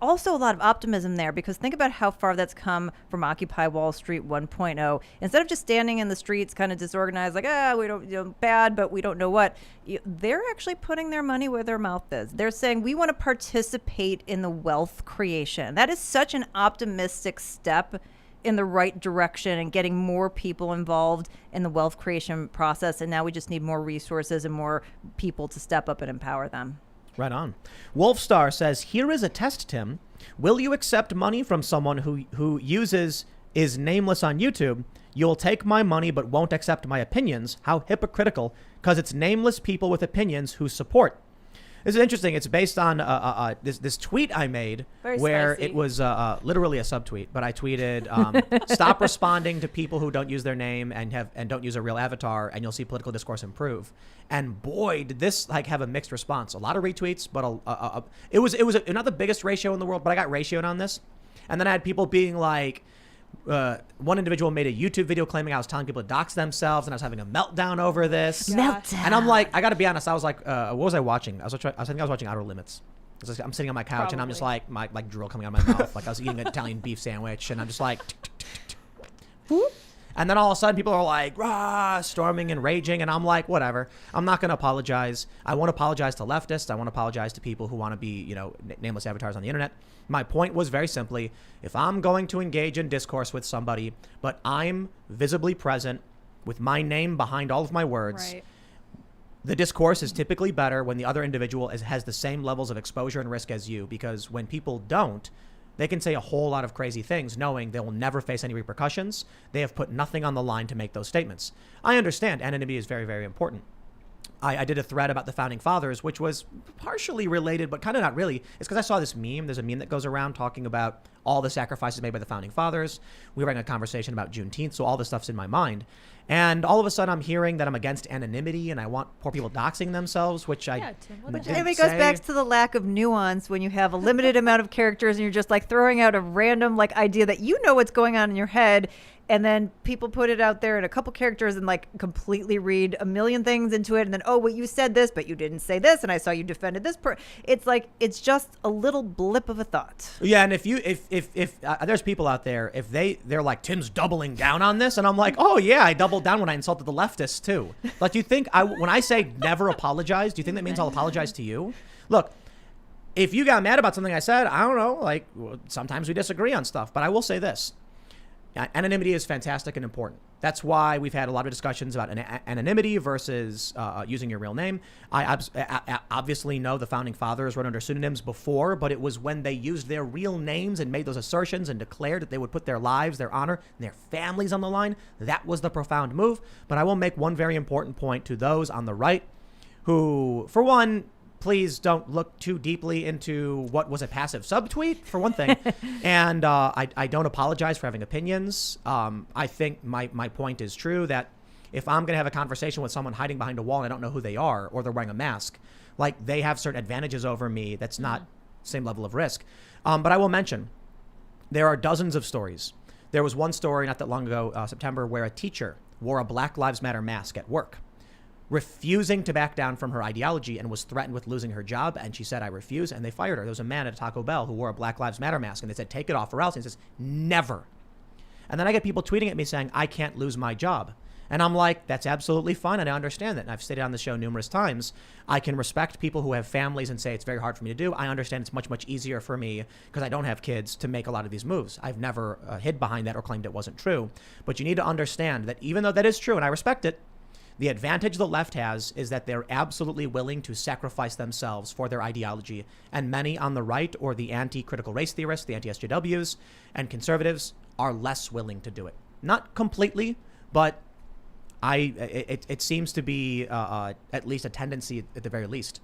also a lot of optimism there, because think about how far that's come from Occupy Wall Street 1.0. Instead of just standing in the streets kind of disorganized, like, we don't, bad, but we don't know what, they're actually putting their money where their mouth is. They're saying, we want to participate in the wealth creation. That is such an optimistic step in the right direction and getting more people involved in the wealth creation process. And now we just need more resources and more people to step up and empower them. Right on. Wolfstar says, here is a test, Tim. Will you accept money from someone who is nameless on YouTube? You'll take my money but won't accept my opinions. How hypocritical, because it's nameless people with opinions who support. This is interesting. It's based on this tweet I made where it was literally a subtweet, but I tweeted, stop responding to people who don't use their name and don't use a real avatar, and you'll see political discourse improve. And boy, did this have a mixed response. A lot of retweets, but it was not the biggest ratio in the world, but I got ratioed on this. And then I had people being like, one individual made a YouTube video claiming I was telling people to dox themselves and I was having a meltdown over this. Meltdown. And I'm like, I got to be honest. I was like, what was I watching? I think I was watching Outer Limits. I'm sitting on my couch and I'm just like, my drool coming out of my mouth. Like I was eating an Italian beef sandwich and I'm just like, and then all of a sudden people are like, rah, storming and raging. And I'm like, whatever. I'm not going to apologize. I won't apologize to leftists. I won't apologize to people who want to be, nameless avatars on the internet. My point was very simply, if I'm going to engage in discourse with somebody, but I'm visibly present with my name behind all of my words, Right. the discourse is typically better when the other individual has the same levels of exposure and risk as you, because when people don't, they can say a whole lot of crazy things knowing they will never face any repercussions. They have put nothing on the line to make those statements. I understand anonymity is very, very important. I did a thread about the founding fathers, which was partially related, but kind of not really. It's because I saw this meme. There's a meme that goes around talking about all the sacrifices made by the founding fathers. We were having a conversation about Juneteenth, so all this stuff's in my mind. And all of a sudden I'm hearing that I'm against anonymity and I want poor people doxing themselves, which I Tim, what the didn't heck? It goes say. back to the lack of nuance when you have a limited amount of characters and you're just like throwing out a random idea that you know what's going on in your head, and then people put it out there in a couple characters and completely read a million things into it, and then, oh, well, you said this but you didn't say this, and I saw you defended this it's just a little blip of a thought. Yeah, and if there's people out there, if they're like, Tim's doubling down on this, and I'm like, oh yeah, I doubled down when I insulted the leftists too. Like, do you think when I say never apologize, do you think that means I'll apologize to you? Look, if you got mad about something I said, I don't know, sometimes we disagree on stuff, but I will say this. Anonymity is fantastic and important. That's why we've had a lot of discussions about anonymity versus using your real name. I obviously know the founding fathers wrote under pseudonyms before, but it was when they used their real names and made those assertions and declared that they would put their lives, their honor, and their families on the line. That was the profound move. But I will make one very important point to those on the right who, for one, please don't look too deeply into what was a passive subtweet, for one thing. And I don't apologize for having opinions. I think my point is true that if I'm going to have a conversation with someone hiding behind a wall and I don't know who they are, or they're wearing a mask, they have certain advantages over me. That's not same level of risk. But I will mention, there are dozens of stories. There was one story not that long ago, September, where a teacher wore a Black Lives Matter mask at work, refusing to back down from her ideology, and was threatened with losing her job. And she said, I refuse. And they fired her. There was a man at a Taco Bell who wore a Black Lives Matter mask, and they said, take it off or else. And he says, never. And then I get people tweeting at me saying, I can't lose my job. And I'm like, that's absolutely fine. And I understand that. And I've stated on the show numerous times, I can respect people who have families and say it's very hard for me to do. I understand it's much, much easier for me because I don't have kids to make a lot of these moves. I've never hid behind that or claimed it wasn't true. But you need to understand that even though that is true, and I respect it, the advantage the left has is that they're absolutely willing to sacrifice themselves for their ideology. And many on the right, or the anti-critical race theorists, the anti-SJWs, and conservatives are less willing to do it. Not completely, but it seems to be at least a tendency at the very least.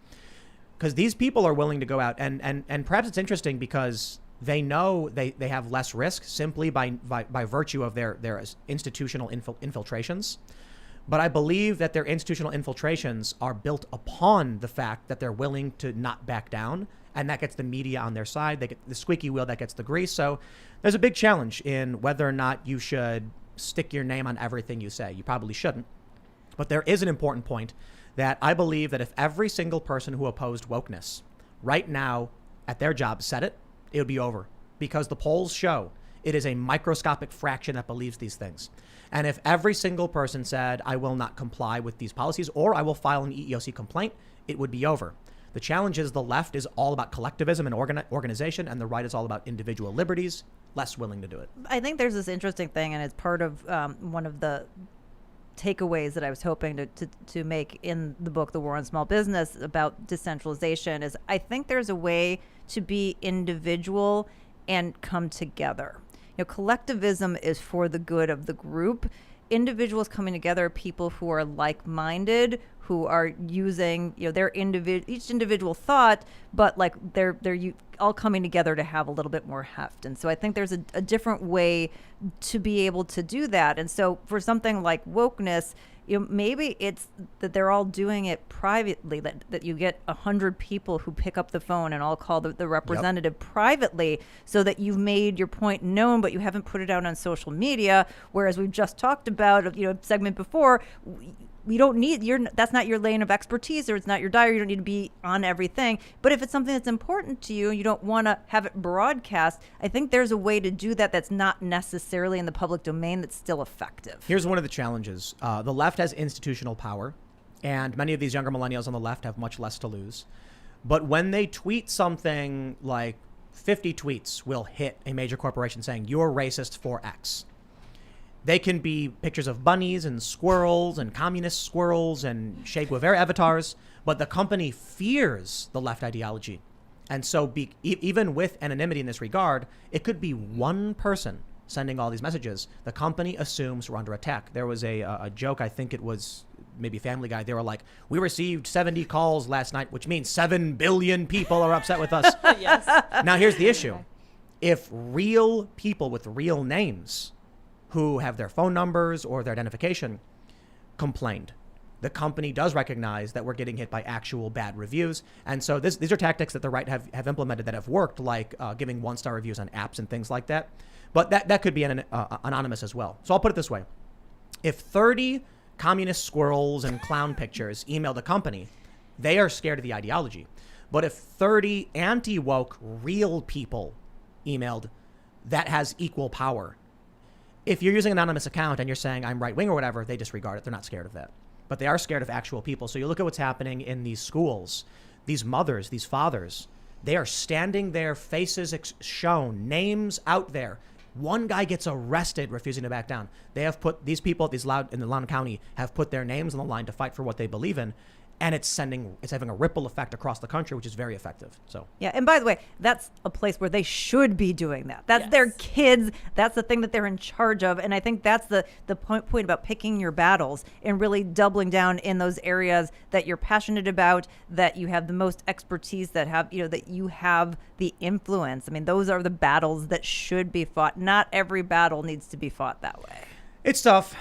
Because these people are willing to go out, and perhaps it's interesting because they know they have less risk simply by virtue of their institutional infiltrations. But I believe that their institutional infiltrations are built upon the fact that they're willing to not back down, and that gets the media on their side. They get the squeaky wheel that gets the grease. So there's a big challenge in whether or not you should stick your name on everything you say. You probably shouldn't. But there is an important point that I believe that if every single person who opposed wokeness right now at their job said it, it would be over. Because the polls show it is a microscopic fraction that believes these things. And if every single person said, I will not comply with these policies, or I will file an EEOC complaint, it would be over. The challenge is the left is all about collectivism and organization, and the right is all about individual liberties less willing to do it. I think there's this interesting thing, and it's part of one of the takeaways that I was hoping to make in the book, The War on Small Business, about decentralization, is I think there's a way to be individual and come together. Collectivism is for the good of the group. Individuals coming together are people who are like-minded, who are using their each individual thought, but like they're all coming together to have a little bit more heft. And so I think there's a different way to be able to do that. And so for something like wokeness, maybe it's that they're all doing it privately, that you get 100 people who pick up the phone and all call the representative privately, so that you've made your point known, but you haven't put it out on social media. Whereas we've just talked about, segment before, we don't need that's not your lane of expertise, or it's not your diary. You don't need to be on everything. But if it's something that's important to you and you don't want to have it broadcast, I think there's a way to do that that's not necessarily in the public domain that's still effective. Here's one of the challenges. The left has institutional power, and many of these younger millennials on the left have much less to lose. But when they tweet something like 50 tweets will hit a major corporation saying, "You're racist for X." They can be pictures of bunnies and squirrels and communist squirrels and Che Guevara avatars, but the company fears the left ideology. And so even with anonymity in this regard, it could be one person sending all these messages. The company assumes we're under attack. There was a joke, I think it was maybe Family Guy. They were like, "We received 70 calls last night," which means 7 billion people are upset with us. Yes. Now, here's the issue. If real people with real names who have their phone numbers or their identification complained, the company does recognize that we're getting hit by actual bad reviews. And so these are tactics that the right have implemented that have worked, like giving 1-star reviews on apps and things like that. But that could be anonymous as well. So I'll put it this way. If 30 communist squirrels and clown pictures email the company, they are scared of the ideology. But if 30 anti-woke real people emailed, that has equal power. If you're using an anonymous account and you're saying I'm right wing or whatever, they disregard it. They're not scared of that. But they are scared of actual people. So you look at what's happening in these schools, these mothers, these fathers, they are standing there, faces shown, names out there. One guy gets arrested refusing to back down. They have put these people in the Loudoun County have put their names on the line to fight for what they believe in. And it's having a ripple effect across the country, which is very effective. So yeah, and by the way, that's a place where they should be doing that. That's their kids. That's the thing that they're in charge of. And I think that's the point about picking your battles and really doubling down in those areas that you're passionate about, that you have the most expertise, that you have the influence. I mean, those are the battles that should be fought. Not every battle needs to be fought that way. It's tough.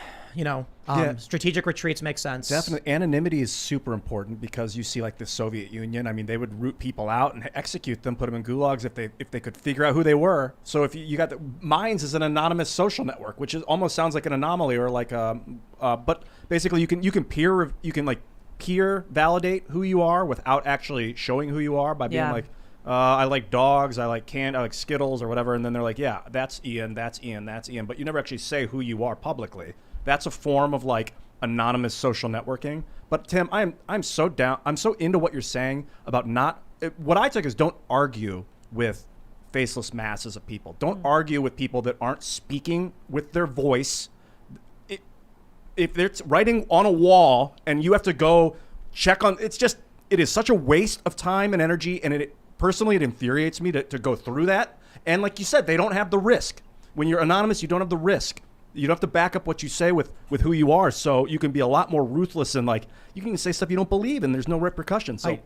Strategic retreats make sense. Definitely. Anonymity is super important, because you see like the Soviet Union. I mean, they would root people out and execute them, put them in gulags if they could figure out who they were. So if you got Minds is an anonymous social network, which almost sounds like an anomaly, or like but basically you can peer validate who you are without actually showing who you are by being like, I like dogs, I like candy, I like Skittles or whatever, and then they're like, yeah, that's Ian, that's Ian, that's Ian, but you never actually say who you are publicly. That's a form of like anonymous social networking. But Tim, I'm so into what you're saying about what I took is don't argue with faceless masses of people. Don't argue with people that aren't speaking with their voice. If it's writing on a wall and you have to go check on, it is such a waste of time and energy, and it infuriates me to go through that. And like you said, they don't have the risk. When you're anonymous, you don't have the risk. You don't have to back up what you say with who you are, so you can be a lot more ruthless, and like you can say stuff you don't believe and there's no repercussions. So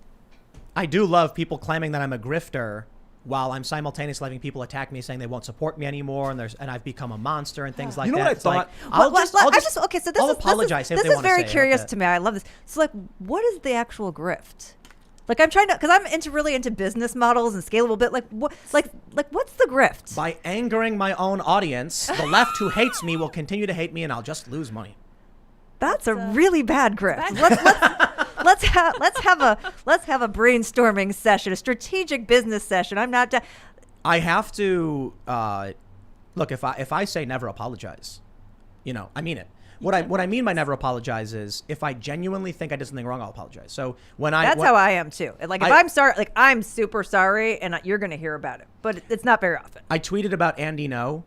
I do love people claiming that I'm a grifter while I'm simultaneously having people attack me saying they won't support me anymore, and I've become a monster and things like that. You know what I thought? I'll apologize if they want to say it. This is very curious to me. I love this. So like, what is the actual grift? Like, I'm trying to, because I'm really into business models and scalable bit. Like what's the grift? By angering my own audience, the left who hates me will continue to hate me, and I'll just lose money. That's a really bad grift. Let's have a brainstorming session, a strategic business session. I have to look. If I say never apologize, I mean it. What I mean by never apologize is if I genuinely think I did something wrong, I'll apologize. So that's how I am too. Like if I'm sorry, like I'm super sorry, and you're going to hear about it, but it's not very often. I tweeted about Andy No,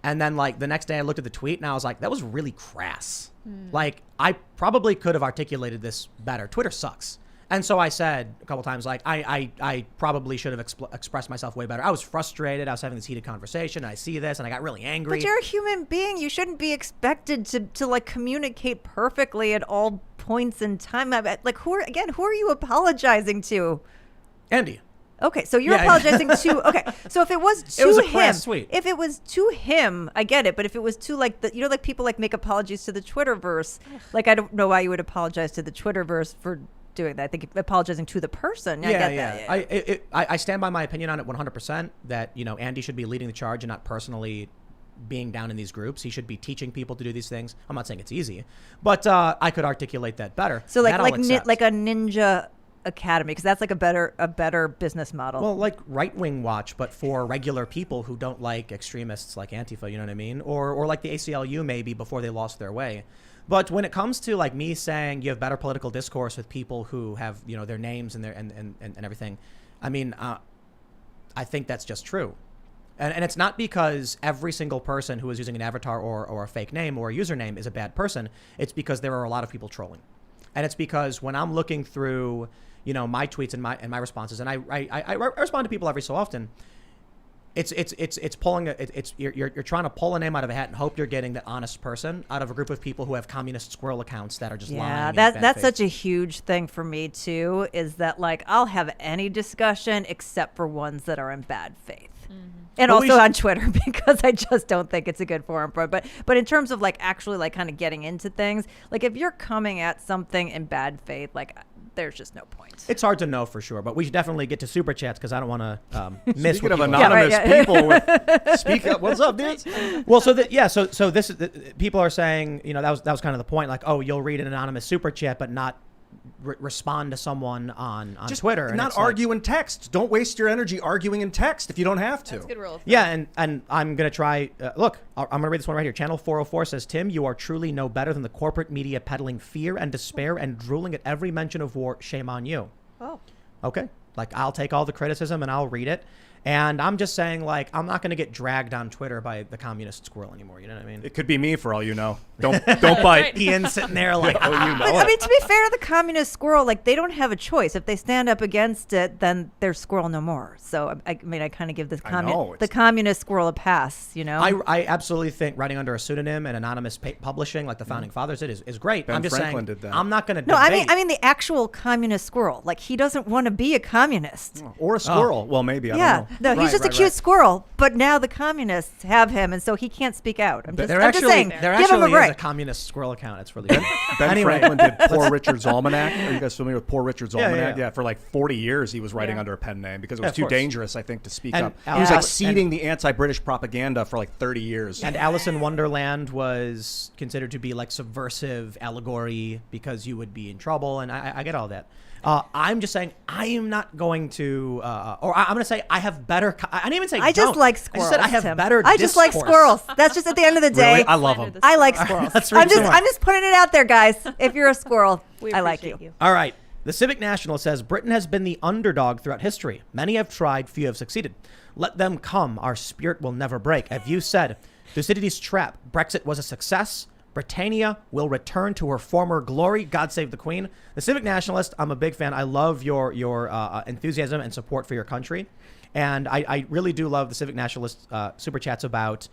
and then like the next day I looked at the tweet and I was like, that was really crass. Like I probably could have articulated this better. Twitter sucks. And so I said a couple times, like, I probably should have expressed myself way better. I was frustrated. I was having this heated conversation. And I see this and I got really angry. But you're a human being. You shouldn't be expected to like communicate perfectly at all points in time. Like, who are you apologizing to? Andy. Okay, so you're apologizing to. Okay, so if it was to it was a him, crass tweet. If it was to him, I get it. But if it was to like like people like make apologies to the Twitterverse. Like I don't know why you would apologize to the Twitterverse for doing that. I think apologizing to the person. I get that. I stand by my opinion on it 100%. That Andy should be leading the charge and not personally being down in these groups. He should be teaching people to do these things. I'm not saying it's easy, but I could articulate that better. So like a ninja academy, because that's like a better business model. Well, like Right Wing Watch, but for regular people who don't like extremists like Antifa, you know what I mean? Or like the ACLU maybe before they lost their way. But when it comes to like me saying you have better political discourse with people who have their names and their and everything, I mean, I think that's just true, and it's not because every single person who is using an avatar or a fake name or a username is a bad person. It's because there are a lot of people trolling, and it's because when I'm looking through my tweets and my responses, and I respond to people every so often. It's pulling you're trying to pull a name out of a hat and hope you're getting the honest person out of a group of people who have communist squirrel accounts that are just lying. Yeah, that's such a huge thing for me too. Is that like I'll have any discussion except for ones that are in bad faith. And also on Twitter because I just don't think it's a good forum for it. But in terms of like actually like kind of getting into things, like if you're coming at something in bad faith, like there's just no point. It's hard to know for sure, but we should definitely get to super chats because I don't want to miss. Speaking of anonymous people, speak up. What's up, dudes? Well, so this is people are saying that was kind of the point. Like, oh, you'll read an anonymous super chat, but not respond to someone on just Twitter. And not argue in text. Don't waste your energy arguing in text if you don't have to. That's a good rule. Yeah, and I'm going to try. Look, I'm going to read this one right here. Channel 404 says, Tim, you are truly no better than the corporate media peddling fear and despair and drooling at every mention of war. Shame on you. Oh. Okay. Like, I'll take all the criticism and I'll read it. And I'm just saying, like, I'm not going to get dragged on Twitter by the communist squirrel anymore. You know what I mean? It could be me for all you know. Don't bite. Ian sitting there like, But, I mean, to be fair to the communist squirrel, like they don't have a choice. If they stand up against it, then they're squirrel no more. So I mean, I kind of give the communist squirrel a pass. I absolutely think writing under a pseudonym and anonymous publishing, like the founding fathers did, is great. Ben I'm just Franklin saying, did that. I'm not going to. No, I mean the actual communist squirrel. Like he doesn't want to be a communist or a squirrel. Well, maybe I don't know. No, he's just a cute squirrel. But now the communists have him, and so he can't speak out. I'm just saying, give him a break. Is a communist squirrel account. It's really good. Ben Franklin did Poor Richard's Almanac. Are you guys familiar with Poor Richard's Almanac? Yeah, for like 40 years he was writing under a pen name because it was too dangerous, I think, to speak up. He was like seeding the anti-British propaganda for like 30 years. And Alice in Wonderland was considered to be like subversive allegory because you would be in trouble, and I get all that. I'm just saying I am not going to, or I'm going to say I have better. I didn't even say I just like squirrels. I said I have better. I just like squirrels. That's just at the end of the day. Really? I love them. I like squirrels. I'm just putting it out there, guys. If you're a squirrel, I like you. All right. The Civic National says Britain has been the underdog throughout history. Many have tried, few have succeeded. Let them come. Our spirit will never break. As you said, Thucydides' trap. Brexit was a success. Britannia will return to her former glory. God save the Queen. The Civic Nationalist, I'm a big fan. I love your enthusiasm and support for your country. And I really do love the Civic Nationalist super chats about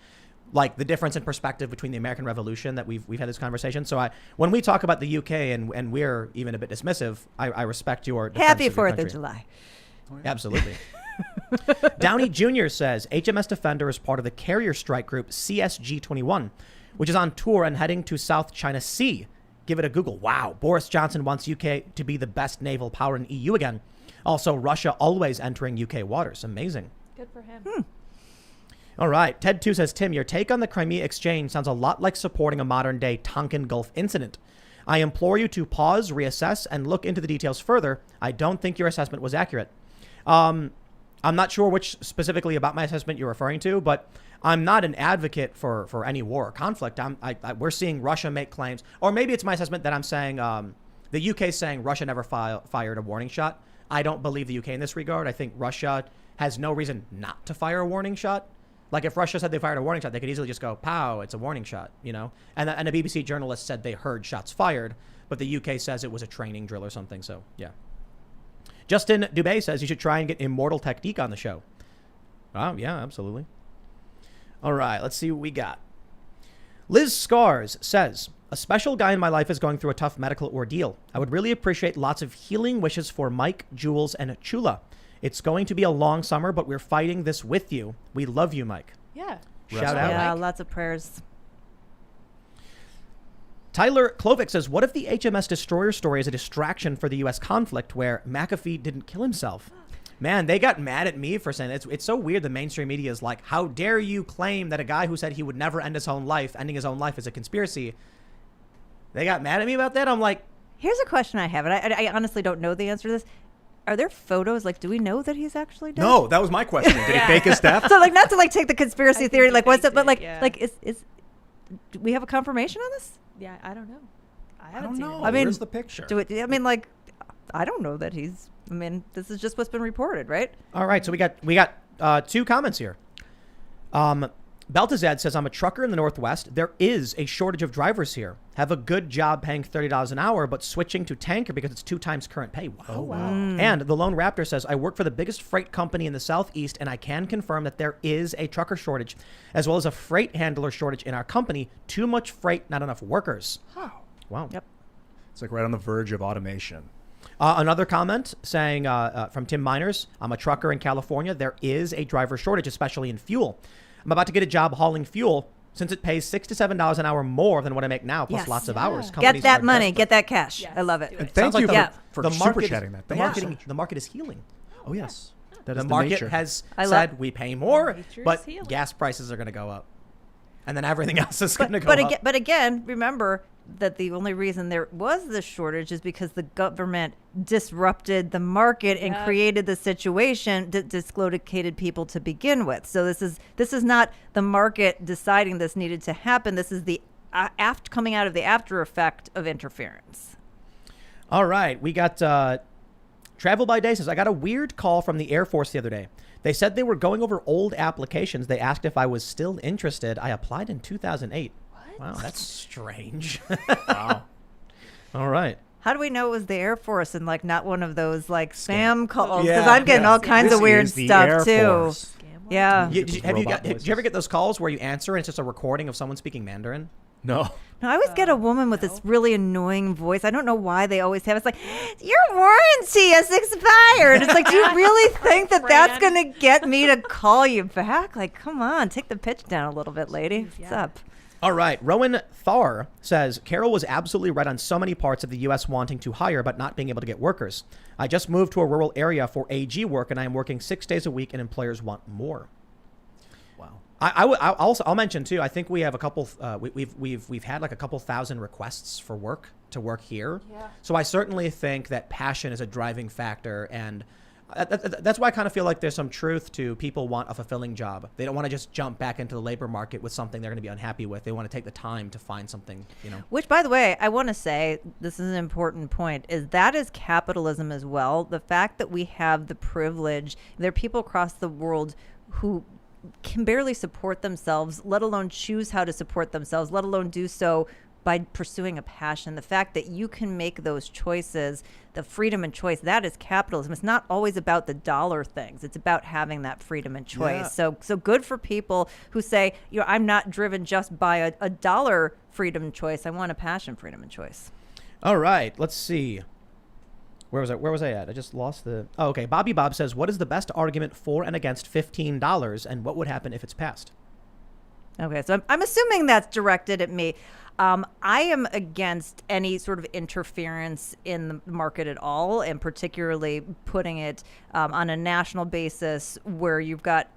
like the difference in perspective between the American Revolution that we've had this conversation. So when we talk about the UK and we're even a bit dismissive, I respect your defense Happy of your 4th country. of July. Oh, yeah. Absolutely. Downey Jr. says HMS Defender is part of the carrier strike group CSG-21, which is on tour and heading to South China Sea. Give it a Google. Wow. Boris Johnson wants UK to be the best naval power in EU again. Also, Russia always entering UK waters. Amazing. Good for him. All right. Ted 2 says, Tim, your take on the Crimea exchange sounds a lot like supporting a modern-day Tonkin Gulf incident. I implore you to pause, reassess, and look into the details further. I don't think your assessment was accurate. I'm not sure which specifically about my assessment you're referring to, but I'm not an advocate for any war or conflict. We're seeing Russia make claims, or maybe it's my assessment that I'm saying the UK is saying Russia never fired a warning shot. I don't believe the UK in this regard. I think Russia has no reason not to fire a warning shot. Like if Russia said they fired a warning shot, they could easily just go, pow, it's a warning shot, you know? And a BBC journalist said they heard shots fired, but the UK says it was a training drill or something. So, yeah. Justin Dubé says you should try and get Immortal Technique on the show. Oh, yeah, absolutely. All right, let's see what we got. Liz Scars says, a special guy in my life is going through a tough medical ordeal. I would really appreciate lots of healing wishes for Mike, Jules, and Chula. It's going to be a long summer, but we're fighting this with you. We love you, Mike. Yeah. Shout out. Yeah, Mike. lots of prayers. Tyler Klovic says, what if the HMS Destroyer story is a distraction for the U.S. conflict where McAfee didn't kill himself? Man, they got mad at me for saying it's so weird. The mainstream media is like, how dare you claim that a guy who said he would never end his own life, ending his own life is a conspiracy. They got mad at me about that. I'm like, here's a question I have, and I honestly don't know the answer to this. Are there photos? Like, do we know that he's actually dead? No, that was my question. Did he fake his death? So, like, not to like take the conspiracy theory, like, what's it? But like, yeah. do we have a confirmation on this? Yeah, I don't know. I I haven't don't seen know. it. I mean, Where's the picture? I mean, like, I don't know that he's. I mean, this is just what's been reported, right? all right, so we got two comments here. Beltazad says, I'm a trucker in the Northwest. There is a shortage of drivers here. Have a good job paying $30 an hour, but switching to tanker because it's 2 times current pay. Wow. Oh, wow. And the Lone Raptor says, I work for the biggest freight company in the Southeast, and I can confirm that there is a trucker shortage, as well as a freight handler shortage in our company. Too much freight, not enough workers. Wow. Yep. It's like right on the verge of automation. Another comment saying from Tim Miners, I'm a trucker in California. There is a driver shortage, especially in fuel. I'm about to get a job hauling fuel since it pays $6 to $7 an hour more than what I make now, plus Yes. lots of hours. Get Companies that are money. desperate. Get that cash. Yes, I love it. do And it. thank Sounds you like for the super market, chatting that. the market is healing. Oh, yes. That The is market nature. has I said love- we pay more, Nature but is healing. gas prices are going to go up. And then everything else is going to go up. But again, remember that the only reason there was this shortage is because the government disrupted the market and Yep. created the situation that dislocated people to begin with. So this is not the market deciding this needed to happen. This is the coming out of the after effect of interference. All right. We got Travel by Day says, I got a weird call from the Air Force the other day. They said they were going over old applications. They asked if I was still interested. I applied in 2008. What? Wow, that's strange. Wow. All right. How do we know it was the Air Force and like not one of those like spam calls? Because Yeah, I'm getting yeah. all kinds This of weird is the stuff Air too. Force. Scam one? Yeah. Robot Did you ever voices. get those calls where you answer and it's just a recording of someone speaking Mandarin? No. No, I always get a woman with this really annoying voice. I don't know why they always have. It's like, your warranty has expired. It's like, do you really think that that's Fran. going to get me to call you back? Like, come on, take the pitch down a little bit, lady. What's yeah. up? All right. Rowan Thar says, Carol was absolutely right on so many parts of the U.S. wanting to hire but not being able to get workers. I just moved to a rural area for AG work, and I am working 6 days a week, and employers want more. Wow. I'll mention too. I think we have a couple. We've had like a couple thousand requests for work to work here. Yeah. So I certainly think that passion is a driving factor, and that's why I kind of feel like there's some truth to people want a fulfilling job. They don't want to just jump back into the labor market with something they're going to be unhappy with. They want to take the time to find something. Which, by the way, I want to say, this is an important point, is that is capitalism as well. The fact that we have the privilege, there are people across the world who can barely support themselves, let alone choose how to support themselves, let alone do so by pursuing a passion. The fact that you can make those choices, the freedom and choice, that is capitalism. It's not always about the dollar things. It's about having that freedom and choice. Yeah. So good for people who say, I'm not driven just by a dollar freedom and choice. I want a passion, freedom and choice. All right. Let's see. Where was I at? I just lost the... Oh, okay. Bobby Bob says, what is the best argument for and against $15, and what would happen if it's passed? Okay, so I'm assuming that's directed at me. I am against any sort of interference in the market at all, and particularly putting it on a national basis where you've got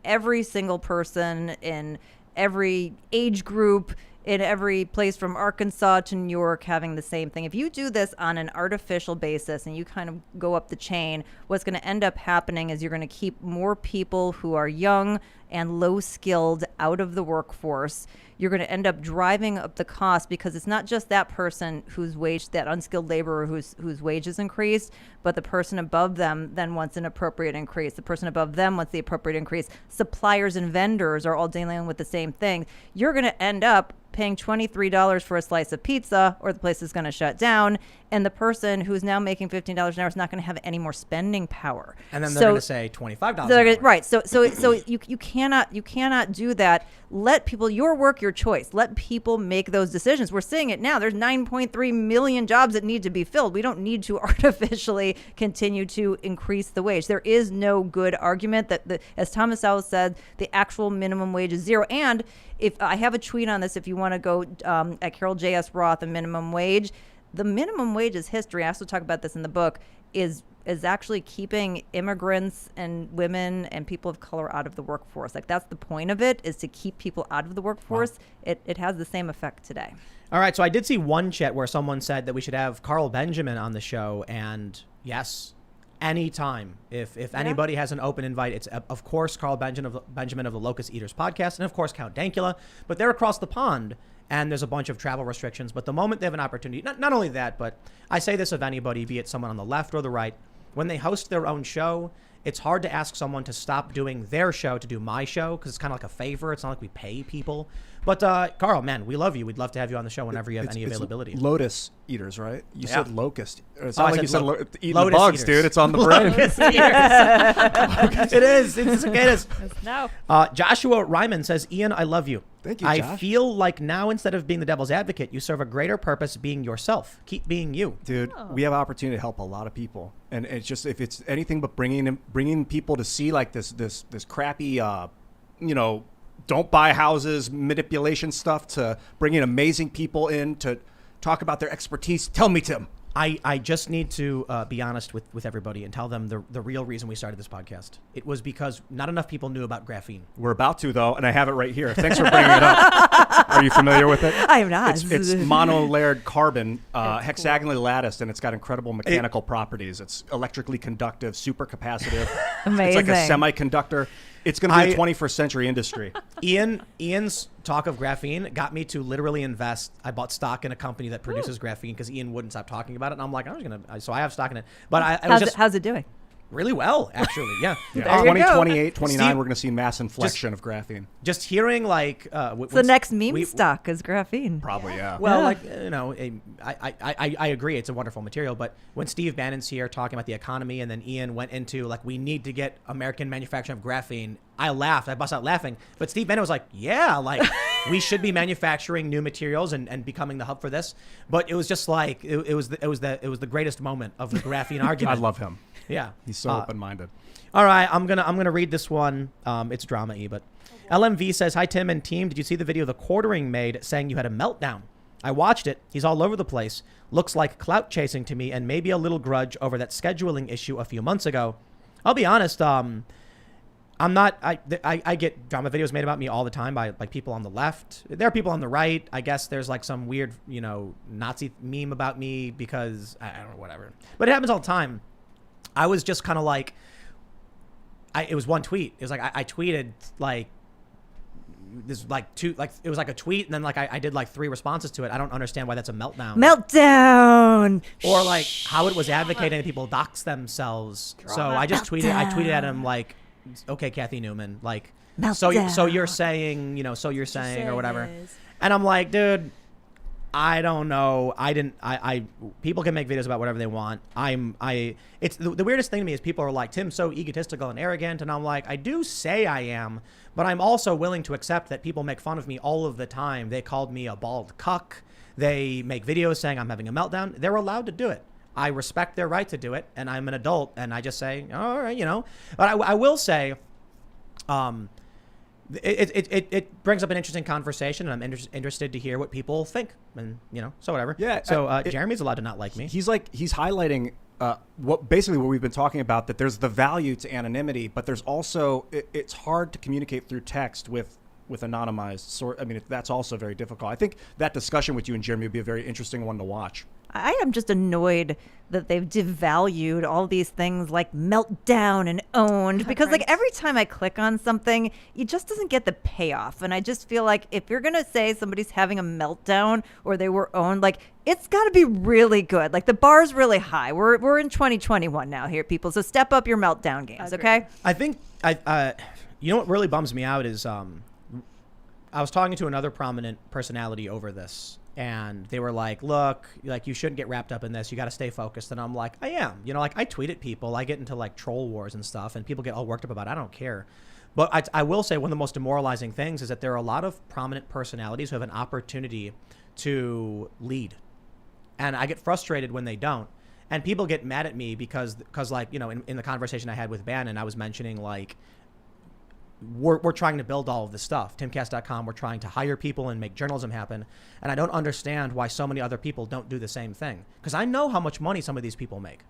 every single person in every age group in every place from Arkansas to New York having the same thing. If you do this on an artificial basis and you kind of go up the chain, what's going to end up happening is you're going to keep more people who are young and low skilled out of the workforce. You're going to end up driving up the cost because it's not just that person whose wage, that unskilled laborer whose wages increased, but the person above them then wants an appropriate increase. The person above them wants the appropriate increase. Suppliers and vendors are all dealing with the same thing. You're going to end up paying $23 for a slice of pizza, or the place is going to shut down, and the person who's now making $15 an hour is not going to have any more spending power. And then they're going to say $25 an hour. Right. So you cannot do that. Let people, your work, your choice. Let people make those decisions. We're seeing it now. There's 9.3 million jobs that need to be filled. We don't need to artificially continue to increase the wage. There is no good argument that, as Thomas Sowell said, the actual minimum wage is zero. And if I have a tweet on this, if you want to go at Carol J.S. Roth, the minimum wage, the minimum wage is history. I also talk about this in the book, is actually keeping immigrants and women and people of color out of the workforce. Like, that's the point of it, is to keep people out of the workforce. Wow. It has the same effect today. All right. So I did see one chat where someone said that we should have Carl Benjamin on the show. And yes, anytime. If anybody has an open invite, it's of course Carl Benjamin of the Locust Eaters podcast, and of course Count Dankula. But they're across the pond, and there's a bunch of travel restrictions. But the moment they have an opportunity, not only that, but I say this of anybody, be it someone on the left or the right, when they host their own show, it's hard to ask someone to stop doing their show to do my show, because it's kind of like a favor. It's not like we pay people. But Carl, man, we love you. We'd love to have you on the show whenever you have any availability. Lotus Eaters, right? You said locust. It's I not like you said eating the Lotus bugs, Eaters. dude. It's on the brain. It is. It is. No. Joshua Ryman says, Ian, I love you. Thank you, I Josh. feel like now, instead of being the devil's advocate, you serve a greater purpose being yourself. Keep being you. Dude, we have opportunity to help a lot of people. And it's just, if it's anything but bringing people to see like this crappy, don't buy houses, manipulation stuff, to bringing amazing people in to talk about their expertise. Tell me, Tim. I just need to be honest with everybody and tell them the real reason we started this podcast. It was because not enough people knew about graphene. We're about to, though, and I have it right here. Thanks for bringing it up. Are you familiar with it? I am not. It's monolayered carbon, hexagonally latticed, and it's got incredible mechanical properties. It's electrically conductive, super capacitive. Amazing. It's like a semiconductor. It's going to be a 21st century industry. Ian's talk of graphene got me to literally invest. I bought stock in a company that produces graphene because Ian wouldn't stop talking about it. And I'm like, so I have stock in it. But how's it doing? Really well, actually. Yeah. 2028, 29, Steve, we're going to see mass inflection of graphene. Just hearing like the next meme stock is graphene. Probably, yeah. Well, I agree. It's a wonderful material. But when Steve Bannon's here talking about the economy, and then Ian went into like, we need to get American manufacturing of graphene, I laughed. I bust out laughing. But Steve Bannon was like, yeah, like we should be manufacturing new materials and becoming the hub for this. But it was just like it was the greatest moment of the graphene argument. I love him. Yeah, he's so open-minded. All right, I'm gonna read this one. It's drama-y, but LMV says, hi Tim and team. Did you see the video the quartering made saying you had a meltdown? I watched it. He's all over the place. Looks like clout chasing to me, and maybe a little grudge over that scheduling issue a few months ago. I'll be honest. I'm not. I get drama videos made about me all the time by like people on the left. There are people on the right. I guess there's like some weird Nazi meme about me because I don't know, whatever. But it happens all the time. I was just kind of like, it was one tweet. It was like, I tweeted like this, like two, like it was like a tweet. And then like, I did like 3 responses to it. I don't understand why that's a meltdown. Meltdown. Or like how it was advocating that people dox themselves. So I just tweeted at him like, okay, Kathy Newman, like, so you're saying, or whatever. And I'm like, dude, I don't know. People can make videos about whatever they want. It's the weirdest thing to me is people are like, Tim's so egotistical and arrogant. And I'm like, I do say I am, but I'm also willing to accept that people make fun of me all of the time. They called me a bald cuck. They make videos saying I'm having a meltdown. They're allowed to do it. I respect their right to do it. And I'm an adult and I just say, all right, but I will say, it brings up an interesting conversation, and I'm interested to hear what people think, and so whatever. Yeah. So Jeremy's allowed to not like me. He's highlighting what we've been talking about, that there's the value to anonymity, but there's also it's hard to communicate through text with with anonymized source. I mean, that's also very difficult. I think that discussion with you and Jeremy would be a very interesting one to watch. I am just annoyed that they've devalued all these things like meltdown and owned, because like every time I click on something, it just doesn't get the payoff. And I just feel like if you're going to say somebody's having a meltdown or they were owned, like it's got to be really good. Like the bar's really high. We're in 2021 now here, people. So step up your meltdown games, okay? I think you know what really bums me out is I was talking to another prominent personality over this. And they were like, look, like you shouldn't get wrapped up in this. You got to stay focused. And I'm like, I am. You know, like I tweet at people. I get into like troll wars and stuff. And people get all worked up about it. I don't care. But I will say one of the most demoralizing things is that there are a lot of prominent personalities who have an opportunity to lead. And I get frustrated when they don't. And people get mad at me because like, you know, in the conversation I had with Bannon, I was mentioning like, we're trying to build all of this stuff. Timcast.com, we're trying to hire people and make journalism happen. And I don't understand why so many other people don't do the same thing. Because I know how much money some of these people make.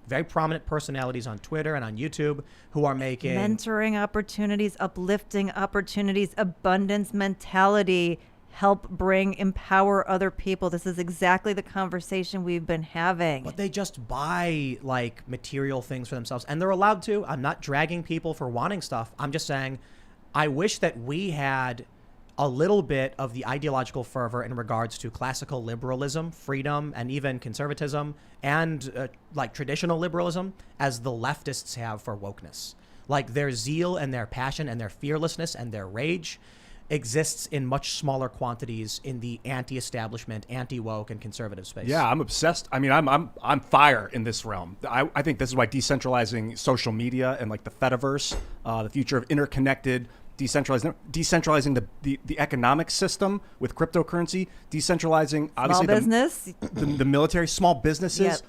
Very prominent personalities on Twitter and on YouTube who are making... mentoring opportunities, uplifting opportunities, abundance mentality, empower other people. This is exactly the conversation we've been having. But they just buy like material things for themselves, and they're allowed to. I'm not dragging people for wanting stuff. I'm just saying I wish that we had a little bit of the ideological fervor in regards to classical liberalism, freedom, and even conservatism, and like traditional liberalism as the leftists have for wokeness. Like their zeal and their passion and their fearlessness and their rage exists in much smaller quantities in the anti-establishment, anti-woke, and conservative space. Yeah, I'm obsessed. I mean, I'm fire in this realm. I think this is why decentralizing social media and like the Fediverse, the future of interconnected, decentralizing the economic system with cryptocurrency, decentralizing obviously small business, the military, small businesses. Yep.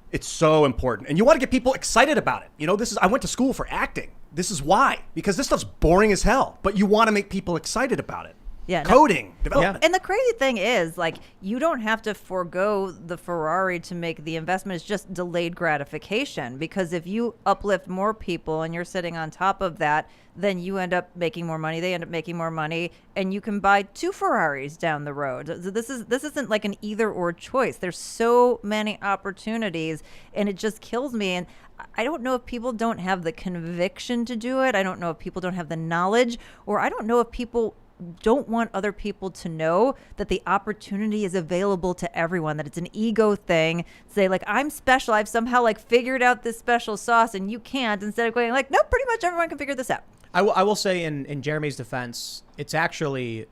It's so important, and you want to get people excited about it. You know, I went to school for acting. This is why, because this stuff's boring as hell, but you want to make people excited about it. Yeah, coding, development. And the crazy thing is, like, you don't have to forego the Ferrari to make the investment. It's just delayed gratification, because if you uplift more people and you're sitting on top of that, then you end up making more money. They end up making more money, and you can buy 2 Ferraris down the road. So this isn't like an either or choice. There's so many opportunities, and it just kills me. And I don't know if people don't have the conviction to do it. I don't know if people don't have the knowledge, or I don't know if people don't want other people to know that the opportunity is available to everyone, that it's an ego thing. Say like, I'm special, I've somehow like figured out this special sauce and you can't, instead of going like, no, pretty much everyone can figure this out. I will say in Jeremy's defense, it's actually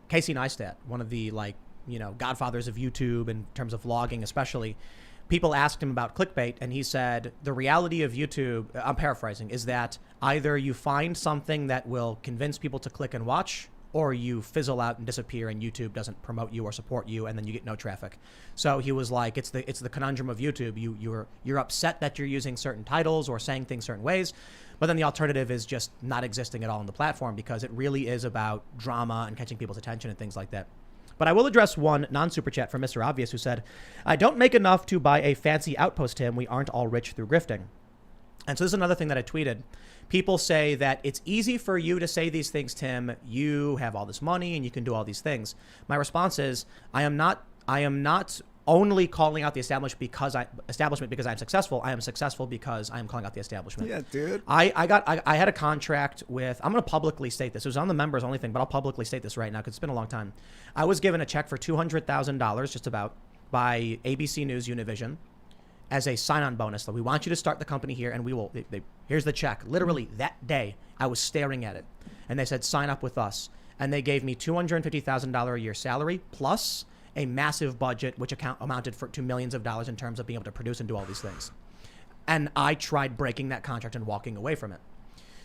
Casey Neistat, one of the like, you know, godfathers of YouTube in terms of vlogging especially. People asked him about clickbait, and he said, the reality of YouTube, I'm paraphrasing, is that either you find something that will convince people to click and watch, or you fizzle out and disappear and YouTube doesn't promote you or support you, and then you get no traffic. So he was like, it's the conundrum of YouTube. You're upset that you're using certain titles or saying things certain ways, but then the alternative is just not existing at all on the platform, because it really is about drama and catching people's attention and things like that. But I will address one non-super chat from Mr. Obvious, who said, I don't make enough to buy a fancy outpost, Tim. We aren't all rich through grifting. And so this is another thing that I tweeted. People say that it's easy for you to say these things, Tim. You have all this money and you can do all these things. My response is, I am not only calling out the establishment because I'm successful. I am successful because I am calling out the establishment. Yeah, dude. I had a contract with, I'm going to publicly state this. It was on the members only thing, but I'll publicly state this right now because it's been a long time. I was given a check for $200,000 just about by ABC News Univision as a sign-on bonus. That we want you to start the company here, and we will. Here's the check. Literally that day, I was staring at it, and they said, sign up with us. And they gave me $250,000 a year salary plus a massive budget, which amounted to millions of dollars in terms of being able to produce and do all these things. And I tried breaking that contract and walking away from it.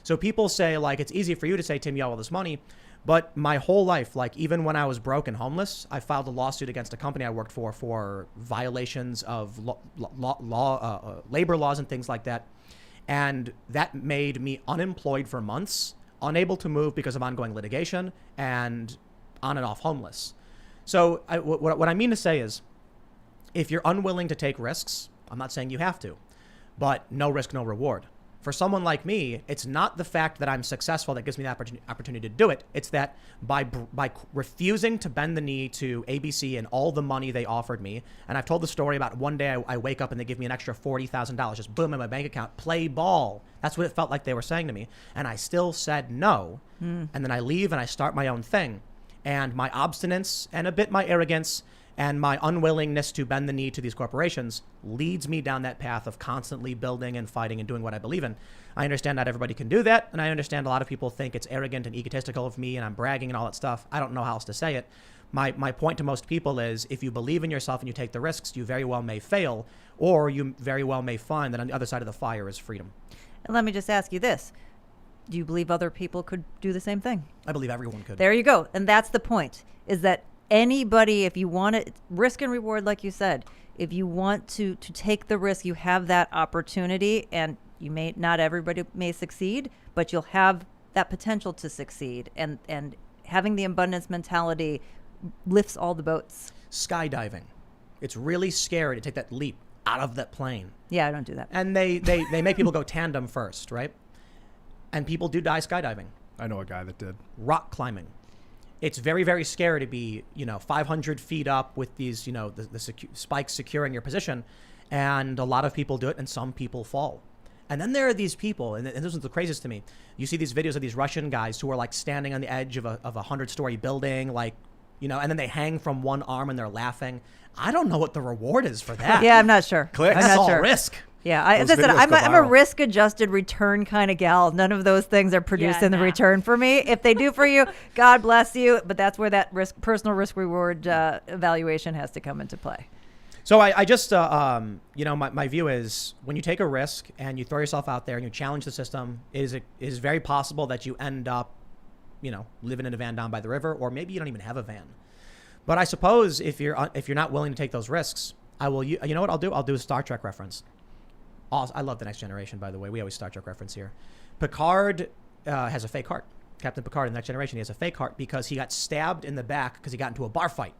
So people say, like, it's easy for you to say, Tim, you have all this money. But my whole life, like even when I was broke and homeless, I filed a lawsuit against a company I worked for violations of labor laws and things like that. And that made me unemployed for months, unable to move because of ongoing litigation, and on and off homeless. So what I mean to say is, if you're unwilling to take risks, I'm not saying you have to, but no risk, no reward. For someone like me, it's not the fact that I'm successful that gives me the opportunity to do it. It's that by refusing to bend the knee to ABC and all the money they offered me, and I've told the story about one day I wake up and they give me an extra $40,000, just boom in my bank account, play ball. That's what it felt like they were saying to me. And I still said no. And then I leave and I start my own thing. And my obstinance and a bit my arrogance and my unwillingness to bend the knee to these corporations leads me down that path of constantly building and fighting and doing what I believe in. I understand not everybody can do that, and I understand a lot of people think it's arrogant and egotistical of me and I'm bragging and all that stuff. I don't know how else to say it. My point to most people is if you believe in yourself and you take the risks, you very well may fail, or you very well may find that on the other side of the fire is freedom. And let me just ask you this. Do you believe other people could do the same thing? I believe everyone could. There you go. And that's the point, is that anybody, if you want to, risk and reward, like you said, if you want to take the risk, you have that opportunity, and not everybody may succeed, but you'll have that potential to succeed. And having the abundance mentality lifts all the boats. Skydiving. It's really scary to take that leap out of that plane. Yeah, I don't do that. And they make people go tandem first, right? And people do die skydiving. I know a guy that did. Rock climbing. It's very, very scary to be, 500 feet up with these, the spikes securing your position. And a lot of people do it and some people fall. And then there are these people, and this is the craziest to me. You see these videos of these Russian guys who are like standing on the edge of a 100-story building, like, and then they hang from one arm and they're laughing. I don't know what the reward is for that. Yeah, I'm not sure. Clicks. I'm That's not all sure. risk. Yeah, Those videos I'm go a viral. risk-adjusted return kind of gal. None of those things are producing the nah. return for me. If they do for you, God bless you. But that's where that personal risk-reward evaluation has to come into play. So I just, my view is when you take a risk and you throw yourself out there and you challenge the system, it is very possible that you end up, living in a van down by the river, or maybe you don't even have a van. But I suppose if you're not willing to take those risks, you know what I'll do? I'll do a Star Trek reference. I love The Next Generation, by the way. We always Star Trek reference here. Picard has a fake heart. Captain Picard in The Next Generation, he has a fake heart because he got stabbed in the back because he got into a bar fight.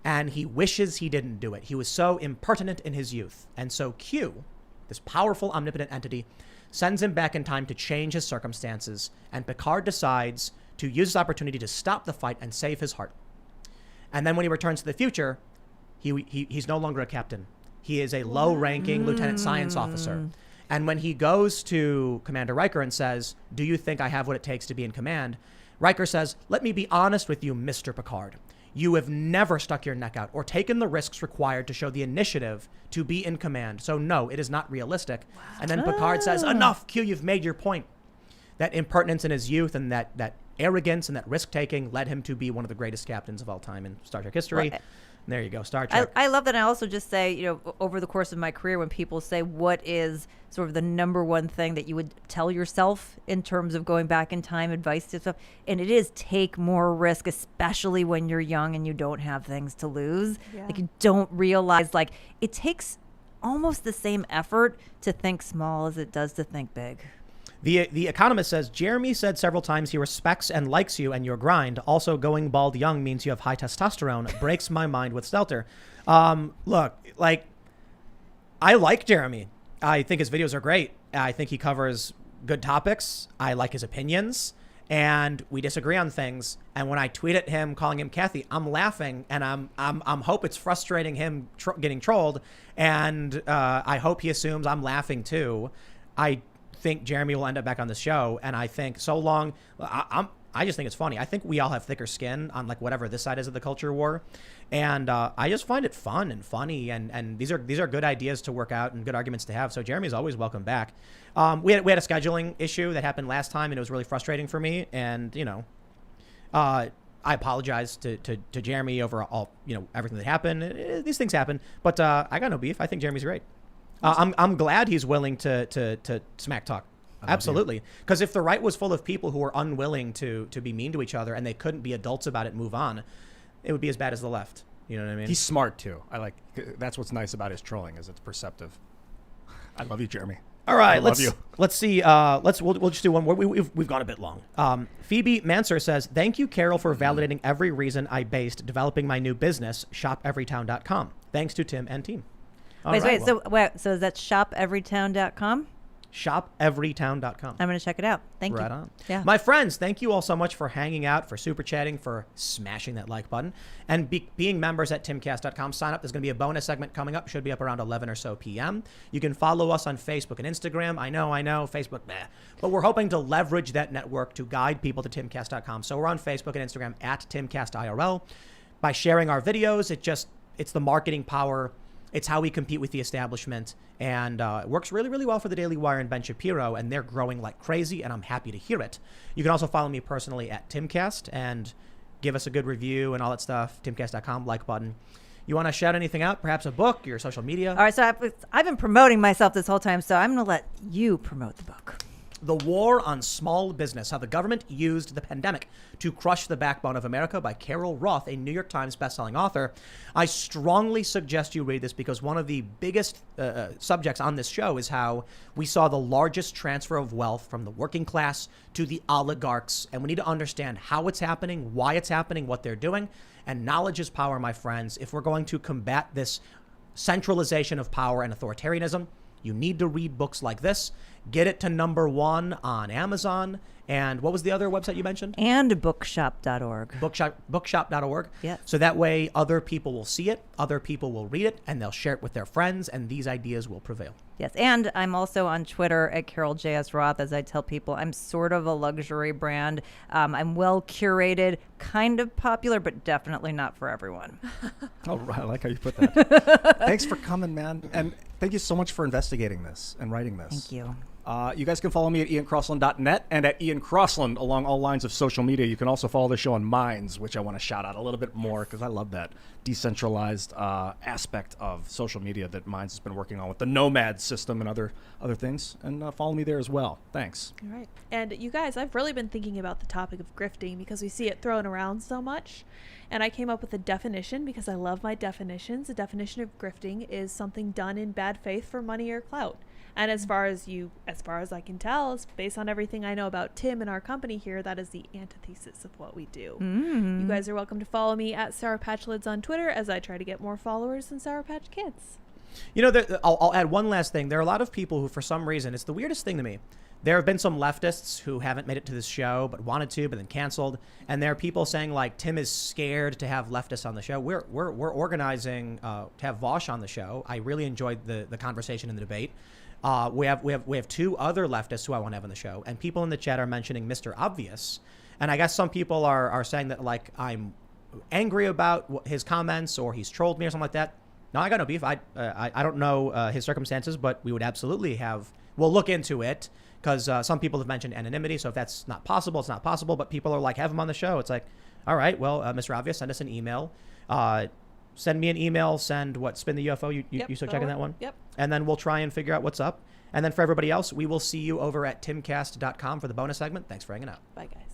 And he wishes he didn't do it. He was so impertinent in his youth. And so Q, this powerful, omnipotent entity, sends him back in time to change his circumstances. And Picard decides to use this opportunity to stop the fight and save his heart. And then when he returns to the future, he's no longer a captain. He is a low-ranking lieutenant science officer. And when he goes to Commander Riker and says, "Do you think I have what it takes to be in command?" Riker says, "Let me be honest with you, Mr. Picard. You have never stuck your neck out or taken the risks required to show the initiative to be in command. So no, it is not realistic." Wow. And then Picard says, "Enough, Q, you've made your point." That impertinence in his youth and that arrogance and that risk-taking led him to be one of the greatest captains of all time in Star Trek history. Well, there you go, Star Trek. I love that. I also just say, over the course of my career, when people say what is sort of the number one thing that you would tell yourself in terms of going back in time, advice to stuff, and it is take more risk, especially when you're young and you don't have things to lose. Yeah. Like you don't realize, like it takes almost the same effort to think small as it does to think big. The Economist says, Jeremy said several times he respects and likes you and your grind. Also, going bald young means you have high testosterone. Breaks my mind with Stelter. Look, I like Jeremy. I think his videos are great. I think he covers good topics. I like his opinions. And we disagree on things. And when I tweet at him, calling him Kathy, I'm laughing, and I'm hope it's frustrating him getting trolled. And I hope he assumes I'm laughing too. I think Jeremy will end up back on the show, and I think so long. I just think it's funny. I think we all have thicker skin on whatever this side is of the culture war, and I just find it fun and funny, and these are good ideas to work out and good arguments to have. So Jeremy's always welcome back. We had a scheduling issue that happened last time, and it was really frustrating for me. And I apologize to Jeremy over all everything that happened. These things happen, but I got no beef. I think Jeremy's great. I'm glad he's willing to smack talk. Absolutely. Because if the right was full of people who were unwilling to be mean to each other and they couldn't be adults about it and move on, it would be as bad as the left. You know what I mean? He's smart too. That's what's nice about his trolling is it's perceptive. I love you, Jeremy. All right, I love you. Let's see. We'll just do one more. We've gone a bit long. Phoebe Manser says, "Thank you, Carol, for validating every reason I based developing my new business, shopeverytown.com. Thanks to Tim and team." So is that shopeverytown.com? ShopEverytown.com. I'm going to check it out. Thank you. Right on. Yeah. My friends, thank you all so much for hanging out, for super chatting, for smashing that like button, and being members at timcast.com. Sign up. There's going to be a bonus segment coming up. Should be up around 11 or so p.m. You can follow us on Facebook and Instagram. I know, Facebook, but we're hoping to leverage that network to guide people to timcast.com. So we're on Facebook and Instagram at Timcast IRL. By sharing our videos, it's the marketing power. It's how we compete with the establishment, and it works really, really well for the Daily Wire and Ben Shapiro, and they're growing like crazy, and I'm happy to hear it. You can also follow me personally at Timcast and give us a good review and all that stuff. Timcast.com, like button. You want to shout anything out? Perhaps a book, your social media? All right, so I've been promoting myself this whole time, so I'm going to let you promote the book. The War on Small Business, How the Government Used the Pandemic to Crush the Backbone of America by Carol Roth, a New York Times bestselling author. I strongly suggest you read this because one of the biggest subjects on this show is how we saw the largest transfer of wealth from the working class to the oligarchs. And we need to understand how it's happening, why it's happening, what they're doing. And knowledge is power, my friends. If we're going to combat this centralization of power and authoritarianism, you need to read books like this. Get it to #1 on Amazon. And what was the other website you mentioned? And bookshop.org. Bookshop.org. Yes. So that way other people will see it, other people will read it, and they'll share it with their friends, and these ideas will prevail. Yes, and I'm also on Twitter at Carol J.S. Roth. As I tell people, I'm sort of a luxury brand. I'm well curated, kind of popular, but definitely not for everyone. Oh, right. I like how you put that. Thanks for coming, man. And thank you so much for investigating this and writing this. Thank you. You guys can follow me at iancrossland.net and at Ian Crossland along all lines of social media. You can also follow the show on Minds, which I want to shout out a little bit more because I love that decentralized aspect of social media that Minds has been working on with the Nomad system and other things. And follow me there as well. Thanks. All right. And you guys, I've really been thinking about the topic of grifting because we see it thrown around so much. And I came up with a definition because I love my definitions. The definition of grifting is something done in bad faith for money or clout. And as far as I can tell, based on everything I know about Tim and our company here, that is the antithesis of what we do. Mm-hmm. You guys are welcome to follow me at Sour Patch Lids on Twitter as I try to get more followers than Sour Patch Kids. You know, I'll add one last thing. There are a lot of people who, for some reason, it's the weirdest thing to me. There have been some leftists who haven't made it to this show, but wanted to, but then canceled. And there are people saying, like, Tim is scared to have leftists on the show. We're organizing to have Vosh on the show. I really enjoyed the conversation and the debate. We have two other leftists who I want to have on the show, and people in the chat are mentioning Mr. Obvious, and I guess some people are saying that, like, I'm angry about his comments or he's trolled me or something like that. No, I got no beef. I don't know his circumstances, but we would absolutely we'll look into it because some people have mentioned anonymity. So if that's not possible, it's not possible. But people are like, have him on the show. It's like, all right, well, Mr. Obvious, send us an email. Send me an email, spin the UFO. You still checking that one? Yep. And then we'll try and figure out what's up. And then for everybody else, we will see you over at timcast.com for the bonus segment. Thanks for hanging out. Bye, guys.